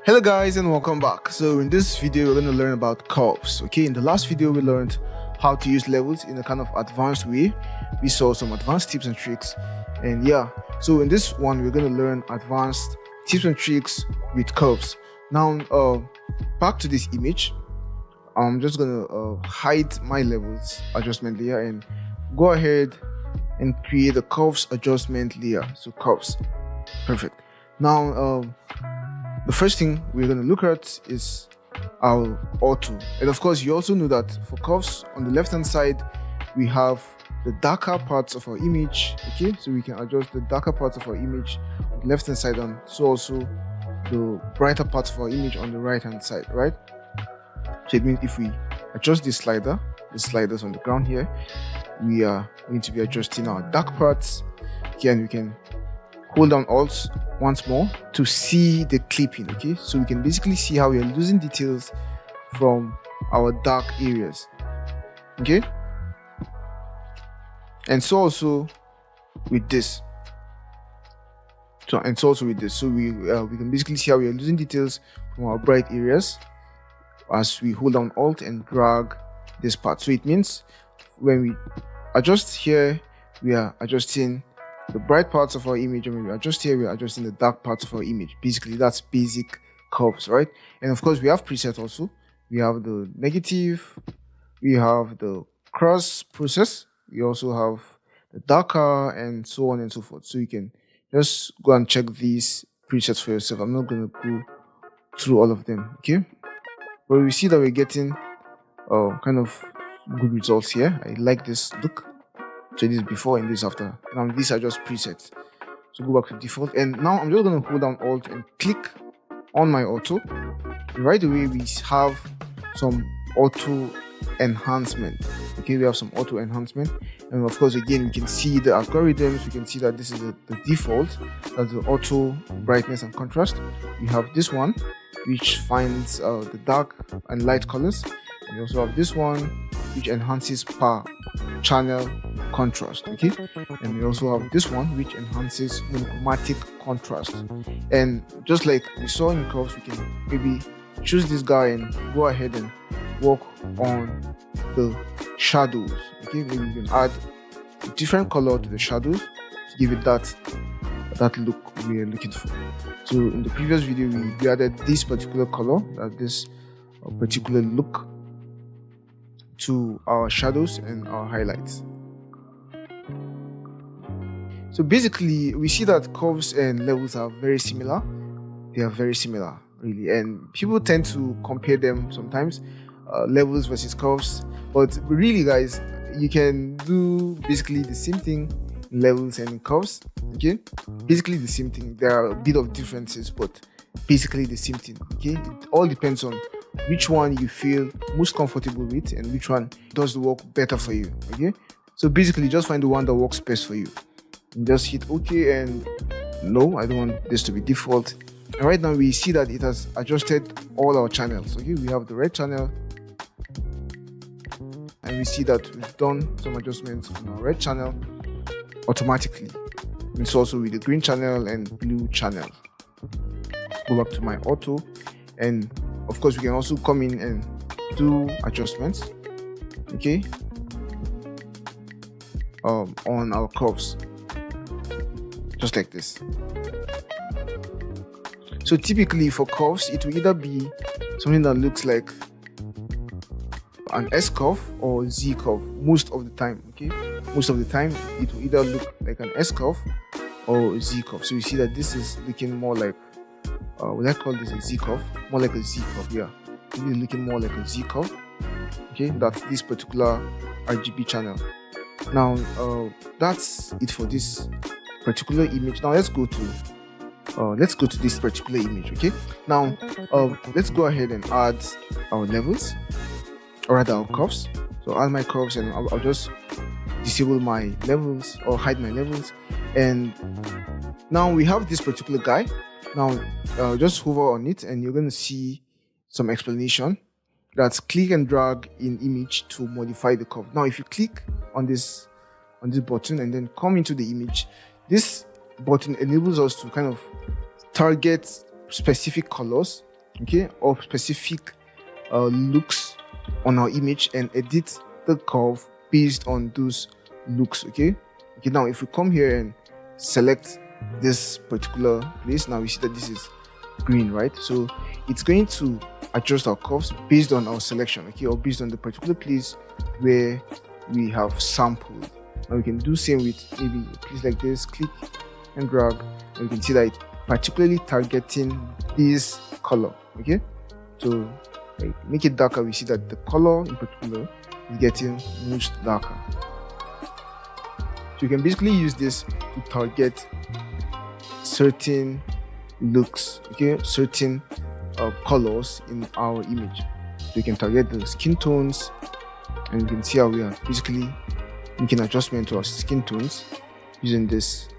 Hello guys, and welcome back. So in this video we're going to learn about curves. Okay, in the last video we learned how to use levels in a kind of advanced way. We saw some advanced tips and tricks, and yeah, so in this one we're going to learn advanced tips and tricks with curves. Now back to this image, I'm just gonna hide my levels adjustment layer and go ahead and create a curves adjustment layer. So curves, perfect. Now the first thing we're going to look at is our auto, and of course you also know that for curves on the left hand side we have the darker parts of our image. Okay, so we can adjust the darker parts of our image on the left hand side, and so also the brighter parts of our image on the right hand side, right? So it means if we adjust this slider, the sliders on the ground here, we are going to be adjusting our dark parts. Okay, and we can hold down Alt once more to see the clipping. Okay, so we can basically see how we are losing details from our dark areas. Okay, and so also with this. So we can basically see how we are losing details from our bright areas as we hold down Alt and drag this part. So it means when we adjust here, we are adjusting the bright parts of our image, and when we adjust here, we are adjusting the dark parts of our image. Basically, that's basic curves, right? And of course, we have presets also. We have the negative, we have the cross process, we also have the darker, and so on and so forth. So you can just go and check these presets for yourself. I'm not going to go through all of them. Okay, but we see that we're getting kind of good results here. I like this look. So this is before and this after. Now these are just presets. So go back to default, and now I'm just going to hold down Alt and click on my auto. Right away we have some auto enhancement. Okay, we have some auto enhancement, and of course, again, we can see the algorithms. We can see that this is the default, that's the auto brightness and contrast. We have this one, which finds the dark and light colors. We also have this one, which enhances per channel contrast. Okay, and we also have this one, which enhances monochromatic contrast. And just like we saw in curves, we can maybe choose this guy and go ahead and work on the shadows. Okay, maybe we can add a different color to the shadows to give it that look we're looking for. So in the previous video, we added this particular color, this particular look to our shadows and our highlights. So basically, we see that curves and levels are very similar. They are very similar, really, and people tend to compare them sometimes, levels versus curves. But really, guys, you can do basically the same thing in levels and in curves. Okay, basically the same thing. There are a bit of differences, but basically the same thing. Okay, it all depends on which one you feel most comfortable with and which one does the work better for you. Okay, so basically just find the one that works best for you and just hit OK. And no, I don't want this to be default. And right now we see that it has adjusted all our channels. Okay, we have the red channel, and we see that we've done some adjustments on our red channel automatically. It's also with the green channel and blue channel. Go back to my auto, and of course we can also come in and do adjustments, okay, on our curves, just like this. So typically for curves, it will either be something that looks like an S curve or Z curve most of the time. Okay, most of the time it will either look like an S curve or Z curve. So you see that this is looking more like would I call this a Z curve? More like a Z curve, yeah. It is looking more like a Z curve. Okay, that's this particular RGB channel. Now that's it for this particular image. Now let's go to this particular image. Okay, now let's go ahead and add our levels, or rather our curves. So add my curves, and I'll just disable my levels or hide my levels. And now we have this particular guy. Now just hover on it and you're going to see some explanation. That's click and drag in image to modify the curve. Now if you click on this button and then come into the image, this button enables us to kind of target specific colors, okay, or specific looks on our image and edit the curve based on those looks. Okay, now if we come here and select this particular place, now we see that this is green, right? So it's going to adjust our curves based on our selection, okay, or based on the particular place where we have sampled. Now we can do same with maybe a place like this, click and drag, and we can see that it's particularly targeting this color. Okay, so make it darker, we see that the color in particular is getting most darker. So you can basically use this to target certain looks, okay, certain colors in our image. So you can target the skin tones, and you can see how we are basically making adjustment to our skin tones using this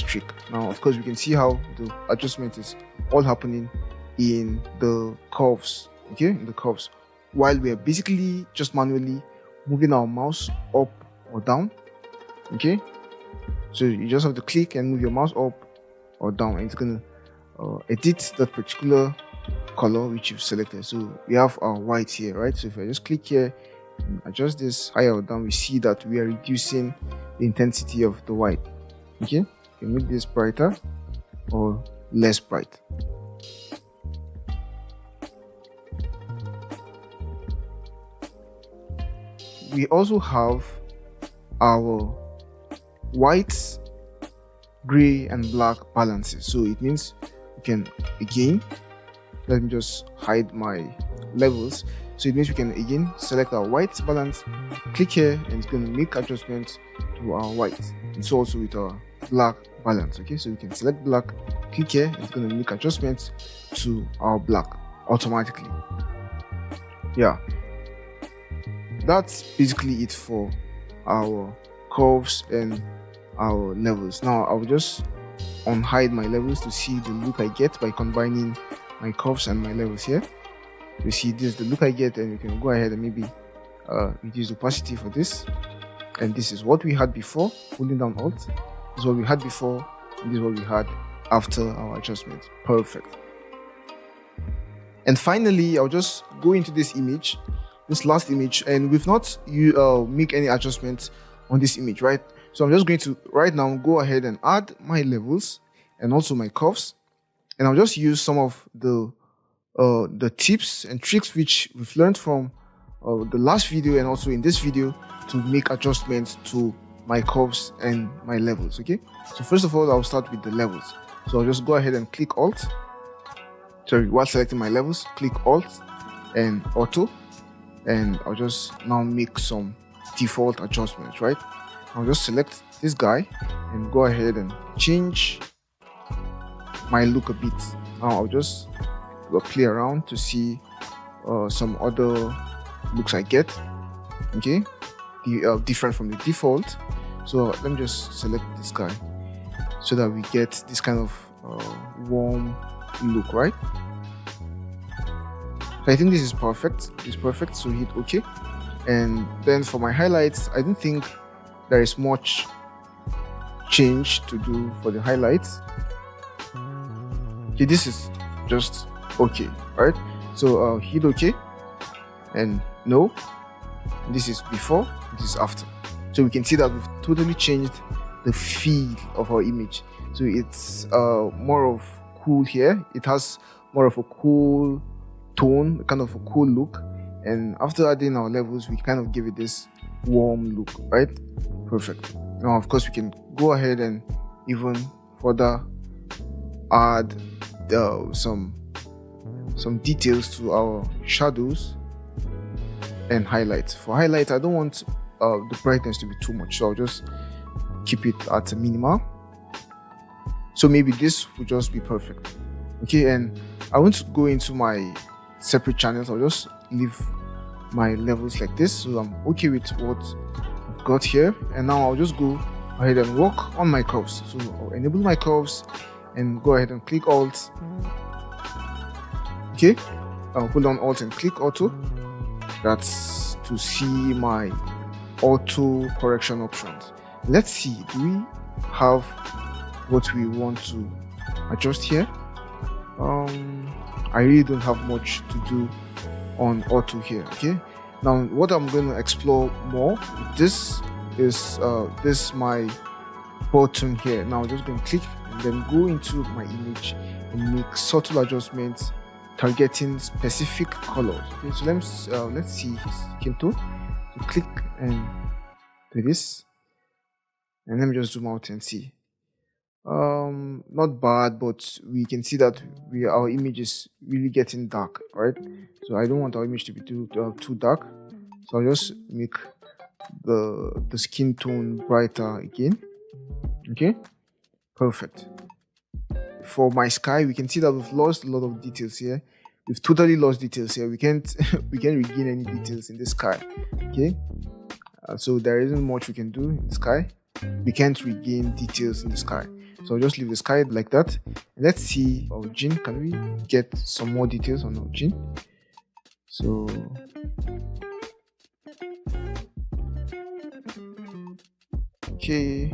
trick. Now of course we can see how the adjustment is all happening in the curves, okay, in the curves, while we are basically just manually moving our mouse up or down. Okay, so you just have to click and move your mouse up or down, and it's gonna edit that particular color which you've selected. So we have our white here, right? So if I just click here and adjust this higher or down, we see that we are reducing the intensity of the white. Okay, you can make this brighter or less bright. We also have our white, gray and black balances. So it means we can, again, let me just hide my levels. So it means we can again select our white balance, click here, and it's going to make adjustments to our white. It's also with our black balance. Okay, so we can select black, click here, and it's going to make adjustments to our black automatically. Yeah. that's basically it for our curves and our levels. Now I'll just unhide my levels to see the look I get by combining my curves and my levels here. You see this is the look I get, and you can go ahead and maybe reduce the opacity for this. And this is what we had before, holding down Alt. This is what we had before, and this is what we had after our adjustment. Perfect. And finally, I'll just go into this image, this last image, and we've not make any adjustments on this image, right? So I'm just going to right now go ahead and add my levels and also my curves, and I'll just use some of the tips and tricks which we've learned from the last video and also in this video to make adjustments to my curves and my levels. Okay, so first of all, I'll start with the levels. So I'll just go ahead and click Alt. Sorry, while selecting my levels, click Alt and Auto, and I'll just now make some default adjustments, right? I'll just select this guy and go ahead and change my look a bit. Now I'll just play around to see some other looks I get. Okay, different from the default. So let me just select this guy so that we get this kind of warm look, right? So I think this is perfect. It's perfect. So hit OK. And then for my highlights, I don't think there is much change to do for the highlights. Okay, this is just okay, right? So hit OK, and no, this is before, this is after. So we can see that we've totally changed the feel of our image. So it's more of cool here. It has more of a cool tone, kind of a cool look. And after adding our levels, we kind of give it this warm look, right? Perfect. Now, of course, we can go ahead and even further add some details to our shadows and highlights. For highlights, I don't want the brightness to be too much, so I'll just keep it at a minimal. So maybe this would just be perfect. Okay, and I want to go into my separate channels. I'll just leave my levels like this, so I'm okay with what I've got here. And now I'll just go ahead and work on my curves. So I'll enable my curves and go ahead and click Alt. Okay, I'll hold on Alt and click Auto. That's to see my auto correction options. Let's see, do we have what we want to adjust here? I really don't have much to do on auto here. Okay, now what I'm going to explore more, this is my button here. Now I'm just going to click and then go into my image and make subtle adjustments targeting specific colors. Okay, so let's see his skin tone. So click and do this, and let me just zoom out and see. Not bad, but we can see that our image is really getting dark, right? So I don't want our image to be too dark, so I'll just make the skin tone brighter again. Okay, perfect. For my sky, we can see that we've lost a lot of details here. We've totally lost details here. We can't regain any details in the sky. Okay, so there isn't much we can do in the sky. We can't regain details in the sky. So I'll just leave the sky like that. Let's see our gene. Can we get some more details on our gene? So okay,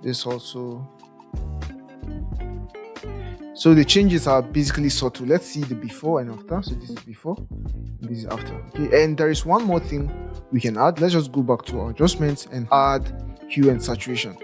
this also. So the changes are basically subtle. Let's see the before and after. So this is before and this is after. Okay, and there is one more thing we can add. Let's just go back to our adjustments and add hue and saturation.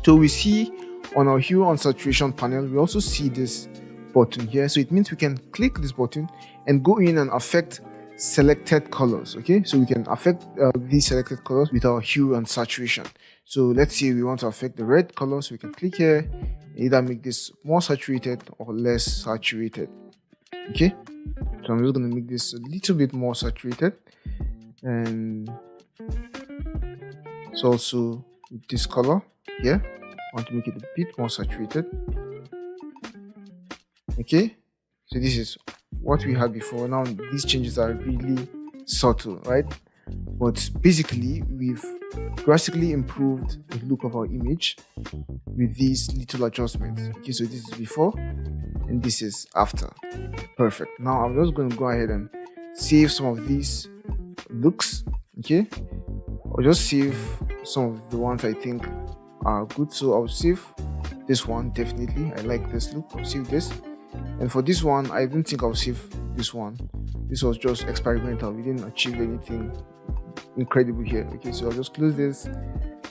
So we see on our hue and saturation panel, we also see this button here. So it means we can click this button and go in and affect selected colors. Okay, so we can affect these selected colors with our hue and saturation. So let's say we want to affect the red color, so we can click here, either make this more saturated or less saturated. Okay, so I'm just going to make this a little bit more saturated, and it's also with this color here. I want to make it a bit more saturated. Okay, so this is what we had before. Now these changes are really subtle, right? But basically we've drastically improved the look of our image with these little adjustments. Okay, so this is before and this is after. Perfect. Now I'm just going to go ahead and save some of these looks. Okay, I'll just save some of the ones I think are good. So I'll save this one, definitely. I like this look. I'll save this. And for this one, I don't think I'll save this one. This was just experimental. We didn't achieve anything incredible here. Okay, so I'll just close this.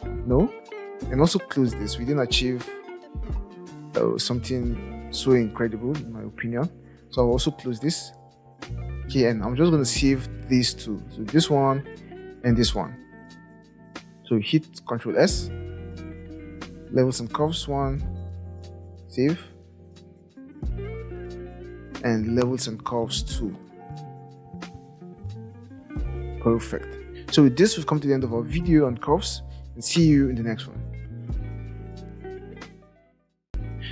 No, and also close this. We didn't achieve something so incredible in my opinion. So I'll also close this. Okay, and I'm just going to save these two. So this one and this one. So hit Ctrl S, levels and curves one, save, and levels and curves 2. Perfect. So with this, we've come to the end of our video on curves, and see you in the next one.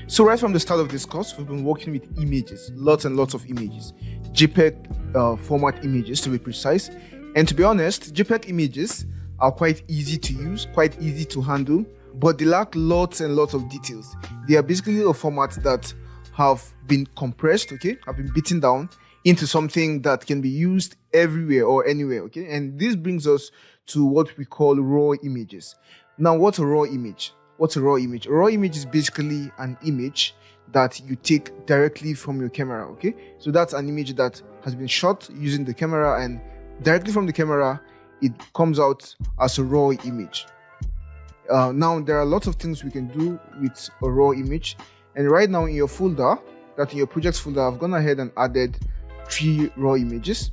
So right from the start of this course, we've been working with images, lots and lots of images, JPEG format images to be precise. And to be honest, JPEG images are quite easy to use, quite easy to handle, but they lack lots and lots of details. They are basically a format that have been compressed, okay, have been beaten down into something that can be used everywhere or anywhere, okay. And this brings us to what we call raw images. Now, what's a raw image? What's a raw image? A raw image is basically an image that you take directly from your camera, okay. So that's an image that has been shot using the camera, and directly from the camera it comes out as a raw image. Now there are lots of things we can do with a raw image, and right now in your folder, that in your projects folder, I've gone ahead and added 3 raw images.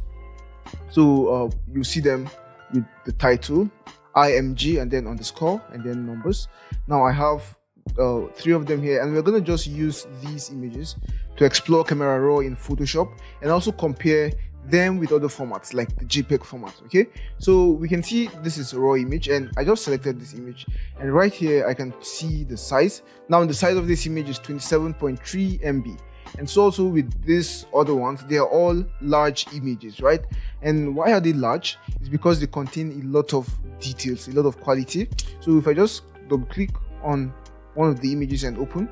So you see them with the title IMG and then underscore and then numbers. Now I have 3 of them here, and we're going to just use these images to explore Camera Raw in Photoshop and also compare them with other formats like the JPEG format. Okay, so we can see this is a raw image, and I just selected this image, and right here I can see the size. Now the size of this image is 27.3 MB, and so also with these other ones, they are all large images, right? And why are they large? It's because they contain a lot of details, a lot of quality. So if I just double click on one of the images and open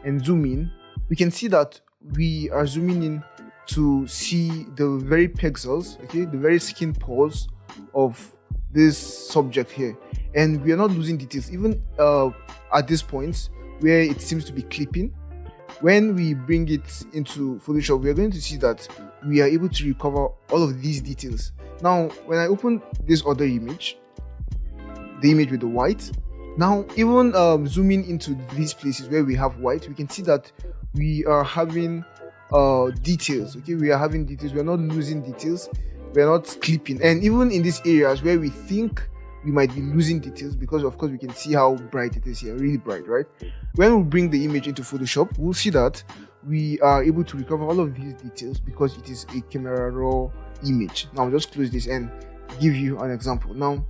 and zoom in, we can see that we are zooming in to see the very pixels, okay, the very skin pores of this subject here, and we are not losing details even at this point where it seems to be clipping. When we bring it into Photoshop, we are going to see that we are able to recover all of these details. Now when I open this other image, the image with the white, now even zooming into these places where we have white, we can see that we are having details, okay, we are having details, we are not losing details, we are not clipping. And even in these areas where we think we might be losing details, because of course we can see how bright it is here, really bright, right? When we bring the image into Photoshop, we'll see that we are able to recover all of these details because it is a Camera Raw image. Now I'll just close this and give you an example. Now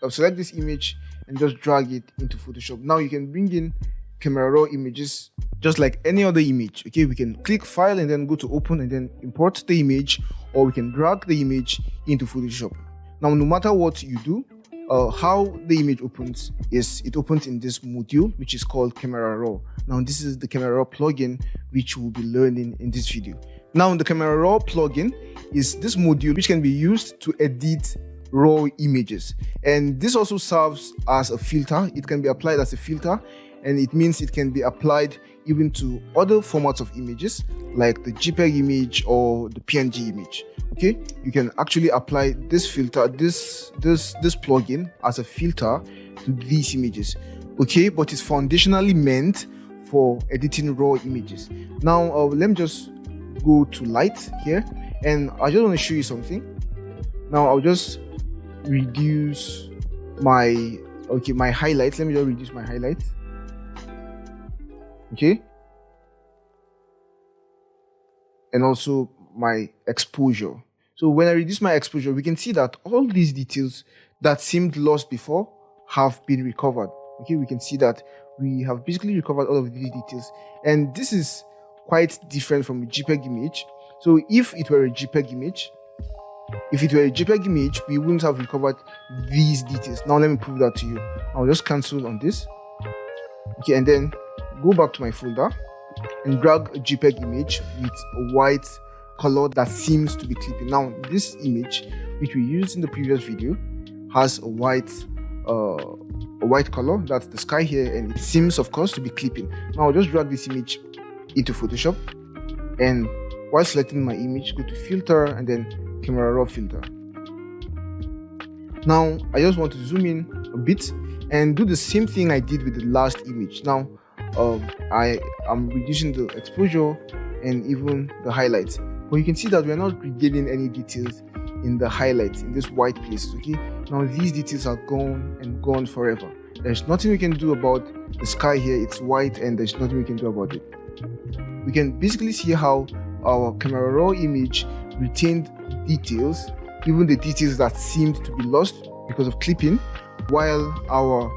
I'll select this image and just drag it into Photoshop. Now you can bring in Camera Raw images just like any other image, okay. We can click file and then go to open and then import the image, or we can drag the image into Photoshop. Now no matter what you do, how the image opens is it opens in this module which is called Camera Raw. Now this is the Camera Raw plugin which we'll be learning in this video. Now the Camera Raw plugin is this module which can be used to edit raw images, and this also serves as a filter. It can be applied as a filter, and it means it can be applied even to other formats of images like the JPEG image or the PNG image. Okay, you can actually apply this filter, this plugin as a filter to these images, okay, but it's foundationally meant for editing raw images. Now let me just go to light here, and I just want to show you something. Now I'll just reduce my highlights. Let me just reduce my highlights, okay, and also my exposure. So when I reduce my exposure, we can see that all these details that seemed lost before have been recovered. Okay, we can see that we have basically recovered all of these details, and this is quite different from a JPEG image. So if it were a JPEG image, we wouldn't have recovered these details. Now let me prove that to you. I'll just cancel on this. Okay, and then go back to my folder and drag a JPEG image with a white color that seems to be clipping. Now this image, which we used in the previous video, has a white color, that's the sky here, and it seems of course to be clipping. Now I'll just drag this image into Photoshop, and while selecting my image, go to filter and then camera raw filter. Now I just want to zoom in a bit and do the same thing I did with the last image. Now I am reducing the exposure and even the highlights, but you can see that we are not regaining any details in the highlights, in this white places. Okay, now these details are gone and gone forever. There's nothing we can do about the sky here. It's white and there's nothing we can do about it. We can basically see how our camera raw image retained details, even the details that seemed to be lost because of clipping, while our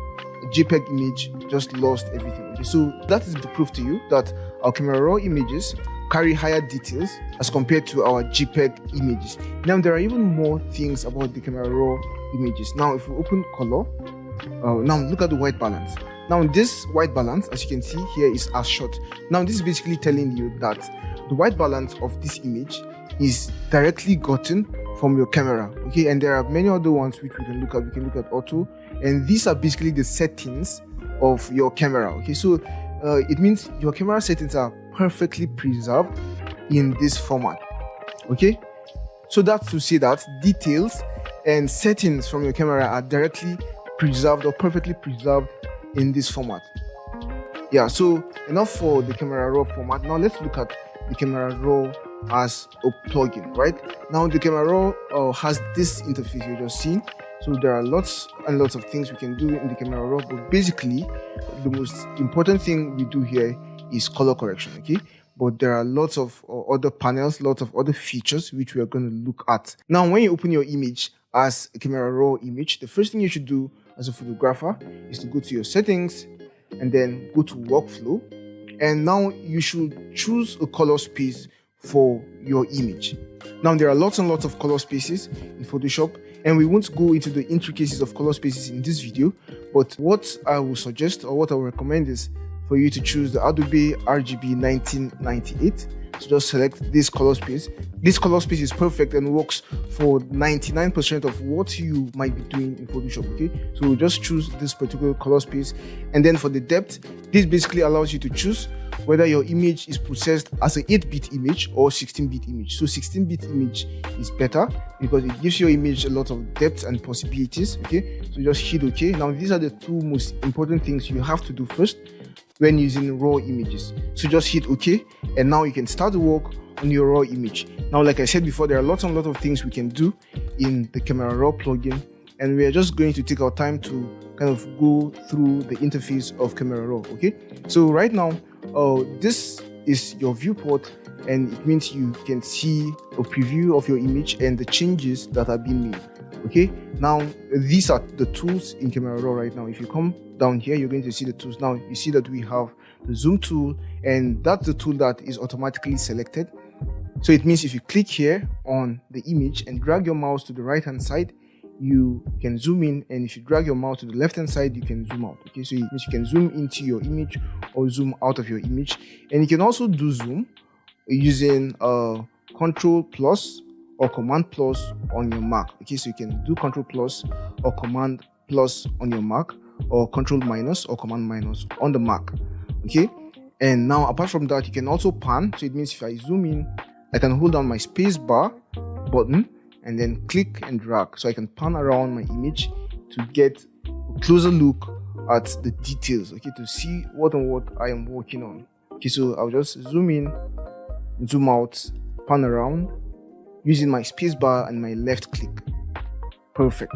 JPEG image just lost everything. Okay, so that is the proof to you that our camera raw images carry higher details as compared to our JPEG images. Now there are even more things about the camera raw images. Now if we open color, now look at the white balance. Now this white balance, as you can see here, is as shot. Now this is basically telling you that the white balance of this image is directly gotten from your camera. Okay, and there are many other ones which we can look at. We can look at auto, and these are basically the settings of your camera. Okay, so it means your camera settings are perfectly preserved in this format. Okay, so that's to say that details and settings from your camera are directly preserved or perfectly preserved in this format. Yeah, so enough for the camera raw format. Now let's look at the camera raw as a plugin. Right now the camera raw has this interface you just seen. So there are lots and lots of things we can do in the camera raw, but basically the most important thing we do here is color correction. Okay, but there are lots of other panels, lots of other features which we are going to look at. Now when you open your image as a camera raw image, the first thing you should do as a photographer is to go to your settings and then go to workflow, and now you should choose a color space for your image. Now there are lots and lots of color spaces in Photoshop, and we won't go into the intricacies of color spaces in this video, but what I will suggest or what I will recommend is for you to choose the Adobe RGB 1998. So just select this color space. This color space is perfect and works for 99% of what you might be doing in Photoshop. Okay, so just choose this particular color space, and then for the depth, this basically allows you to choose whether your image is processed as an 8-bit image or 16-bit image. So 16-bit image is better because it gives your image a lot of depth and possibilities. Okay, so just hit OK. Now these are the two most important things you have to do first when using raw images. So just hit OK, and now you can start the work on your raw image. Now, like I said before, there are lots and lots of things we can do in the camera raw plugin, and we are just going to take our time to kind of go through the interface of camera raw. Okay, so right now this is your viewport, and it means you can see a preview of your image and the changes that are being made. Okay, now these are the tools in camera raw right now. If you come down here, you're going to see the tools. Now you see that we have the zoom tool, and that's the tool that is automatically selected. So it means if you click here on the image and drag your mouse to the right hand side, you can zoom in, and if you drag your mouse to the left hand side, you can zoom out. Okay, so it means you can zoom into your image or zoom out of your image, and you can also do zoom using Control plus or Command plus on your Mac. Okay, so you can do Control plus or Command plus on your Mac, or Control minus or Command minus on the Mac. Okay, and now apart from that, you can also pan. So it means if I zoom in, I can hold down my space bar button and then click and drag, so I can pan around my image to get a closer look at the details. Okay, to see what I am working on. Okay, so I'll just zoom in, zoom out, pan around using my space bar and my left click. Perfect.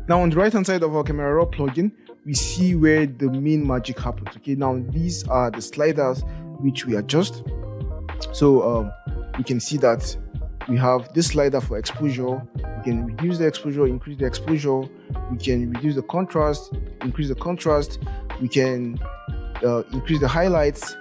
Now on the right hand side of our camera raw plugin, we see where the main magic happens. Okay, now these are the sliders which we adjust. So you can see that we have this slider for exposure. We can reduce the exposure, increase the exposure. We can reduce the contrast, increase the contrast. We can increase the highlights.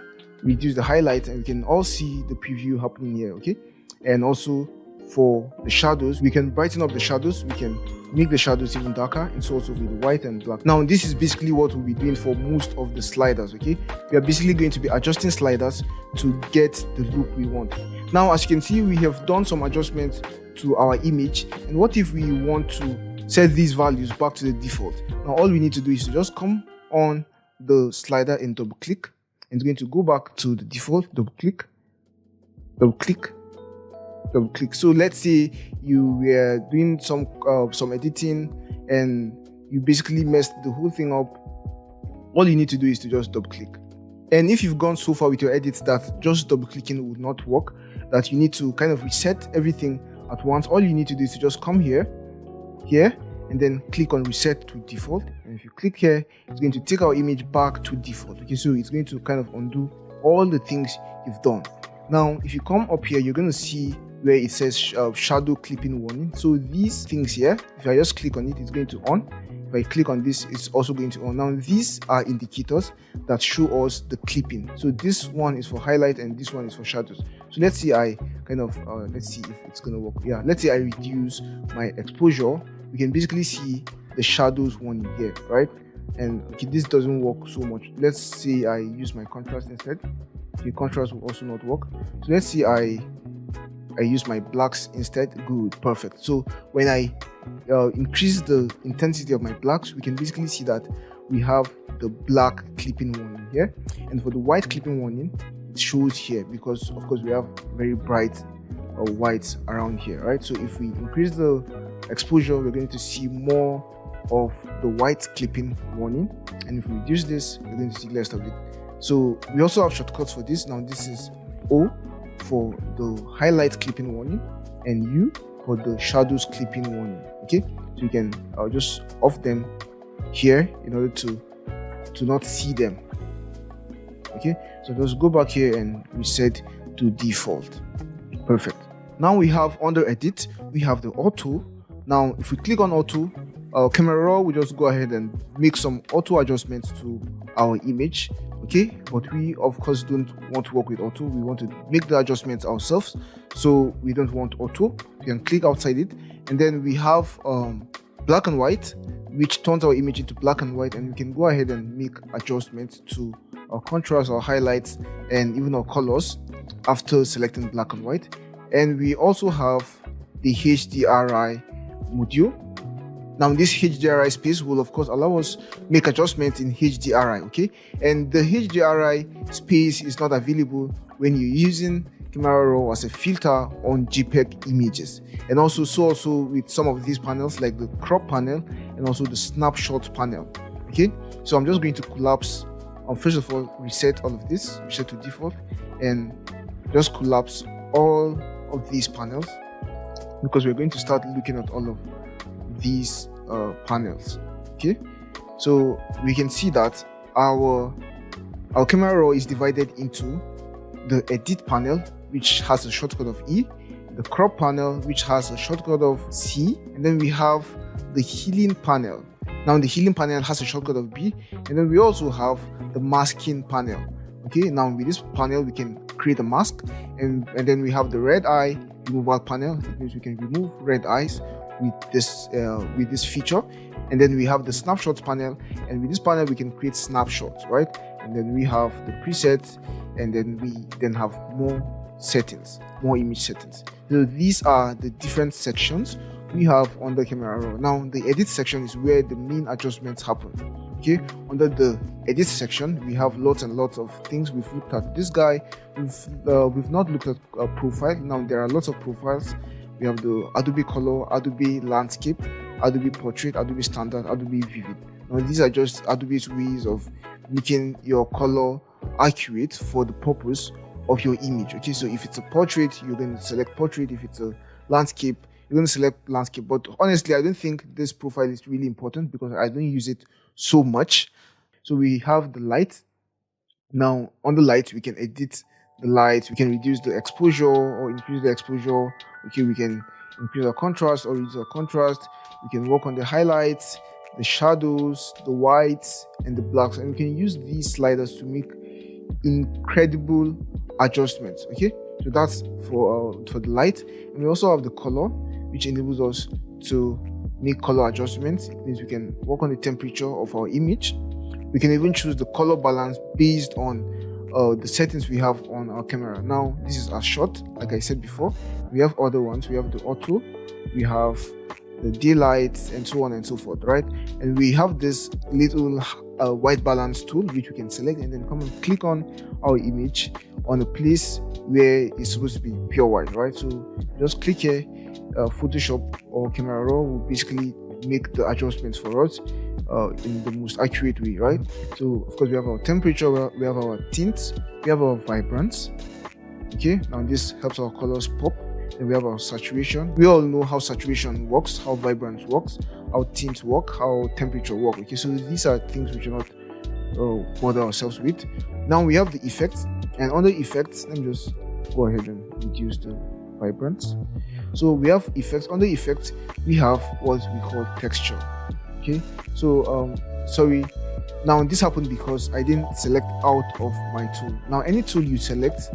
reduce the highlight, and we can all see the preview happening here. Okay, and also for the shadows, we can brighten up the shadows, we can make the shadows even darker, and so also with white and black. Now this is basically what we'll be doing for most of the sliders. Okay, we are basically going to be adjusting sliders to get the look we want. Now as you can see, we have done some adjustments to our image, and what if we want to set these values back to the default? Now all we need to do is to just come on the slider and double click, and it's going to go back to the default. Double click, double click, double click. So let's say you were doing some editing and you basically messed the whole thing up. All you need to do is to just double click. And if you've gone so far with your edits that just double clicking would not work, that you need to kind of reset everything at once, all you need to do is to just come here, and then click on reset to default. And if you click here, it's going to take our image back to default. Okay, so it's going to kind of undo all the things you've done. Now if you come up here, you're going to see where it says shadow clipping warning. So these things here, if I just click on it, it's going to on. If I click on this, it's also going to on. Now these are indicators that show us the clipping. So this one is for highlight and this one is for shadows. So let's see, I kind of let's see if it's going to work. Yeah, let's say I reduce my exposure. We can basically see the shadows warning here, right? And okay, this doesn't work so much. Let's say I use my contrast instead. The contrast will also not work. So let's see, I use my blacks instead. Good, perfect. So when I increase the intensity of my blacks, we can basically see that we have the black clipping warning here, and for the white clipping warning, it shows here because of course we have very bright whites around here, right? So if we increase the exposure, we're going to see more of the white clipping warning, and if we reduce this, we're going to see less of it. So we also have shortcuts for this. Now this is O for the highlight clipping warning and U for the shadows clipping warning. Okay, so you can just off them here in order to not see them. Okay, so just go back here and reset to default. Perfect. Now we have under edit, we have the auto. Now if we click on auto, camera raw, we just go ahead and make some auto adjustments to our image. Okay, but we of course don't want to work with auto. We want to make the adjustments ourselves, so we don't want auto. We can click outside it, and then we have black and white, which turns our image into black and white, and we can go ahead and make adjustments to our contrast, our highlights, and even our colors after selecting black and white. And we also have the HDRI module. Now this HDRI space will of course allow us make adjustments in HDRI, okay? And the HDRI space is not available when you're using Camera Raw as a filter on JPEG images. And also with some of these panels like the crop panel and also the snapshot panel, okay? So I'm just going to collapse, first of all, reset all of this, reset to default, and just collapse all of these panels because we're going to start looking at all of these panels. Okay, so we can see that our camera raw is divided into the edit panel, which has a shortcut of E, the crop panel, which has a shortcut of C, and then we have the healing panel. Now the healing panel has a shortcut of B, and then we also have the masking panel. Okay, now with this panel we can create a mask, and then we have the red eye removal panel. It means we can remove red eyes with this feature. And then we have the snapshots panel, and with this panel we can create snapshots, right? And then we have the presets, and then we have more settings, more image settings. So these are the different sections we have under Camera Raw. Now the edit section is where the main adjustments happen. Okay, under the edit section we have lots and lots of things. We've looked at this guy, we've not looked at a profile. Now there are lots of profiles. We have the Adobe Color, Adobe Landscape, Adobe Portrait, Adobe Standard, Adobe Vivid. Now these are just Adobe's ways of making your color accurate for the purpose of your image. Okay, so if it's a portrait, you're going to select portrait. If it's a landscape, you're going to select landscape. But honestly, I don't think this profile is really important because I don't use it so much. So we have the light. Now on the light, we can edit the light. We can reduce the exposure or increase the exposure. Okay, we can increase our contrast or reduce our contrast. We can work on the highlights, the shadows, the whites, and the blacks. And we can use these sliders to make incredible adjustments. Okay, so that's for the light. And we also have the color, which enables us to make color adjustments. It means we can work on the temperature of our image. We can even choose the color balance based on the settings we have on our camera. Now this is a shot, like I said before. We have other ones. We have the auto, we have the daylight, and so on and so forth, right? And we have this little white balance tool which we can select and then come and click on our image on a place where it's supposed to be pure white, right? So just click here. Photoshop or Camera Raw will basically make the adjustments for us in the most accurate way, right? So of course we have our temperature, we have our tint, we have our vibrance. Okay, now this helps our colors pop. Then we have our saturation. We all know how saturation works, how vibrance works, how tint work, how temperature work. Okay, so these are things we should not bother ourselves with. Now we have the effects, and under effects, let me just go ahead and reduce the vibrance. So we have effects. Under effects, we have what we call texture. Okay, so sorry, now this happened because I didn't select out of my tool. Now any tool you select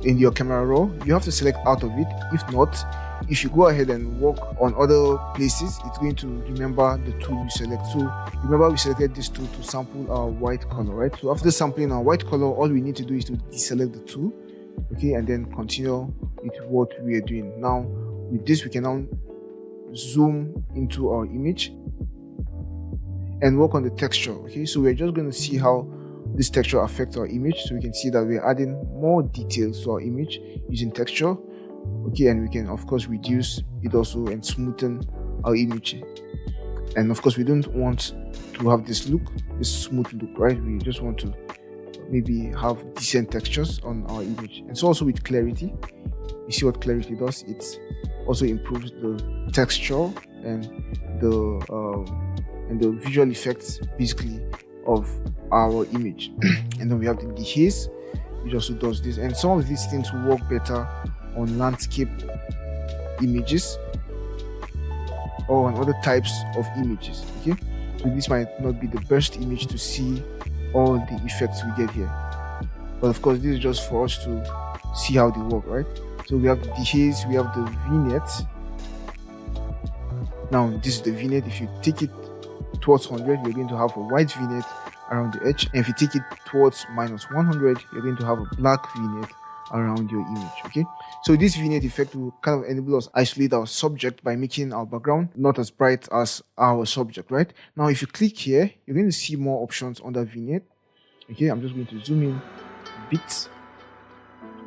in your Camera Raw, you have to select out of it. If not, if you go ahead and work on other places, it's going to remember the tool you select. So remember we selected this tool to sample our white color, right? So after sampling our white color, all we need to do is to deselect the tool, okay, and then continue with what we are doing. Now with this, we can now zoom into our image and work on the texture. Okay, so we're just going to see how this texture affects our image. So we can see that we're adding more details to our image using texture. Okay, and we can of course reduce it also and smoothen our image. And of course we don't want to have this smooth look, right? We just want to maybe have decent textures on our image. And so also with clarity, you see what clarity does. It also improves the texture and the visual effects basically of our image. And then we have the dehaze, which also does this. And some of these things will work better on landscape images or on other types of images. Okay, so this might not be the best image to see all the effects we get here, but of course this is just for us to see how they work, right? So we have the dehaze, we have the vignette. Now this is the vignette. If you take it towards 100, you're going to have a white vignette around the edge, and if you take it towards -100, you're going to have a black vignette around your image. Okay, so this vignette effect will kind of enable us isolate our subject by making our background not as bright as our subject, right? Now if you click here, you're going to see more options on that vignette. Okay, I'm just going to zoom in a bit.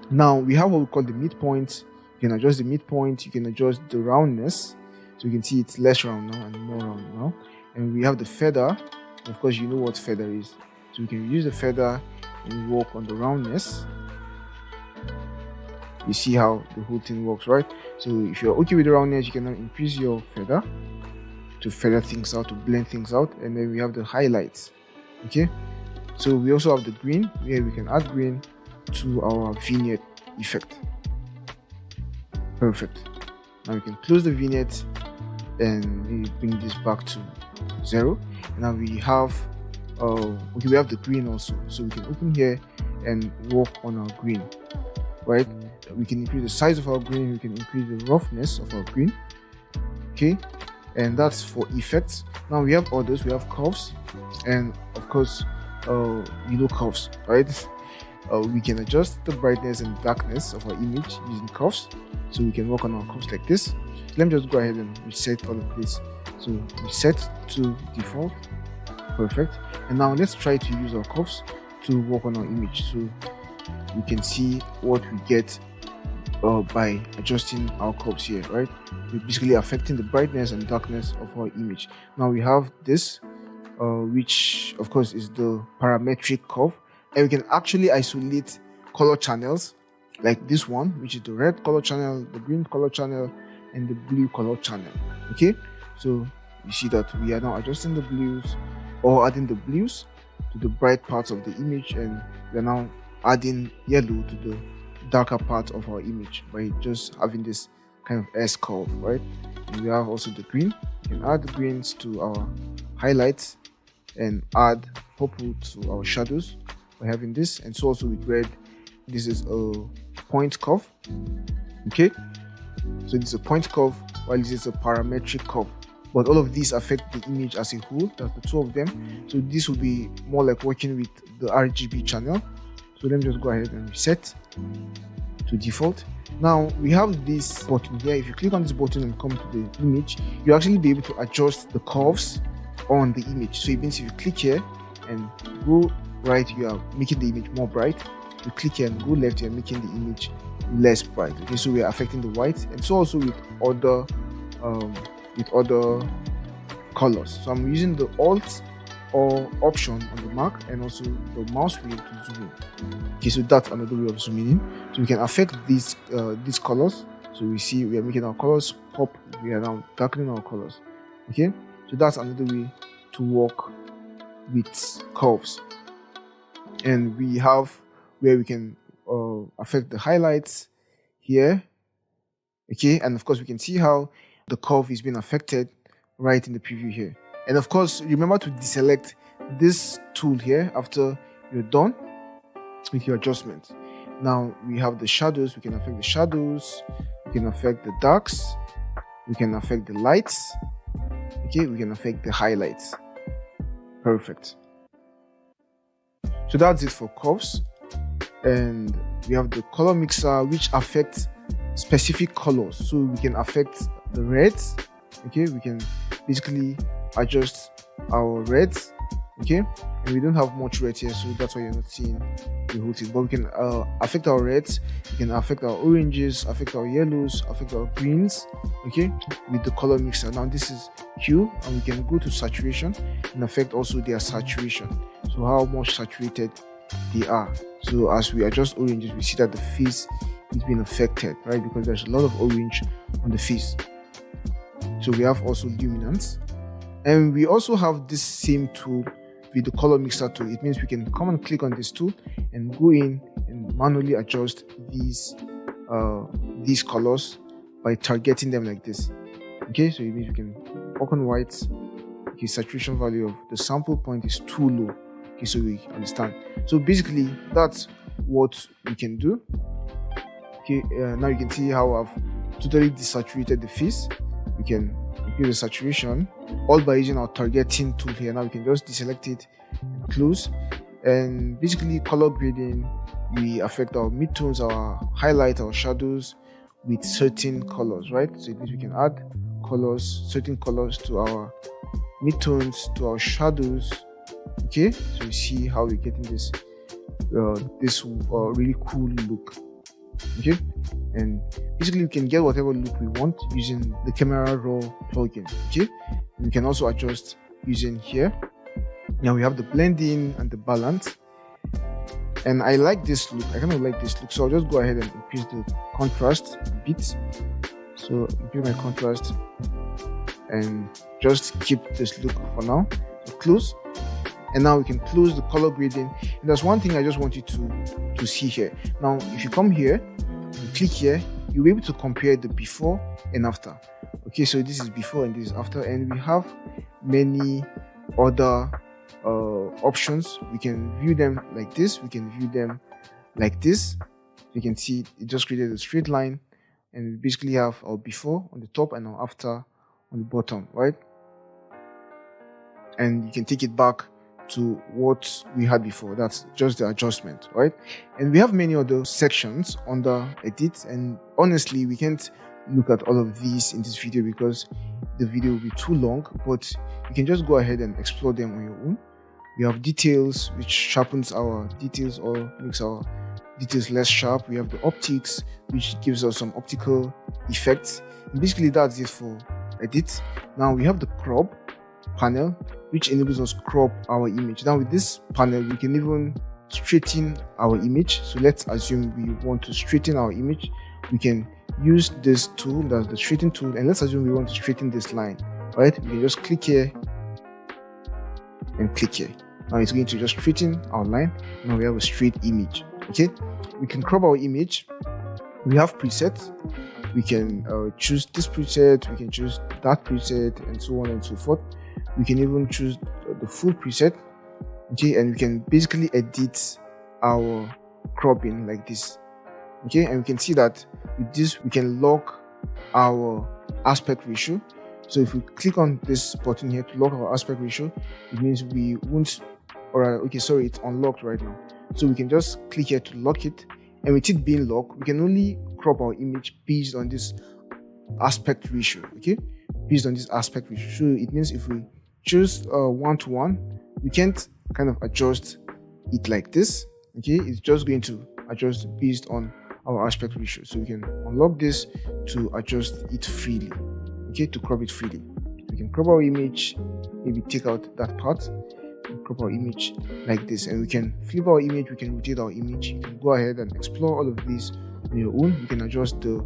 Now we have what we call the midpoint. You can adjust the midpoint, you can adjust the roundness, so you can see it's less round now and more round now. And we have the feather. Of course you know what feather is, so we can use the feather and work on the roundness. You see how the whole thing works, right? So if you're okay with the roundness, you can now increase your feather to feather things out, to blend things out. And then we have the highlights. Okay, so we also have the green, where we can add green to our vignette effect. Perfect. Now we can close the vignette and we bring this back to 0. And now we have okay, we have the green also, so we can open here and work on our green, right? We can increase the size of our green, we can increase the roughness of our green. Okay, and that's for effects. Now we have others, we have curves, and of course you know curves, right? We can adjust the brightness and darkness of our image using curves, so we can work on our curves like this. So let me just go ahead and reset all of this. So reset to default. Perfect. And now let's try to use our curves to work on our image, so we can see what we get by adjusting our curves here, right? We're basically affecting the brightness and darkness of our image. Now we have this which of course is the parametric curve, and we can actually isolate color channels like this one, which is the red color channel, the green color channel, and the blue color channel. Okay, so you see that we are now adjusting the blues or adding the blues to the bright parts of the image, and we are now adding yellow to the darker part of our image by just having this kind of S curve, right? And we have also the green. You can add the greens to our highlights and add purple to our shadows by having this. And so also with red, this is a point curve. Okay, so this is a point curve, while this is a parametric curve. But all of these affect the image as a whole. That's the two of them. So this will be more like working with the RGB channel. So let me just go ahead and reset to default. Now we have this button here. If you click on this button and come to the image, you'll actually be able to adjust the curves on the image. So it means if you click here and go right, you are making the image more bright. You click here and go left, you are making the image less bright. Okay, so we are affecting the white, and so also with other colors. So I'm using the Alt or Option on the Mac and also the mouse wheel to zoom in. Okay, so that's another way of zooming in. So we can affect these colors. So we see we are making our colors pop. We are now darkening our colors. Okay, so that's another way to work with curves. And we have where we can affect the highlights here. Okay, and of course we can see how the curve is being affected right in the preview here. And of course, remember to deselect this tool here after you're done with your adjustments. Now we have the shadows. We can affect the shadows. We can affect the darks. We can affect the lights. Okay, we can affect the highlights. Perfect. So that's it for curves. And we have the color mixer, which affects specific colors. So we can affect the reds. Okay, we can basically adjust our reds. Okay, and we don't have much red here, so that's why you're not seeing the whole thing. But we can affect our reds, we can affect our oranges, affect our yellows, affect our greens. Okay, with the color mixer. Now this is hue, and we can go to saturation and affect also their saturation. So how much saturated they are. So as we adjust oranges, we see that the face is being affected, right? Because there's a lot of orange on the face. So we have also luminance, and we also have this same tool with the color mixer tool. It means we can come and click on this tool and go in and manually adjust these colors by targeting them like this. Okay, so it means we can work on whites. Okay, saturation value of the sample point is too low. Okay, so we understand. So basically that's what we can do. Okay, now you can see how I've totally desaturated the face. We can increase the saturation all by using our targeting tool here. Now we can just deselect it and close. And basically color grading, we affect our midtones, our highlight, our shadows with certain colors, right? So it means we can add colors, certain colors to our midtones, to our shadows. Okay, so you see how we're getting this really cool look. Okay, and basically we can get whatever look we want using the Camera Raw plugin. Okay, and we can also adjust using here. Now we have the blending and the balance, and I like this look. I kind of like this look, so I'll just go ahead and increase the contrast a bit. So increase my contrast and just keep this look for now. So close. And now we can close the color grading. And there's one thing I just want you to see here. Now, if you come here and click here, you'll be able to compare the before and after. Okay, so this is before and this is after, and we have many other options. We can view them like this. We can view them like this. You can see it just created a straight line, and we basically have our before on the top and our after on the bottom, right? And you can take it back to what we had before. That's just the adjustment, right? And we have many other sections under edit, and honestly we can't look at all of these in this video because the video will be too long, but you can just go ahead and explore them on your own. We have details, which sharpens our details or makes our details less sharp. We have the optics, which gives us some optical effects, and basically that's it for edit. Now we have the crop panel, which enables us to crop our image. Now with this panel, we can even straighten our image. So let's assume we want to straighten our image. We can use this tool, that's the straighten tool, and let's assume we want to straighten this line, right? We can just click here and click here. Now it's going to just straighten our line. Now we have a straight image. Okay, we can crop our image. We have presets. We can choose this preset, we can choose that preset, and so on and so forth. We can even choose the full preset. Okay, and we can basically edit our cropping like this. Okay, and we can see that with this we can lock our aspect ratio. So if we click on this button here to lock our aspect ratio, it means we won't, or okay, sorry, it's unlocked right now. So we can just click here to lock it, and with it being locked, we can only crop our image based on this aspect ratio. Okay, based on this aspect ratio. So it means if we choose 1:1, we can't kind of adjust it like this. Okay, it's just going to adjust based on our aspect ratio. So we can unlock this to adjust it freely. Okay, to crop it freely. We can crop our image, maybe take out that part, and crop our image like this, and we can flip our image, we can rotate our image. You can go ahead and explore all of these on your own. You can adjust the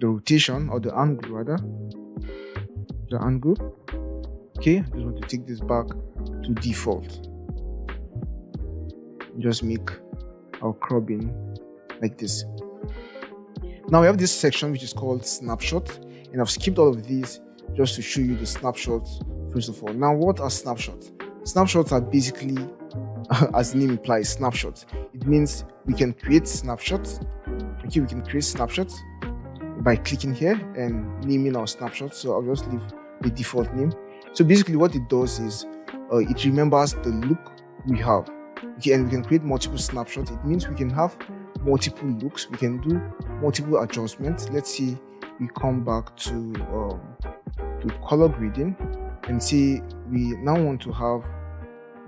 rotation, or the angle rather, the angle. Okay, I just want to take this back to default. Just make our cropping like this. Now we have this section which is called snapshot, and I've skipped all of these just to show you the snapshots first of all. Now, what are snapshots? Snapshots are basically, as the name implies, snapshots. It means we can create snapshots. Okay, we can create snapshots by clicking here and naming our snapshot. So I'll just leave the default name. So basically what it does is it remembers the look we have. Okay, and we can create multiple snapshots. It means we can have multiple looks, we can do multiple adjustments. Let's see, we come back to color grading and see we now want to have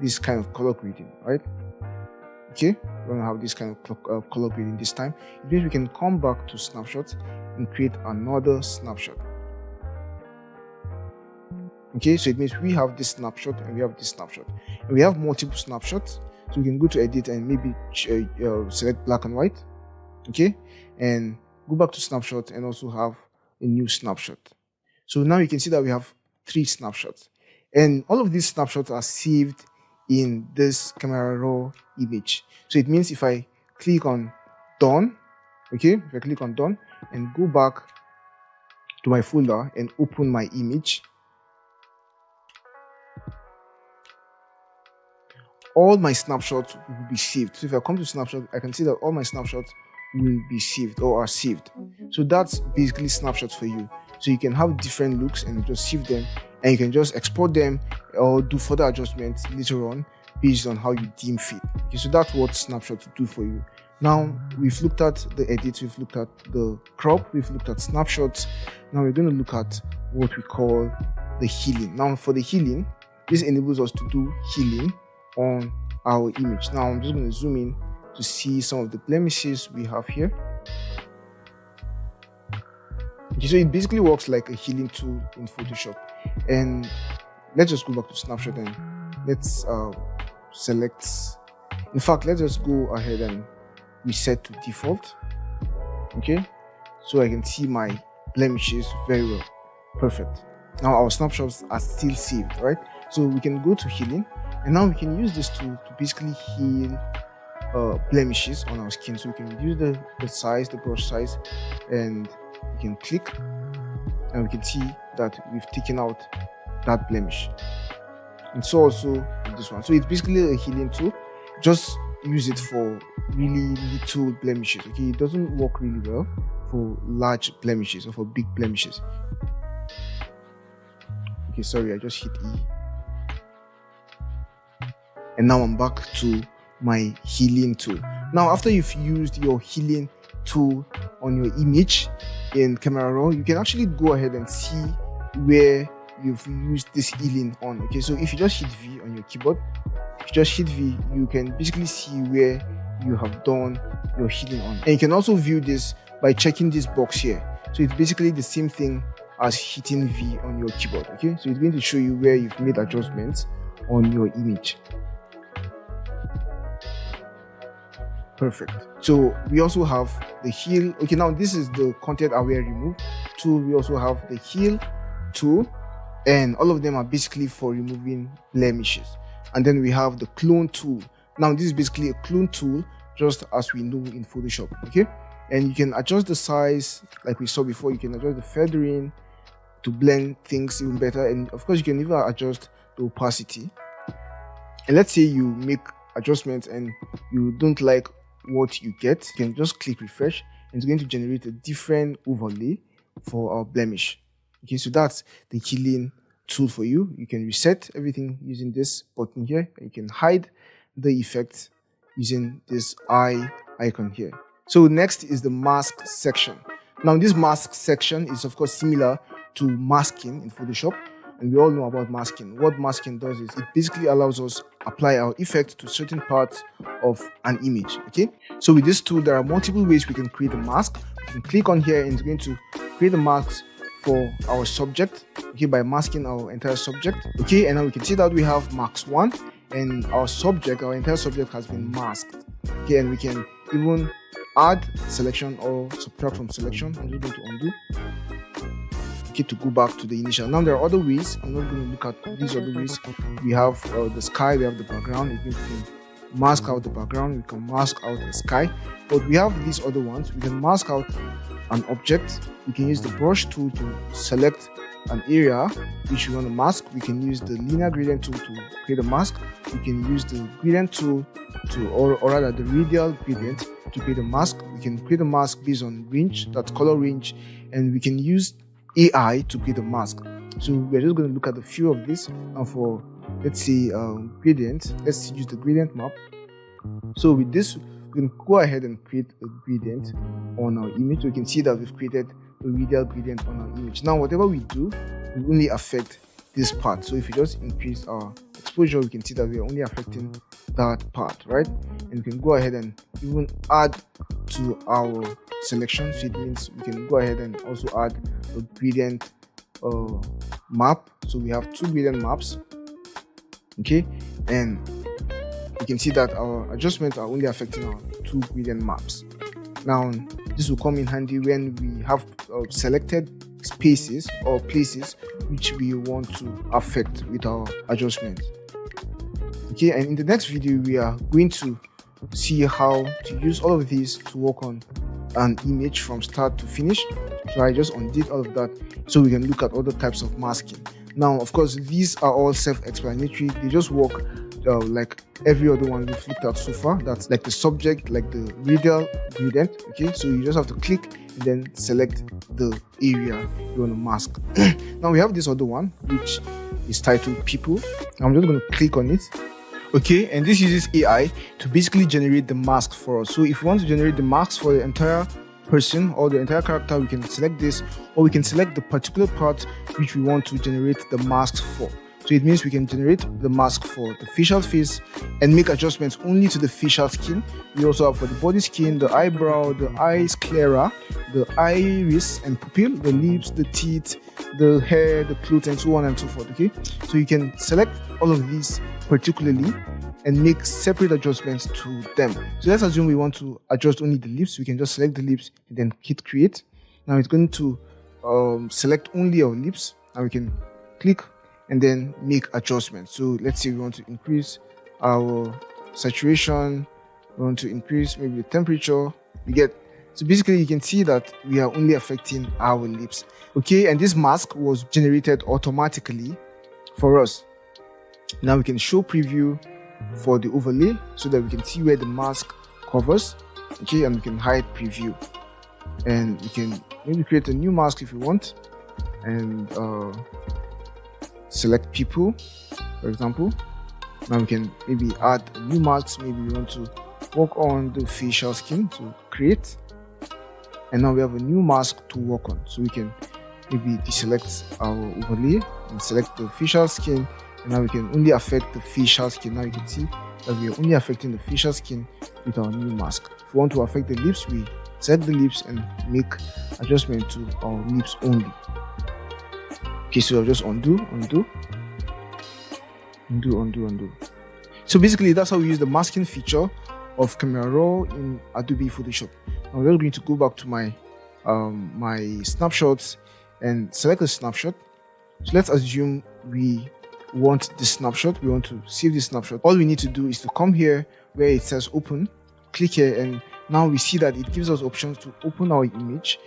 this kind of color grading, right? Okay, we want to have this kind of color grading this time. It means we can come back to snapshots and create another snapshot. Okay, so it means we have this snapshot and we have this snapshot, and we have multiple snapshots. So we can go to edit and maybe select black and white. Okay, and go back to snapshot and also have a new snapshot. So now you can see that we have 3 snapshots, and all of these snapshots are saved in this camera raw image. So it means if I click on done, okay, if I click on done and go back to my folder and open my image, all my snapshots will be saved. So if I come to snapshot, I can see that all my snapshots will be saved or are saved. So that's basically snapshots for you. So you can have different looks and just save them, and you can just export them or do further adjustments later on based on how you deem fit. Okay, so that's what snapshots do for you. Now we've looked at the edit, we've looked at the crop, we've looked at snapshots. Now we're going to look at what we call the healing. Now for the healing, this enables us to do healing on our image. Now I'm just going to zoom in to see some of the blemishes we have here. Okay, so it basically works like a healing tool in Photoshop. And let's just go back to snapshot and let's select, in fact, let's just go ahead and reset to default. Okay, so I can see my blemishes very well. Perfect. Now our snapshots are still saved, right? So we can go to healing, and now we can use this tool to basically heal blemishes on our skin. So we can use the size, the brush size, and we can click and we can see that we've taken out that blemish. And so also this one. So it's basically a healing tool. Just use it for really little blemishes. Okay, it doesn't work really well for large blemishes or for big blemishes. Okay, sorry, I just hit E. And now I'm back to my healing tool. Now, after you've used your healing tool on your image in Camera Raw, you can actually go ahead and see where you've used this healing on. Okay, so if you just hit V on your keyboard, if you just hit V, you can basically see where you have done your healing on. And you can also view this by checking this box here. So it's basically the same thing as hitting V on your keyboard. Okay, so it's going to show you where you've made adjustments on your image. Perfect. So we also have the heal. Okay, now this is the content aware remove tool. We also have the heal tool, and all of them are basically for removing blemishes. And then we have the clone tool. Now this is basically a clone tool, just as we know in Photoshop. Okay, and you can adjust the size like we saw before. You can adjust the feathering to blend things even better, and of course you can even adjust the opacity. And let's say you make adjustments and you don't like what you get, you can just click refresh and it's going to generate a different overlay for our blemish. Okay, so that's the healing tool for you. You can reset everything using this button here, and you can hide the effect using this eye icon here. So next is the mask section. Now this mask section is of course similar to masking in Photoshop, and we all know about masking. What masking does is it basically allows us apply our effect to certain parts of an image. Okay, so with this tool there are multiple ways we can create a mask. We can click on here and it's going to create a mask for our subject, okay, by masking our entire subject. Okay, and now we can see that we have mask 1 and our entire subject has been masked. Okay, and we can even add selection or subtract from selection. I'm just going to undo, okay, to go back to the initial. Now there are other ways. I'm not going to look at these other ways. We have the sky, we have the background. It means we can mask out the background, we can mask out the sky, but we have these other ones. We can mask out an object. We can use the brush tool to select an area which we want to mask. We can use the linear gradient tool to create a mask. We can use the gradient tool to, or rather the radial gradient to create a mask. We can create a mask based on range, that's color range, and we can use AI to create a mask. So we're just going to look at a few of these. Now for, let's say, gradient, let's use the gradient map. So with this, we can go ahead and create a gradient on our image. So you can see that we've created a radial gradient on our image. Now whatever we do will only affect this part. So if we just increase our exposure, we can see that we are only affecting that part, right? And we can go ahead and even add to our selection. So it means we can go ahead and also add a gradient map. So we have 2 gradient maps, okay, and you can see that our adjustments are only affecting our 2 gradient maps. Now this will come in handy when we have selected spaces or places which we want to affect with our adjustment. Okay, and in the next video we are going to see how to use all of these to work on an image from start to finish. So I just undid all of that so we can look at other types of masking. Now of course these are all self-explanatory. They just work like every other one we've looked at so far. That's like the subject, like the radial gradient. Okay, so you just have to click and then select the area you want to mask. Now we have this other one which is titled people. I'm just going to click on it. Okay, and this uses AI to basically generate the mask for us. So if we want to generate the mask for the entire person or the entire character, we can select this, or we can select the particular part which we want to generate the mask for. So it means we can generate the mask for the facial face and make adjustments only to the facial skin. We also have for the body skin, the eyebrow, the eye sclera, the iris and pupil, the lips, the teeth, the hair, the clothes, and so on and so forth. Okay, so you can select all of these particularly and make separate adjustments to them. So let's assume we want to adjust only the lips. We can just select the lips and then hit create. Now it's going to select only our lips, and we can click and then make adjustments. So let's say we want to increase our saturation, we want to increase maybe the temperature. So basically you can see that we are only affecting our lips. Okay, and this mask was generated automatically for us. Now we can show preview for the overlay so that we can see where the mask covers. Okay, and we can hide preview, and we can maybe create a new mask if you want, and select people, for example. Now we can maybe add a new mask. Maybe we want to work on the facial skin, so create, and now we have a new mask to work on. So we can maybe deselect our overlay and select the facial skin, and now we can only affect the facial skin. Now you can see that we are only affecting the facial skin with our new mask. If we want to affect the lips, we select the lips and make adjustment to our lips only. Okay, so I'll just undo. So basically that's how we use the masking feature of Camera Raw in Adobe Photoshop. Now we're going to go back to my my snapshots and select a snapshot. So let's assume we want this snapshot, we want to save this snapshot. All we need to do is to come here where it says open, click here, and now we see that it gives us options to open our image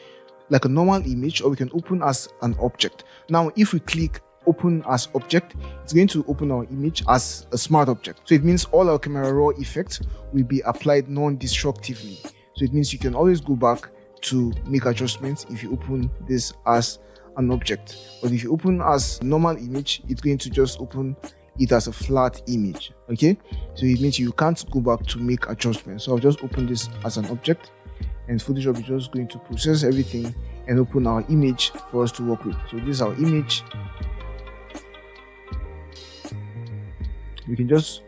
like a normal image, or we can open as an object. Now if we click open as object, it's going to open our image as a smart object. So it means all our camera raw effects will be applied non-destructively. So it means you can always go back to make adjustments if you open this as an object. But if you open as normal image, it's going to just open it as a flat image. Okay, so it means you can't go back to make adjustments. So I'll just open this as an object, and Photoshop is just going to process everything and open our image for us to work with. So this is our image. We can just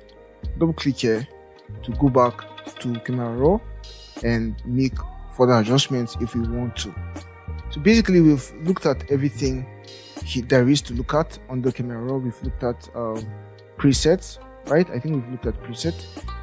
double click here to go back to camera raw and make further adjustments if we want to. So basically we've looked at everything there is to look at under camera raw. We've looked at presets, right? I think we've looked at preset,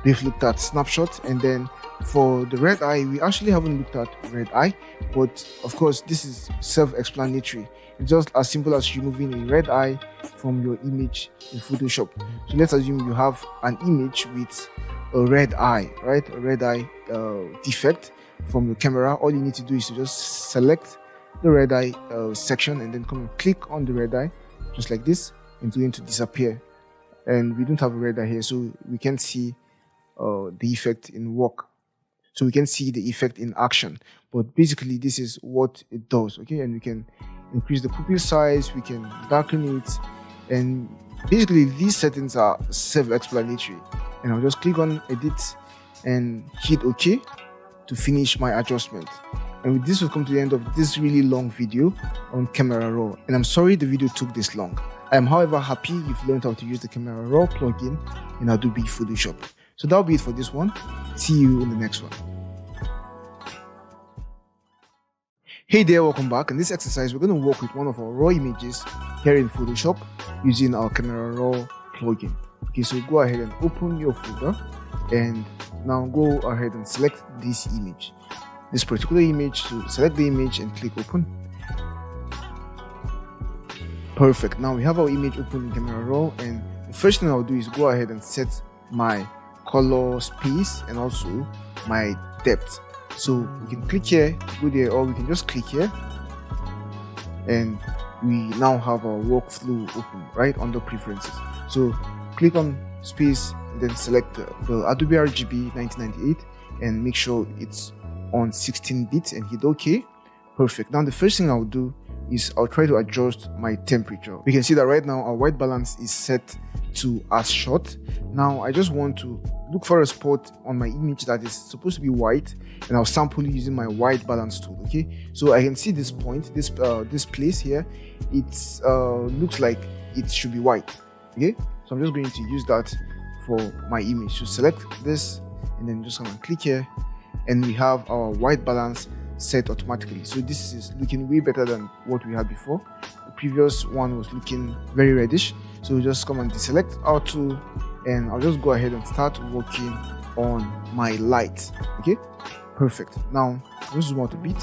we've looked at snapshot, and then for the red eye, we actually haven't looked at red eye, but of course this is self-explanatory. It's just as simple as removing a red eye from your image in Photoshop. So let's assume you have an image with a red eye, right? A red eye defect from your camera. All you need to do is to just select the red eye section and then come and click on the red eye just like this, and it's going to disappear. And we don't have a red eye here, so we can't see the effect in work. So we can see the effect in action, but basically this is what it does. Okay, and we can increase the pupil size, we can darken it, and basically these settings are self-explanatory. And I'll just click on edit and hit OK to finish my adjustment. And with this, we'll come to the end of this really long video on camera raw, and I'm sorry the video took this long. I am however happy you've learned how to use the camera raw plugin in Adobe Photoshop. So that'll be it for this one. See you in the next one. Hey there, welcome back. In this exercise, we're going to work with one of our raw images here in Photoshop using our camera raw plugin. Okay, so go ahead and open your folder, and now go ahead and select this image, this particular image. So select the image and click open. Perfect. Now we have our image open in camera raw, and the first thing I'll do is go ahead and set my color space and also my depth. So we can click here, go there, or we can just click here, and we now have our workflow open right under preferences. So click on space and then select the Adobe RGB 1998 and make sure it's on 16 bits and hit OK. Perfect. Now the first thing I'll do is I'll try to adjust my temperature. We can see that right now our white balance is set to as short. Now I just want to look for a spot on my image that is supposed to be white, and I'll sample it using my white balance tool. Okay, so I can see this point, this place here, it looks like it should be white. Okay, so I'm just going to use that for my image. So select this and then just come and click here, and we have our white balance set automatically. So this is looking way better than what we had before. The previous one was looking very reddish. So we just come and deselect our tool, and I'll just go ahead and start working on my light. Okay, perfect. Now I'll zoom out a bit,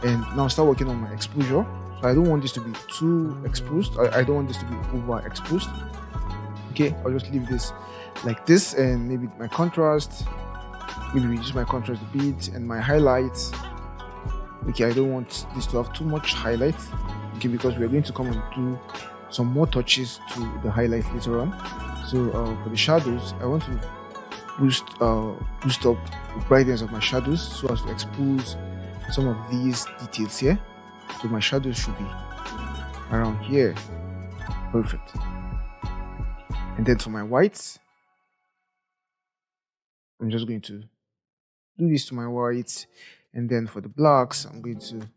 and now start working on my exposure. So I don't want this to be too exposed. I don't want this to be overexposed. Okay, I'll just leave this like this, and maybe my contrast, maybe reduce my contrast a bit, and my highlights. Okay, I don't want this to have too much highlight. Okay, because we're going to come and do some more touches to the highlight later on. So for the shadows, I want to boost up the brightness of my shadows so as to expose some of these details here. So my shadows should be around here. Perfect. And then for my whites, I'm just going to do this to my whites, and then for the blacks, I'm going to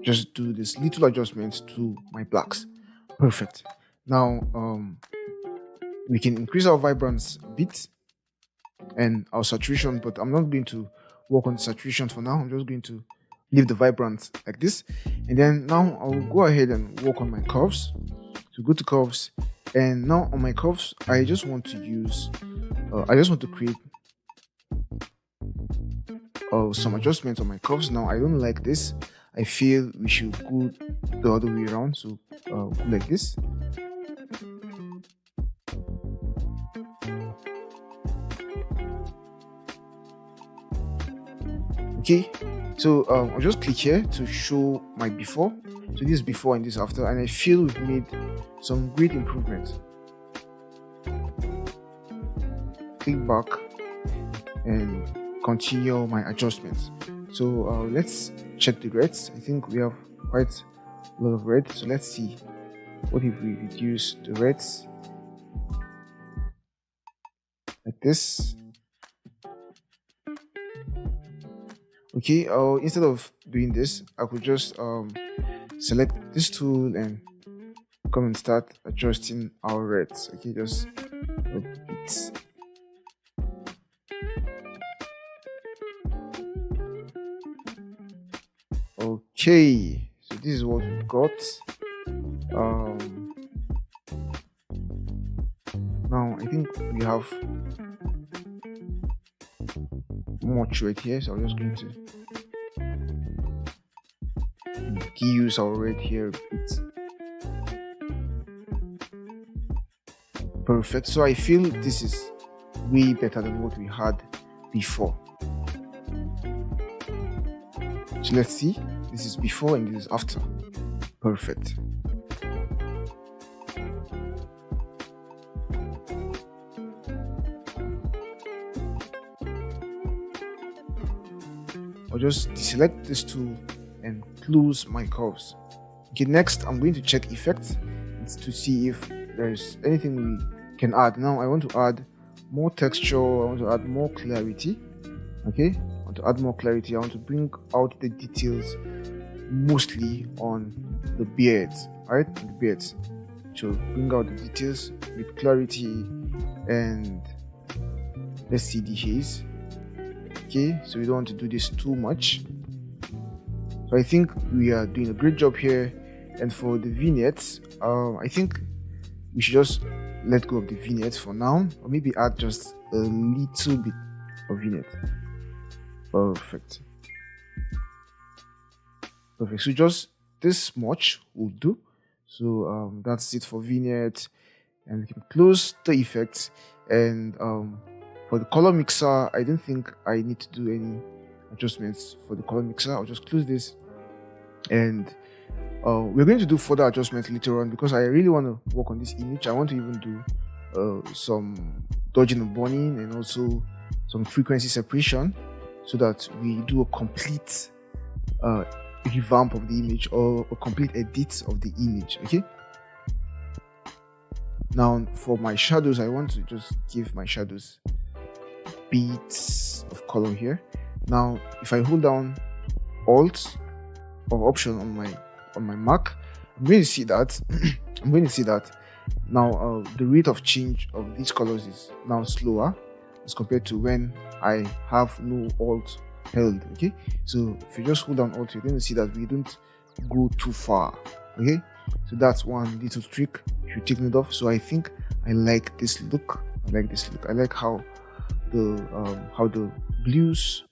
just do this little adjustment to my blacks. Perfect. Now we can increase our vibrance a bit and our saturation, but I'm not going to work on the saturation for now. I'm just going to leave the vibrance like this, and then now I'll go ahead and work on my curves. So go to curves, and now on my curves, I just want to use I just want to create some adjustments on my curves. Now I don't like this. I feel we should go the other way around. So go like this. Okay, So I'll just click here to show my before. So this is before and this after, and I feel we've made some great improvements. Click back and continue my adjustments. So let's check the reds. I think we have quite a lot of red. So let's see what if we reduce the reds like this. Okay, instead of doing this, I could just select this tool and come and start adjusting our reds. Okay, just a bit. Okay, so this is what we've got. Now I think we have much red here, so I'm just going to use our red here a bit. Perfect. So I feel this is way better than what we had before. So let's see. This is before and this is after. Perfect. I'll just deselect this tool and close my curves. Okay, next I'm going to check effects to see if there's anything we can add. Now I want to add more texture, I want to add more clarity. Okay, I want to add more clarity. I want to bring out the details mostly on the beards, right? The beards. So bring out the details with clarity, and let's see the haze. Okay, so we don't want to do this too much. So I think we are doing a great job here. And for the vignettes, I think we should just let go of the vignettes for now, or maybe add just a little bit of vignette. Perfect. So just this much will do. So that's it for vignette, and we can close the effects. And for the color mixer, I don't think I need to do any adjustments for the color mixer. I'll just close this, and we're going to do further adjustments later on because I really want to work on this image. I want to even do some dodging and burning and also some frequency separation so that we do a complete revamp of the image or a complete edit of the image. Okay, now for my shadows, I want to just give my shadows bits of color here. Now if I hold down Alt or Option on my Mac, I'm going to see that I'm going to see that now the rate of change of these colors is now slower as compared to when I have no Alt held. Okay, so if you just hold down Alt, you're going to see that we don't go too far. Okay, so that's one little trick you should take note of. So I think I like this look. I like how the blues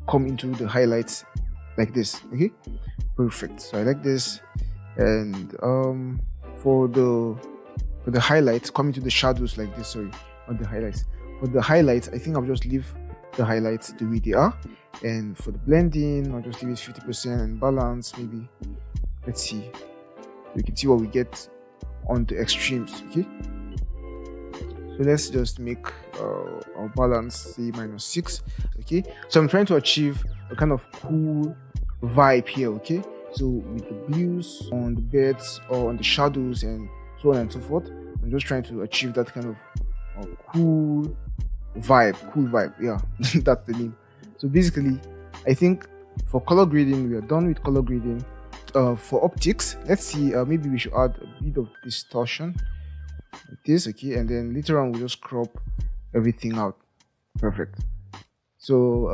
come into the highlights like this. Okay, perfect. So I like this. And for the highlights, coming to the shadows like this. Sorry, not the highlights. For the highlights, I think I'll just leave the highlights the way they are. And for the blending, I'll just leave it 50% and balance. Maybe let's see. We can see what we get on the extremes. Okay. So let's just make our balance say -6. Okay, so I'm trying to achieve a kind of cool vibe here. Okay, so with the blues on the beds or on the shadows and so on and so forth, I'm just trying to achieve that kind of cool vibe. Yeah, that's the name. So basically, I think for color grading, we are done with color grading. For optics, let's see, maybe we should add a bit of distortion like this. Okay, and then later on we'll just crop everything out. Perfect. So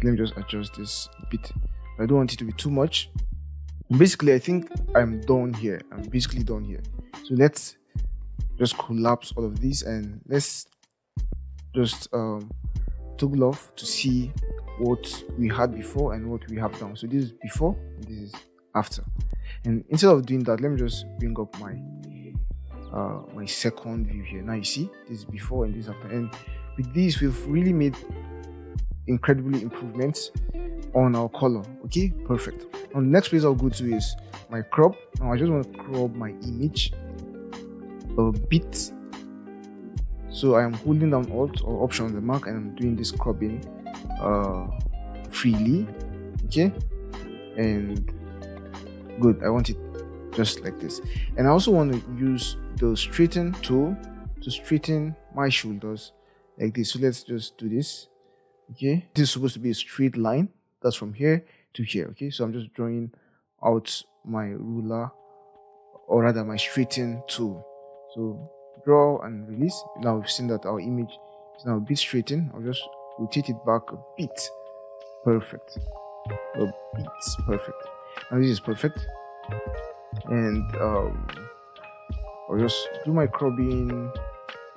let me just adjust this a bit. I don't want it to be too much. Basically, I think I'm done here. So let's just collapse all of these and let's just toggle off to see what we had before and what we have now. So this is before and this is after. And instead of doing that, let me just bring up my my second view here. Now you see this is before and this is after, and with this we've really made incredibly improvements on our color. Okay, perfect. Now the next place I'll go to is my crop. Now I just want to crop my image a bit. So I am holding down Alt or Option on the Mac, and I'm doing this cropping freely. Okay, and good. I want it just like this. And I also want to use the straighten tool to straighten my shoulders like this. So let's just do this. Okay, this is supposed to be a straight line that's from here to here. Okay, so I'm just drawing out my ruler, or rather my straighten tool. So draw and release. Now we've seen that our image is now a bit straightened. I'll just rotate it back a bit. Perfect. A bit. Perfect. Now this is perfect. And I'll just do my cropping,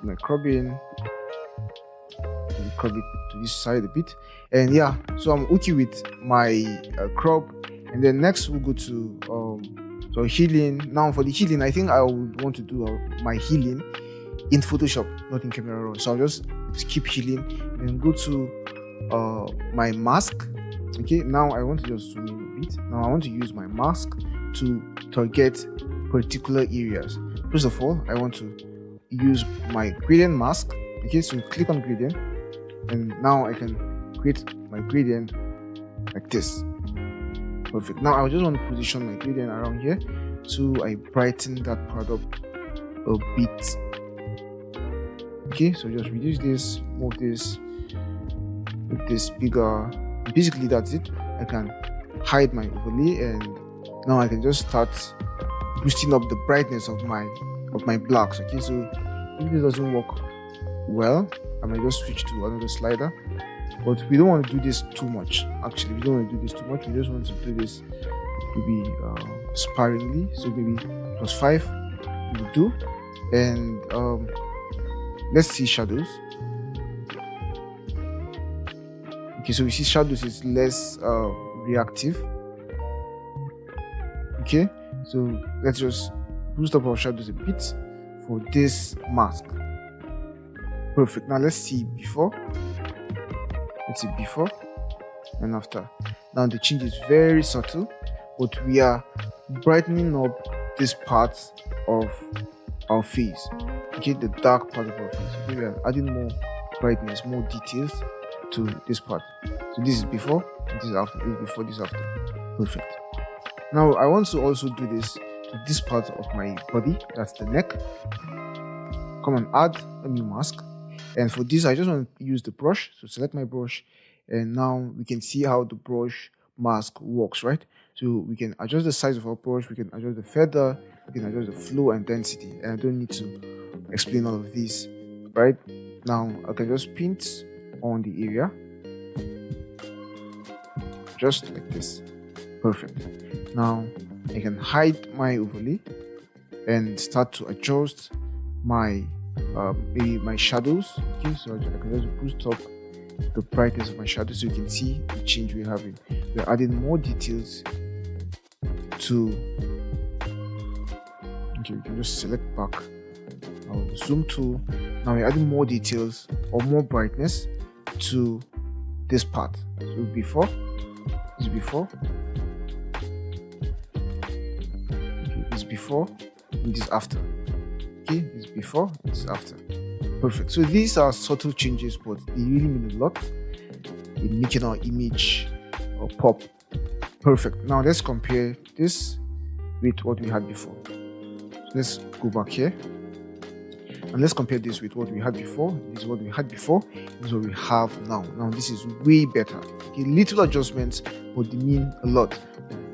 and crop it to this side a bit. And yeah, so I'm okay with my crop. And then next we'll go to so healing. Now for the healing, I think I would want to do my healing in Photoshop, not in Camera Raw. So I'll just skip healing and go to my mask. Okay, now I want to just zoom in a bit. Now I want to use my mask to target particular areas. First of all, I want to use my gradient mask. Okay, so click on gradient, and now I can create my gradient like this. Perfect. Now I just want to position my gradient around here, so I brighten that part up a bit. Okay, so just reduce this, move this, make this bigger. Basically that's it. I can hide my overlay, and now I can just start boosting up the brightness of my blacks. Okay, so if this doesn't work well, I might just switch to another slider. But we don't want to do this too much. Actually, we don't want to do this too much. We just want to do this maybe sparingly. So maybe +5 will do. And let's see shadows. Okay, so we see shadows is less reactive. Okay, so let's just boost up our shadows a bit for this mask. Perfect. Now let's see before. Let's see before and after. Now the change is very subtle, but we are brightening up this part of our face. Okay, the dark part of our face. Okay, we are adding more brightness, more details to this part. So this is before, and this is after. This is before, this is after. Perfect. Now I want to also do this to this part of my body. That's the neck. Come and add a new mask. And for this, I just want to use the brush. So select my brush, and now we can see how the brush mask works, right? So we can adjust the size of our brush, we can adjust the feather, we can adjust the flow and density. And I don't need to explain all of this, right? Now I can just paint on the area, just like this. Perfect. Now I can hide my overlay and start to adjust my maybe my shadows. Okay, so I can just boost up the brightness of my shadows so you can see the change we're having. We're adding more details to. Okay, we can just select back our zoom tool. Now we're adding more details or more brightness to this part. So before, this is before. Okay, this is before, and this is after. Okay, this is before, this is after. Perfect. So these are subtle changes, but they really mean a lot in making our image pop. Perfect. Now let's compare this with what we had before. So let's go back here and let's compare this with what we had before. This is what we had before. This is what we have now. Now this is way better. Okay, little adjustments, but they mean a lot.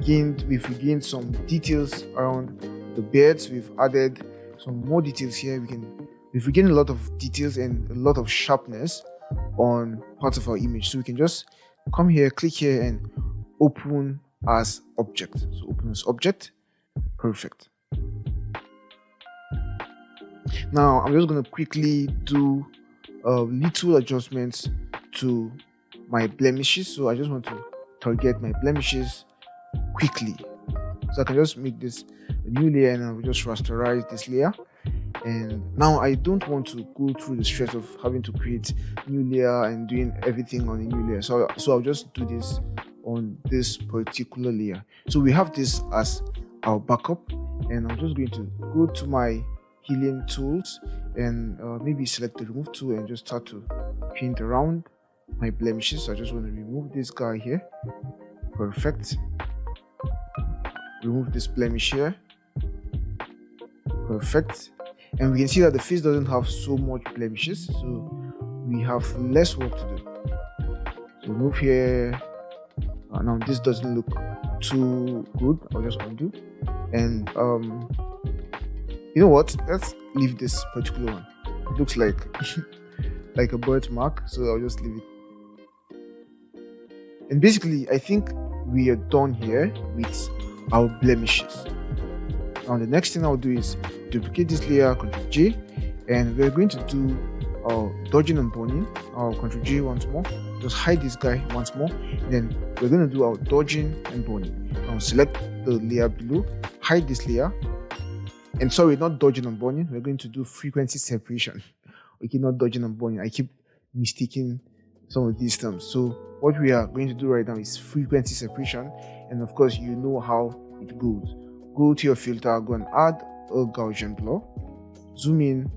We've gained some details around the beards. We've added some more details here. We've gained a lot of details and a lot of sharpness on parts of our image. So we can just come here, click here, and open as object. So open as object. Perfect. Now I'm just going to quickly do little adjustments to my blemishes. So I just want to target my blemishes quickly. So I can just make this a new layer, and I will just rasterize this layer. And now I don't want to go through the stress of having to create new layer and doing everything on a new layer. So I'll just do this on this particular layer. So we have this as our backup, and I'm just going to go to my healing tools and maybe select the remove tool and just start to paint around my blemishes. So I just want to remove this guy here. Perfect. Remove this blemish here. Perfect. And we can see that the face doesn't have so much blemishes, so we have less work to do. So move here. Now this doesn't look too good. I'll just undo. And you know what? Let's leave this particular one. It looks like like a birthmark, so I'll just leave it. And basically, I think we are done here with our blemishes. Now the next thing I'll do is duplicate this layer, Ctrl J, and we're going to do our dodging and burning. I'll Ctrl J once more, just hide this guy once more, and then we're going to do our dodging and burning. Now select the layer below, hide this layer, and sorry, not dodging and burning, we're going to do frequency separation. Okay, not dodging and burning. I keep mistaking some of these terms. So what we are going to do right now is frequency separation, and of course you know how it goes. Go to your filter, go and add a Gaussian blur, zoom in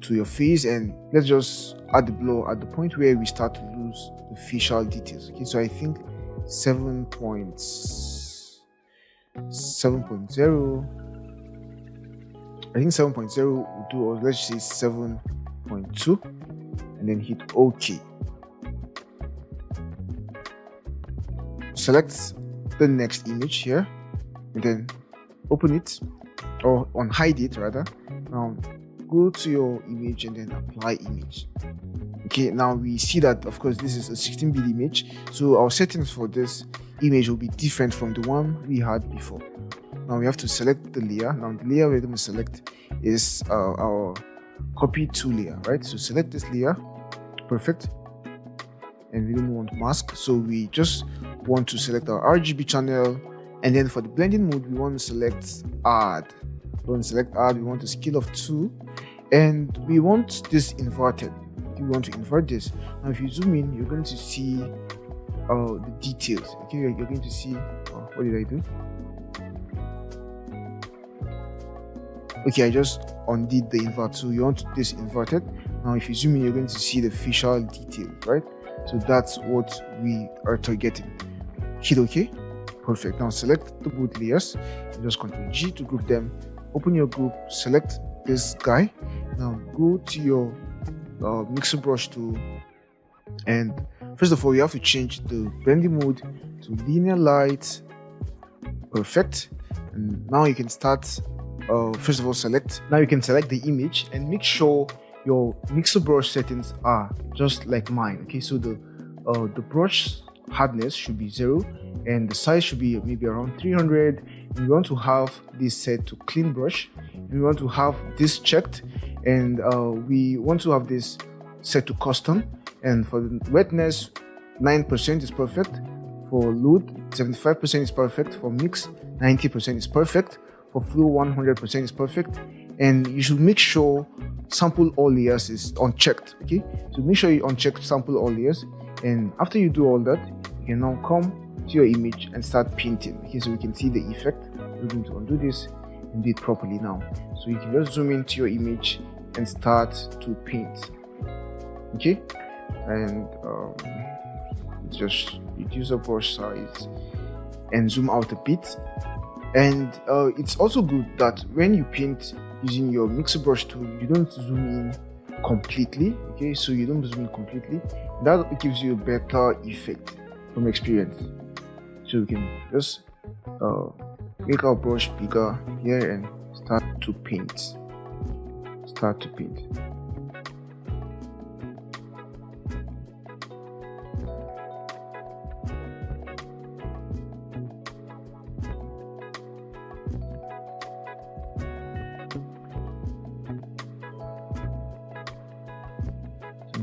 to your face, and let's just add the blur at the point where we start to lose the facial details. Okay, so I think 7.0, I think 7.0 will do, or let's say 7.2, and then hit OK. Select the next image here, and then open it, or unhide it rather. Now go to your image and then apply image. Okay, now we see that of course this is a 16-bit image, so our settings for this image will be different from the one we had before. Now we have to select the layer. Now the layer we're going to select is our copy to layer, right? So select this layer. Perfect. And we don't want mask, so we just want to select our RGB channel, and then for the blending mode we want to select add. We want to scale of 2, and we want this inverted. We want to invert this. Now if you zoom in, you're going to see the details. Okay, you're going to see what did I do? Okay, I just undid the invert, so you want this inverted. Now if you zoom in, you're going to see the facial details, right? So that's what we are targeting. Hit OK. Perfect. Now select the both layers and just Ctrl G to group them. Open your group, select this guy. Now go to your mixer brush tool, and first of all you have to change the blending mode to linear light. Perfect. And now you can start. First of all, now you can select the image and make sure your mixer brush settings are just like mine. Okay, so the brush hardness should be 0, and the size should be maybe around 300. And we want to have this set to clean brush, and we want to have this checked, and we want to have this set to custom. And for the wetness, 9% is perfect. For load, 75% is perfect. For mix, 90% is perfect. For flow, 100% is perfect. And you should make sure sample all layers is unchecked. Okay, so make sure you uncheck sample all layers, and after you do all that, you can now come to your image and start painting. Okay, so we can see the effect. We're going to undo this and do it properly now. So you can just zoom into your image and start to paint. Okay, and just reduce the brush size and zoom out a bit. And it's also good that when you paint using your mixer brush tool, you don't zoom in completely. Okay, so you don't zoom in completely. That gives you a better effect from experience. So we can just make our brush bigger here and start to paint.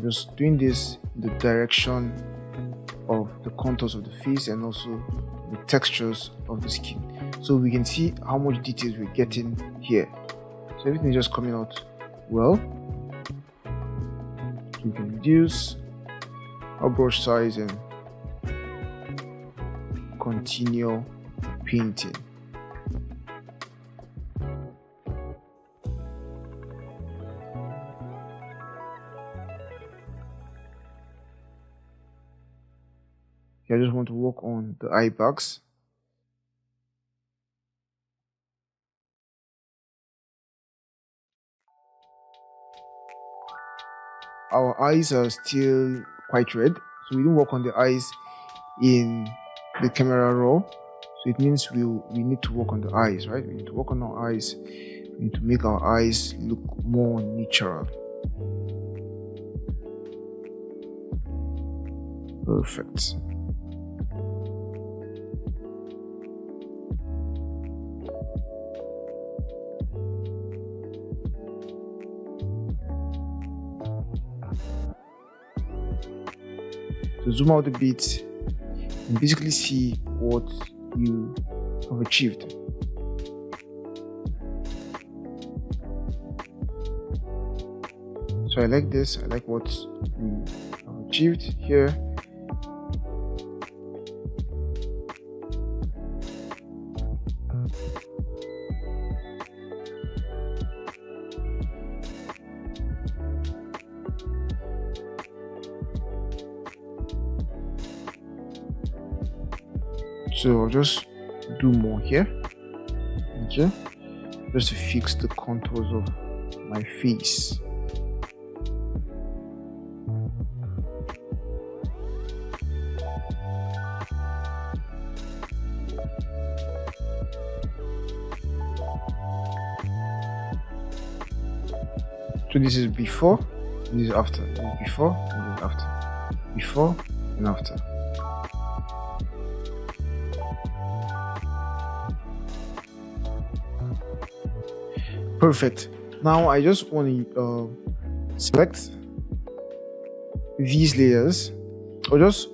Just doing this in the direction of the contours of the face and also the textures of the skin. so we can see how much details we're getting here. So everything is just coming out well. We can reduce our brush size and continue painting. I just want to work on the eye bags. Our eyes are still quite red, so we didn't work on the eyes in the camera raw. So it means we need to work on the eyes, right? We need to work on our eyes. We need to make our eyes look more natural. Perfect. So zoom out a bit and basically see what you have achieved. So I like this. I like what we have achieved here. So I'll just do more here, okay, just to fix the contours of my face. So this is before, and this is after. This is before, and this is after. Before and after. Perfect. Now I just want to select these layers, or just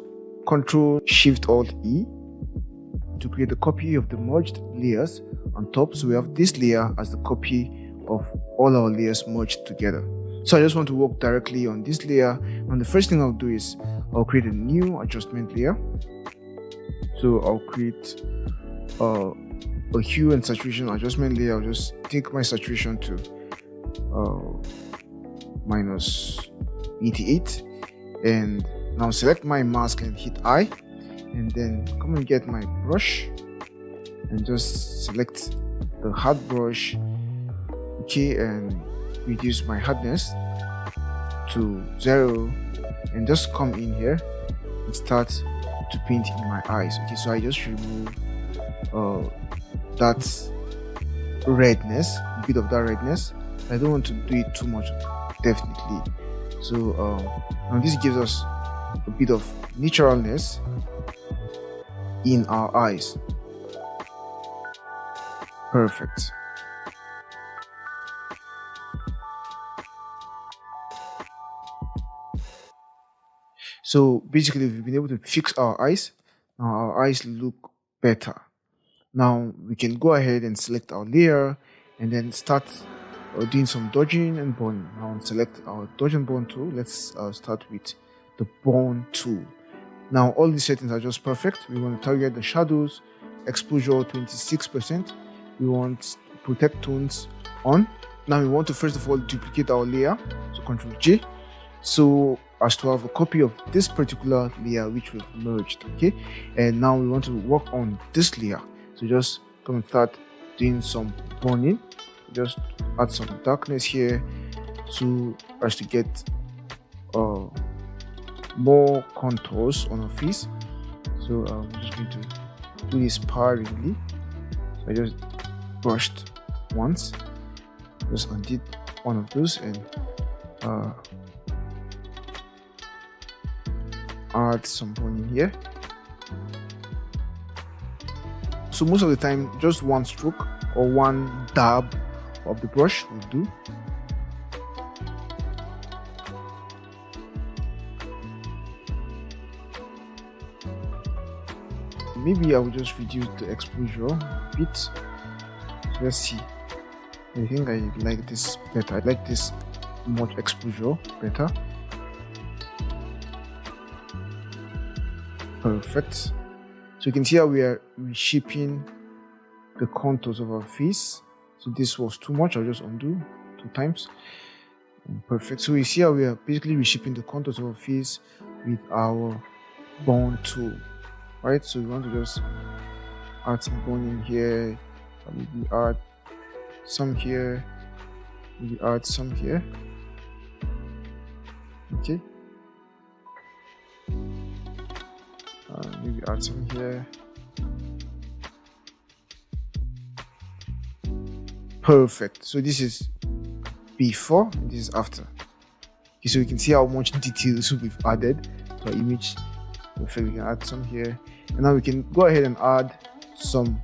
Control Shift Alt E to create a copy of the merged layers on top. So we have this layer as the copy of all our layers merged together. So I just want to work directly on this layer, and the first thing I'll do is I'll create a new adjustment layer. So I'll create a hue and saturation adjustment layer. I'll just take my saturation to minus 88, and now select my mask and hit I, and then come and get my brush and just select the hard brush, okay, and reduce my hardness to 0, and just come in here and start to paint in my eyes. Okay, so I just remove that redness, a bit of that redness. I don't want to do it too much, definitely. So now this gives us a bit of naturalness in our eyes. Perfect. So basically we've been able to fix our eyes. Now our eyes look better. Now we can go ahead and select our layer and then start doing some dodging and burn. Now select our dodge and burn tool. Let's start with the burn tool. Now all these settings are just perfect. We want to target the shadows, exposure 26%. We want protect tones on. Now we want to first of all duplicate our layer. So Ctrl J. So as to have a copy of this particular layer which we've merged, okay, and now we want to work on this layer. So just come and start doing some burning. Just add some darkness here so as to get more contours on our face. So I'm just going to do this sparingly. So I just brushed once, just undid one of those, and add some burning here. So most of the time just one stroke or one dab of the brush will do. maybe I will just reduce the exposure a bit. Let's see. I think I like this better. I like this much exposure better. Perfect. So you can see how we are reshaping the contours of our face. So this was too much. I'll just undo 2 times. Perfect. So you see how we are basically reshaping the contours of our face with our bone tool, right? So we want to just add some bone in here, maybe add some here, maybe add some here. Okay. Maybe add some here. Perfect. So this is before and this is after. Okay, so you can see how much details we've added to our image. Perfect. We can add some here, and now we can go ahead and add some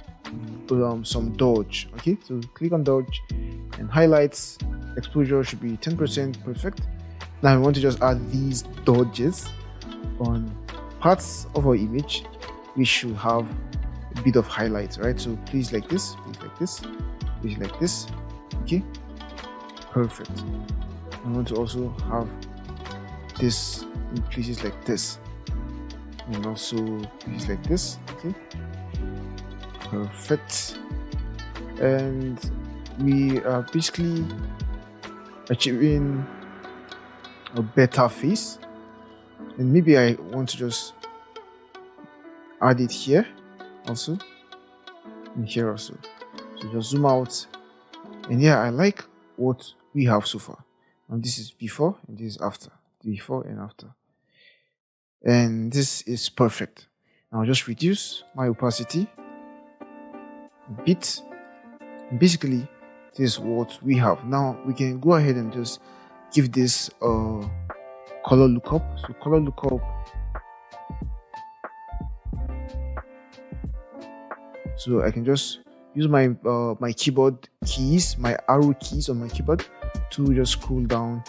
dodge. Okay, so click on dodge and highlights. Exposure should be 10%. Perfect. Now we want to just add these dodges on parts of our image which should have a bit of highlights, right? So please like this, please like this, please like this. Okay, perfect. I want to also have this in places like this, and also places like this. Okay, perfect. And we are basically achieving a better face. And maybe I want to just add it here also, and here also. So just zoom out, and yeah, I like what we have so far. And this is before and this is after. Before and after. And this is perfect. Now I'll just reduce my opacity a bit. Basically, this is what we have. Now we can go ahead and just give this color lookup. So color lookup. So I can just use my my keyboard keys, my arrow keys on my keyboard, to just scroll down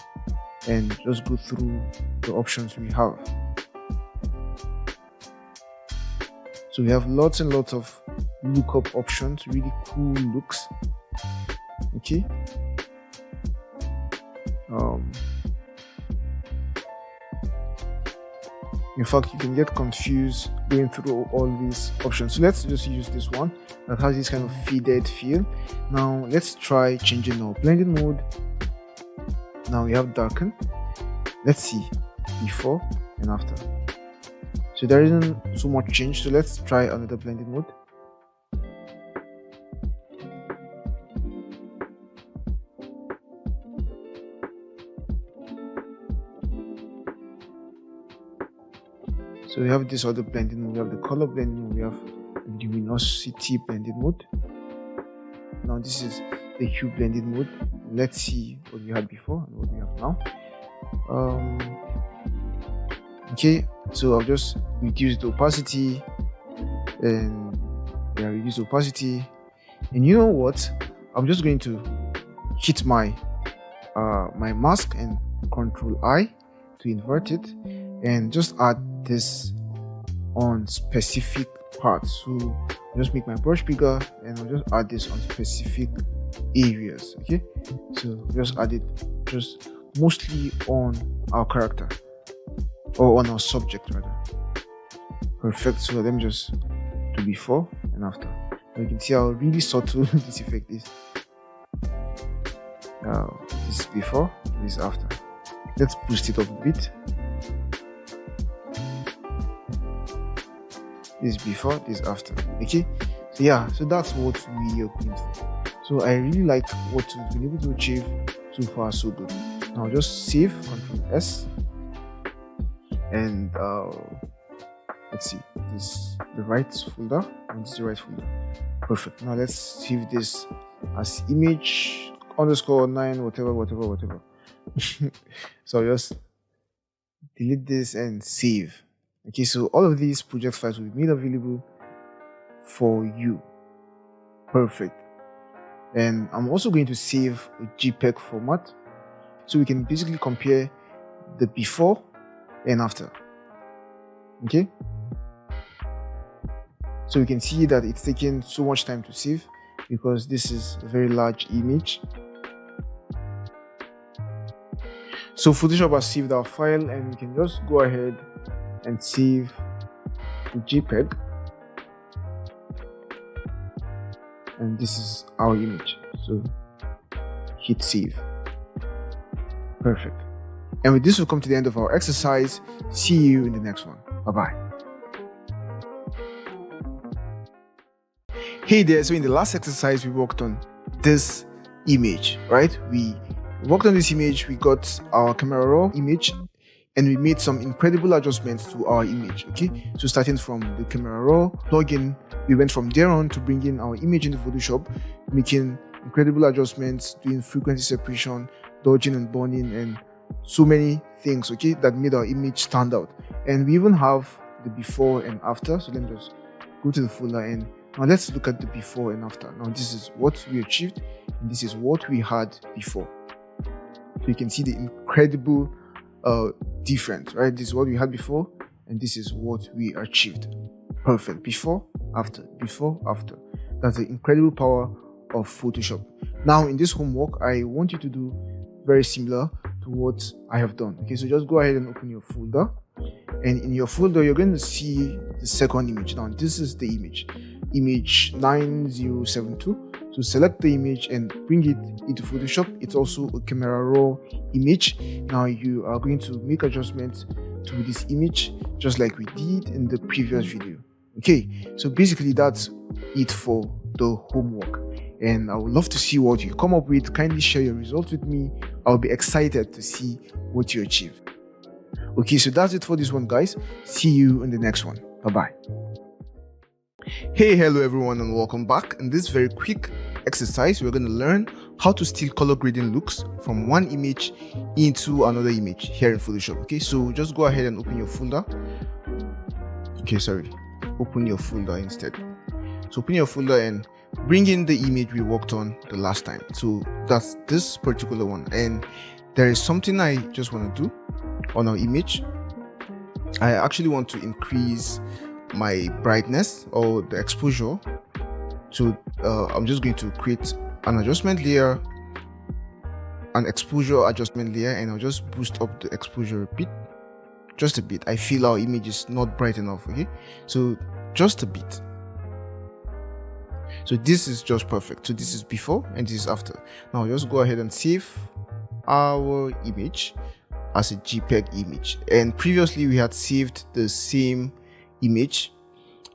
and just go through the options we have. So we have lots and lots of lookup options, really cool looks. Okay. In fact, you can get confused going through all these options. So let's just use this one that has this kind of faded feel. Now let's try changing our blending mode. Now we have darken. Let's see before and after. So there isn't so much change. So let's try another blending mode. So we have this other blending mode, we have the color blending mode, we have the luminosity blending mode. Now this is the hue blending mode. Let's see what we had before and what we have now. Okay, so I'll just reduce the opacity, and yeah, reduce the opacity. And you know what? I'm just going to hit my my mask and Control I to invert it, and just add this on specific parts. So I'll just make my brush bigger, and I'll just add this on specific areas. Okay, so just add it just mostly on our character, or on our subject rather. Perfect. So let me just do before and after. Now you can see how really subtle this effect is. Now this is before, this is after. Let's boost it up a bit. This is before, this is after. Okay, so yeah, so that's what we are going for. So I really like what we've been able to achieve so far. So good. Now just save, Control S, and let's see, this is the right folder, and this is the right folder. Perfect. Now let's save this as image _9 whatever. So I'll just delete this and save. Okay, so all of these project files will be made available for you. Perfect. And I'm also going to save a JPEG format, so we can basically compare the before and after. Okay, So you can see that it's taking so much time to save because this is a very large image. So Photoshop has saved our file, and we can just go ahead and save the JPEG. And this is our image. So hit save. Perfect. And with this, we'll come to the end of our exercise. See you in the next one. Bye-bye. Hey there, so in the last exercise, we worked on this image, right? We worked on this image, we got our camera raw image, and we made some incredible adjustments to our image, okay? So starting from the camera raw plugin, we went from there on to bring in our image into Photoshop, making incredible adjustments, doing frequency separation, dodging and burning, and so many things, okay, that made our image stand out. And we even have the before and after. So let me just go to the folder, and now let's look at the before and after. Now this is what we achieved, and this is what we had before. So you can see the incredible difference, right? This is what we had before, and this is what we achieved. Perfect. Before, after, before, after. That's the incredible power of Photoshop. Now in this homework, I want you to do very similar to what I have done. Okay, so just go ahead and open your folder, and in your folder you're going to see the second image. Now this is the image 9072. So select the image and bring it into Photoshop. It's also a camera raw image. Now you are going to make adjustments to this image just like we did in the previous video. Okay, so basically that's it for the homework, and I would love to see what you come up with. Kindly share your results with me. I'll be excited to see what you achieve. Okay, so that's it for this one, guys. See you in the next one. Bye-bye. Hey, hello everyone, and welcome back. In this very quick exercise, we're going to learn how to steal color grading looks from one image into another image here in Photoshop. Okay, so just go ahead and open your folder. Okay, sorry, open your folder instead. So open your folder and bring in the image we worked on the last time. So that's this particular one, and there is something I just want to do on our image. I actually want to increase my brightness or the exposure. So I'm just going to create an adjustment layer, an exposure adjustment layer, and I'll just boost up the exposure a bit, just a bit. I feel our image is not bright enough. Okay, so just a bit. So this is just perfect. So this is before and this is after. Now just go ahead and save our image as a JPEG image, and previously we had saved the same image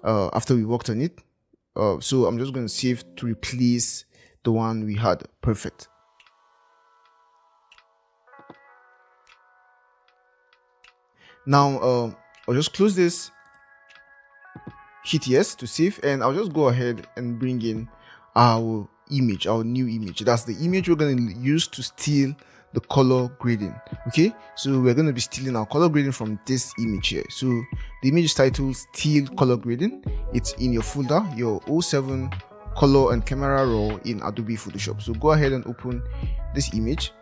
after we worked on it. So I'm just going to save to replace the one we had. Perfect. Now I'll just close this, hit yes to save, and I'll just go ahead and bring in our image, our new image. That's the image we're going to use to steal the color grading. Okay, so we're going to be stealing our color grading from this image here. So the image is titled steal color grading. It's in your folder, your 07 color and camera raw in Adobe Photoshop. So go ahead and open this image.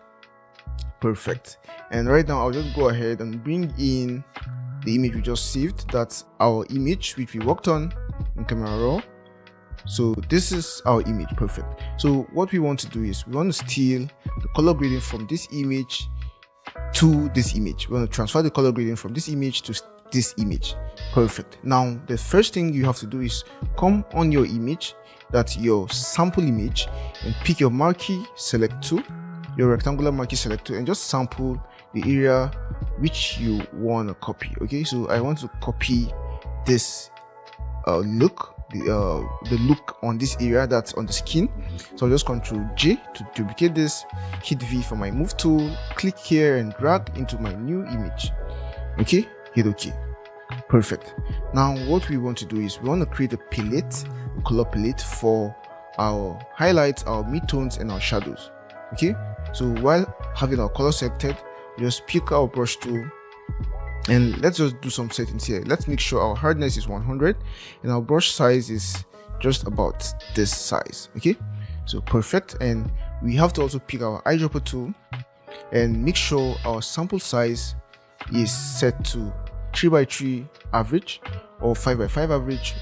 Perfect. And right now I'll just go ahead and bring in the image we just saved. That's our image which we worked on in camera raw. So this is our image. Perfect. So what we want to do is we want to steal the color grading from this image to this image. We want to transfer the color grading from this image to this image. Perfect. Now the first thing you have to do is come on your image, that's your sample image, and pick your marquee, select 2, your rectangular marquee, select 2, and just sample the area which you want to copy. Okay, so I want to copy this look, the look on this area that's on the skin. So I'll just Ctrl J to duplicate this, hit V for my move tool, click here and drag into my new image. Okay, hit OK. Perfect. Now what we want to do is we want to create a palette, a color palette for our highlights, our midtones, and our shadows. Okay, so while having our color selected, we just pick our brush tool and let's just do some settings here. Let's make sure our hardness is 100 and our brush size is just about this size. Okay, so perfect. And we have to also pick our eyedropper tool and make sure our sample size is set to 3x3 average or 5x5 average,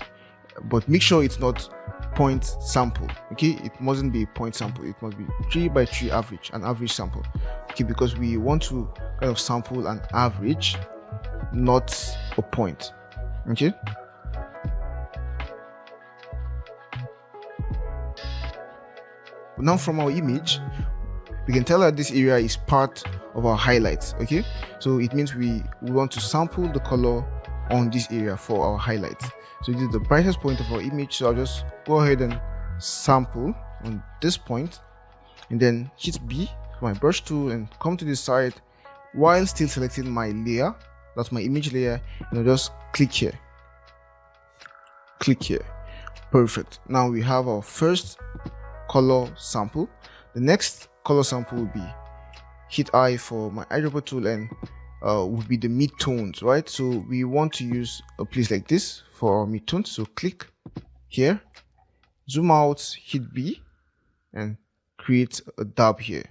but make sure it's not point sample. Okay, it mustn't be a point sample, it must be 3x3 average, an average sample. Okay, because we want to kind of sample an average, not a point. Okay, now from our image we can tell that this area is part of our highlights. Okay, so it means we want to sample the color on this area for our highlights. So this is the brightest point of our image, so I'll just go ahead and sample on this point and then hit B for my brush tool and come to this side while still selecting my layer, that's my image layer, and I'll just click here, perfect. Now we have our first color sample. The next color sample will be hit I for my eyedropper tool and would be the mid-tones, right? So we want to use a place like this for our mid-tones, so click here, zoom out, hit B and create a dab here.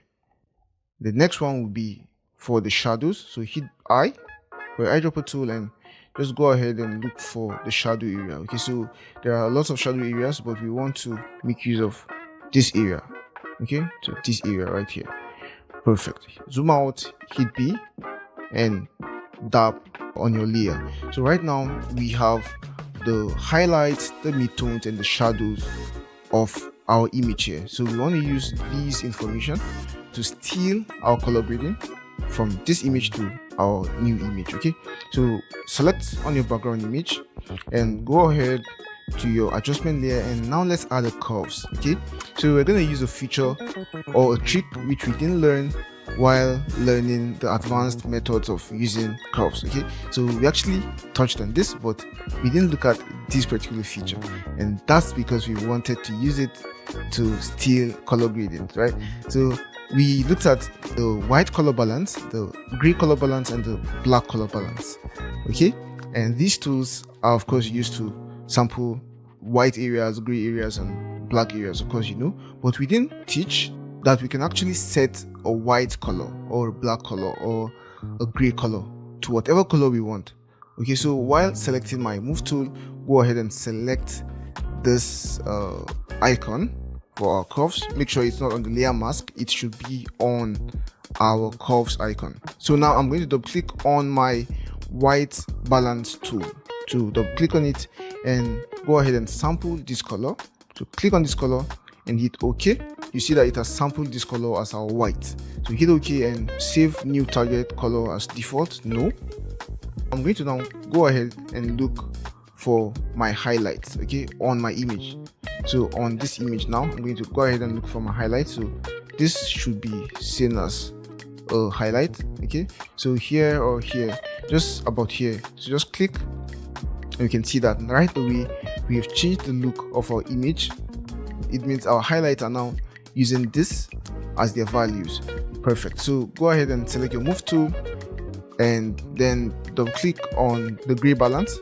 The next one will be for the shadows, so hit I for your eyedropper tool and just go ahead and look for the shadow area. Okay, so there are lots of shadow areas, but we want to make use of this area. Okay, so this area right here, perfect. Zoom out, hit B and dab on your layer. So right now we have the highlights, the midtones and the shadows of our image here. So we want to use these information to steal our color grading from this image to our new image. Okay, so select on your background image and go ahead to your adjustment layer, and now let's add the curves. Okay, so we're going to use a feature or a trick which we didn't learn while learning the advanced methods of using curves. Okay, so we actually touched on this, but we didn't look at this particular feature, and that's because we wanted to use it to steal color gradient, right? So we looked at the white color balance, the gray color balance and the black color balance. Okay, and these tools are of course used to sample white areas, gray areas and black areas, of course, you know, but we didn't teach that we can actually set a white color or a black color or a gray color to whatever color we want. Okay, so while selecting my move tool, go ahead and select this icon for our curves. Make sure it's not on the layer mask, it should be on our curves icon. So now I'm going to double click on my white balance tool, to double click on it and go ahead and sample this color. So click on this color and hit OK. You see that it has sampled this color as our white. So hit OK and save new target color as default. No. I'm going to now go ahead and look for my highlights, okay, on my image. So on this image now, I'm going to go ahead and look for my highlights. So this should be seen as a highlight. Okay, so here or here, just about here. So just click and you can see that right away we have changed the look of our image. It means our highlights are now using this as their values. Perfect. So go ahead and select your move tool and then double click on the gray balance.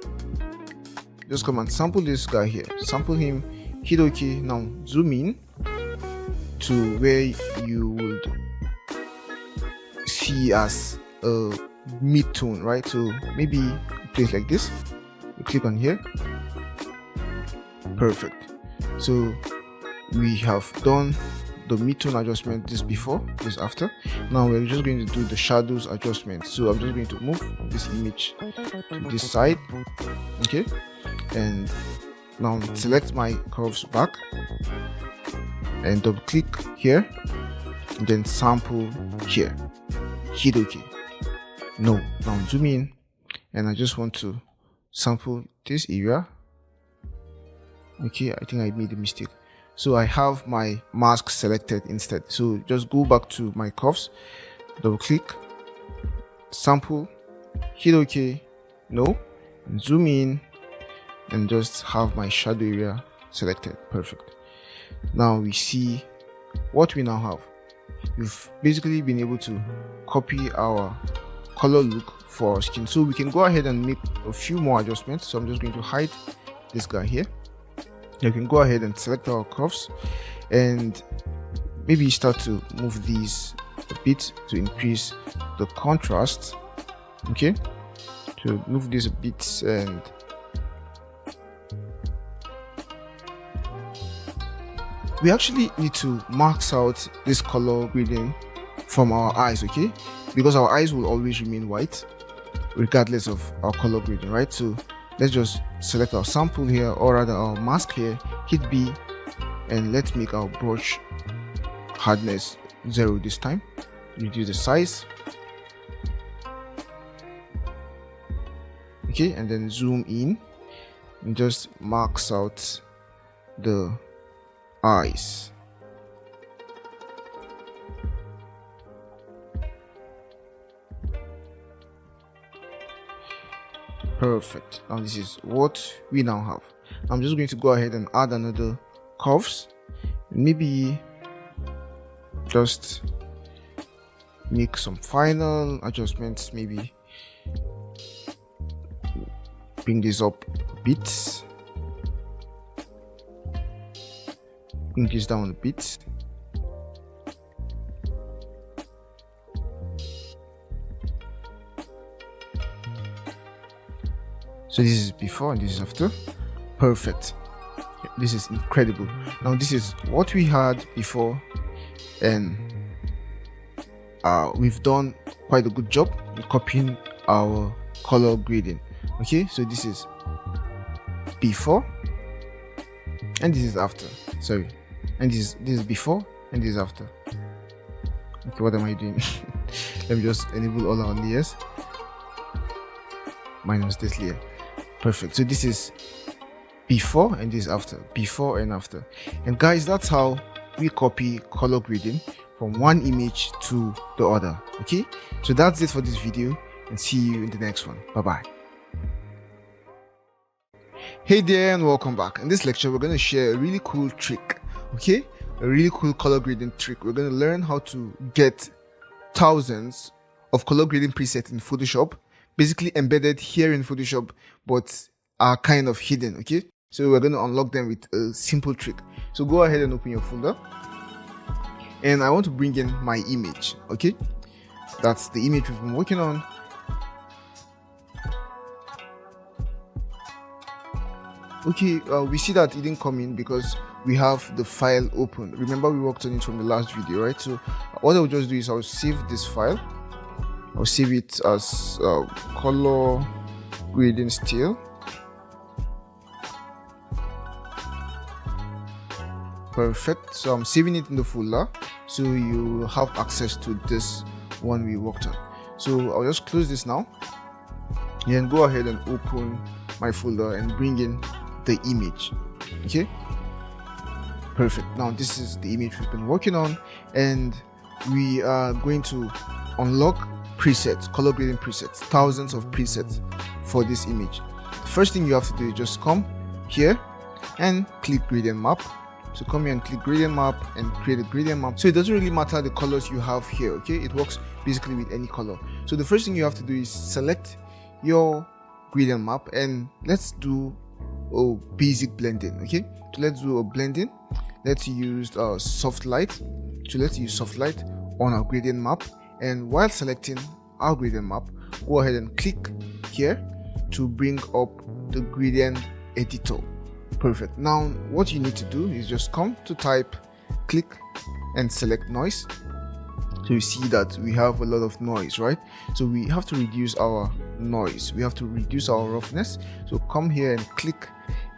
Just come and sample this guy here, sample him, hit OK. Now zoom in to where you would see as a mid-tone, right? So maybe a place like this, you click on here. Perfect. So we have done the mid-tone adjustment, this before, this after. Now we're just going to do the shadows adjustment. So I'm just going to move this image to this side, okay, and now select my curves back and double click here and then sample here, hit OK. No, now zoom in and I just want to sample this area. Okay, I think I made a mistake. So I have my mask selected instead. So just go back to my curves, double click, sample, hit OK, no, and zoom in and just have my shadow area selected. Perfect. Now we see what we now have. We've basically been able to copy our color look for our skin. So we can go ahead and make a few more adjustments. So I'm just going to hide this guy here. You can go ahead and select our curves and maybe start to move these a bit to increase the contrast. Okay, to move this a bit and we actually need to max out this color grading from our eyes, okay? Because our eyes will always remain white regardless of our color grading, right? So let's just select our sample here, or rather our mask here, hit B, and let's make our brush hardness 0 this time. Reduce the size, okay, and then zoom in and just max out the eyes. Perfect. Now this is what we now have. I'm just going to go ahead and add another curves, maybe just make some final adjustments, maybe bring this up a bit, bring this down a bit. So this is before and this is after. Perfect. This is incredible. Now this is what we had before, and we've done quite a good job in copying our color grading. Okay, so this is before and this is after. Sorry, and this is before and this is after. Okay, what am I doing? Let me just enable all our layers minus this layer. Perfect. So this is before and this is after, before and after. And guys, that's how we copy color grading from one image to the other. Okay, so that's it for this video, and see you in the next one. Bye bye. Hey there, and welcome back. In this lecture we're going to share a really cool trick, okay, a really cool color grading trick. We're going to learn how to get thousands of color grading presets in Photoshop, basically embedded here in Photoshop, but are kind of hidden. Okay, so we're going to unlock them with a simple trick. So go ahead and open your folder, and I want to bring in my image. Okay, that's the image we've been working on. Okay, we see that it didn't come in because we have the file open. Remember, we worked on it from the last video, right? So what I'll just do is I'll save this file. I'll save it as color grading still. Perfect. So I'm saving it in the folder, so you have access to this one we worked on. So I'll just close this now, and go ahead and open my folder and bring in the image. Okay, perfect. Now this is the image we've been working on, and we are going to unlock presets, color grading presets, thousands of presets for this image. The first thing you have to do is just come here and click gradient map. So come here and click gradient map and create a gradient map. So it doesn't really matter the colors you have here, okay? It works basically with any color. So the first thing you have to do is select your gradient map, and let's do a basic blending. Okay, so let's do a blending. Let's use soft light. So let's use soft light on our gradient map, and while selecting our gradient map, go ahead and click here to bring up the gradient editor. Perfect. Now what you need to do is just come to type, click and select noise. So you see that we have a lot of noise, right? So we have to reduce our noise, we have to reduce our roughness. So come here and click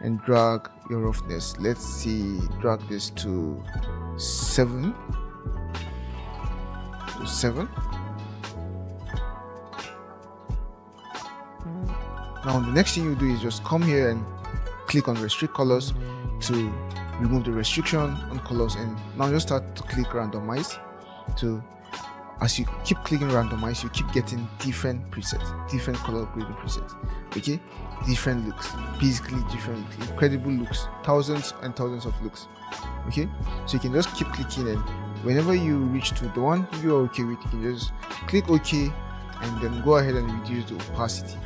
and drag your roughness. Let's see, drag this to 7. Now the next thing you do is just come here and click on restrict colors to remove the restriction on colors, and now just start to click randomize. So as you keep clicking randomize, you keep getting different presets, different color grading presets. Okay, different looks, basically different incredible looks, thousands and thousands of looks. Okay, so you can just keep clicking, and whenever you reach to the one you're okay with, you can just click OK and then go ahead and reduce the opacity.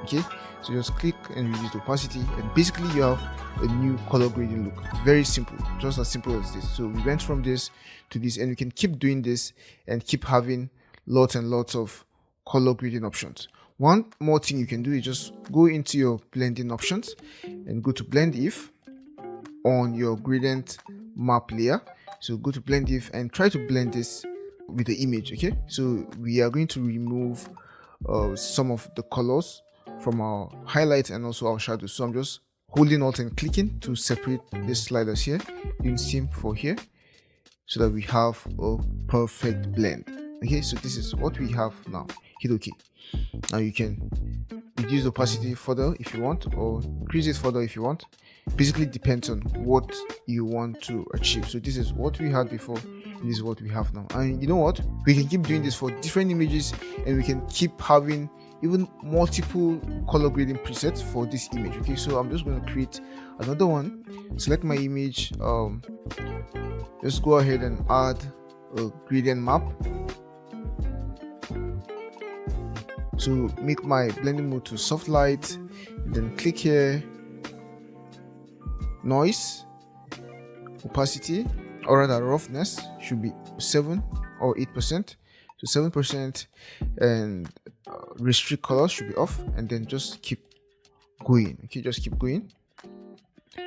Okay, so just click and reduce the opacity, and basically you have a new color grading look. Very simple, just as simple as this. So we went from this to this, and we can keep doing this and keep having lots and lots of color grading options. One more thing you can do is just go into your blending options and go to blend if on your gradient map layer. So go to blend if and try to blend this with the image. Okay, so we are going to remove some of the colors from our highlights and also our shadows. So I'm just holding Alt and clicking to separate these sliders here, doing same for here, so that we have a perfect blend. Okay, so this is what we have now. Hit OK. Now you can reduce the opacity further if you want, or increase it further if you want. Basically depends on what you want to achieve. So this is what we had before, this is what we have now. And you know what, we can keep doing this for different images, and we can keep having even multiple color grading presets for this image. Okay, so I'm just going to create another one, select my image, just go ahead and add a gradient map. So make my blending mode to soft light, and then click here, noise, opacity, or rather roughness should be 7 or 8%, so 7%, and restrict colors should be off, and then just keep going. Okay, just keep going.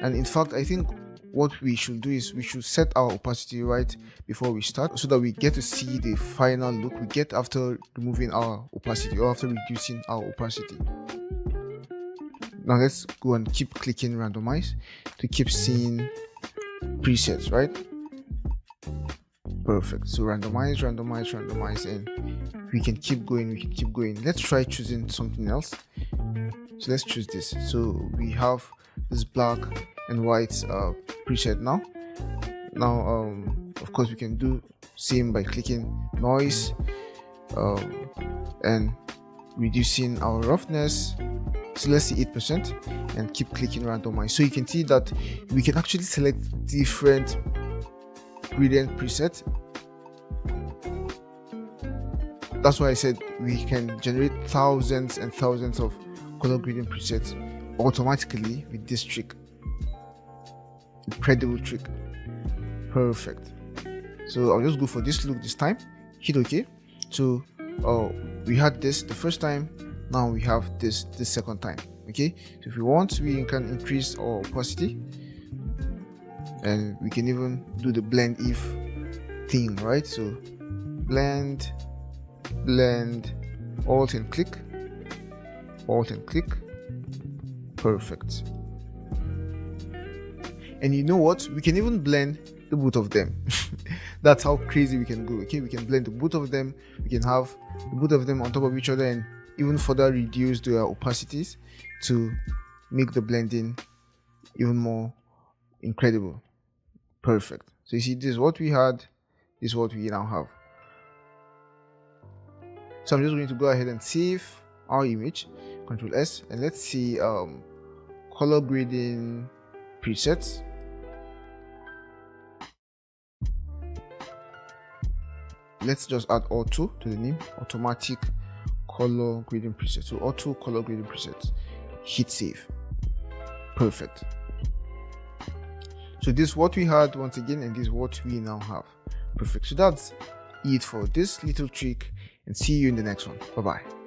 And in fact, I think what we should do is we should set our opacity right before we start, so that we get to see the final look we get after removing our opacity or after reducing our opacity. Now let's go and keep clicking randomize to keep seeing presets, right? Perfect. So randomize, randomize, randomize, and we can keep going, we can keep going. Let's try choosing something else. So let's choose this. So we have this black and white preset now. Of course we can do same by clicking noise and reducing our roughness. So let's see 8%, and keep clicking randomize. So you can see that we can actually select different gradient presets. That's why I said we can generate thousands and thousands of color gradient presets automatically with this trick. Incredible trick. Perfect. So I'll just go for this look this time, hit OK. So we had this the first time, now we have this the second time. Okay, so if we want, we can increase our opacity, and we can even do the blend if thing, right? So blend, alt and click, perfect. And you know what, we can even blend the both of them. That's how crazy we can go. Okay, we can blend the both of them, we can have the both of them on top of each other, and even further reduce their opacities to make the blending even more incredible. Perfect. So you see, this is what we had, this is what we now have. So I'm just going to go ahead and save our image, Ctrl S, and let's see color grading presets. Let's just add auto to the name, automatic color grading preset. So auto color grading presets, hit save. Perfect. So this is what we had once again, and this is what we now have. Perfect. So that's it for this little trick, and see you in the next one. Bye bye.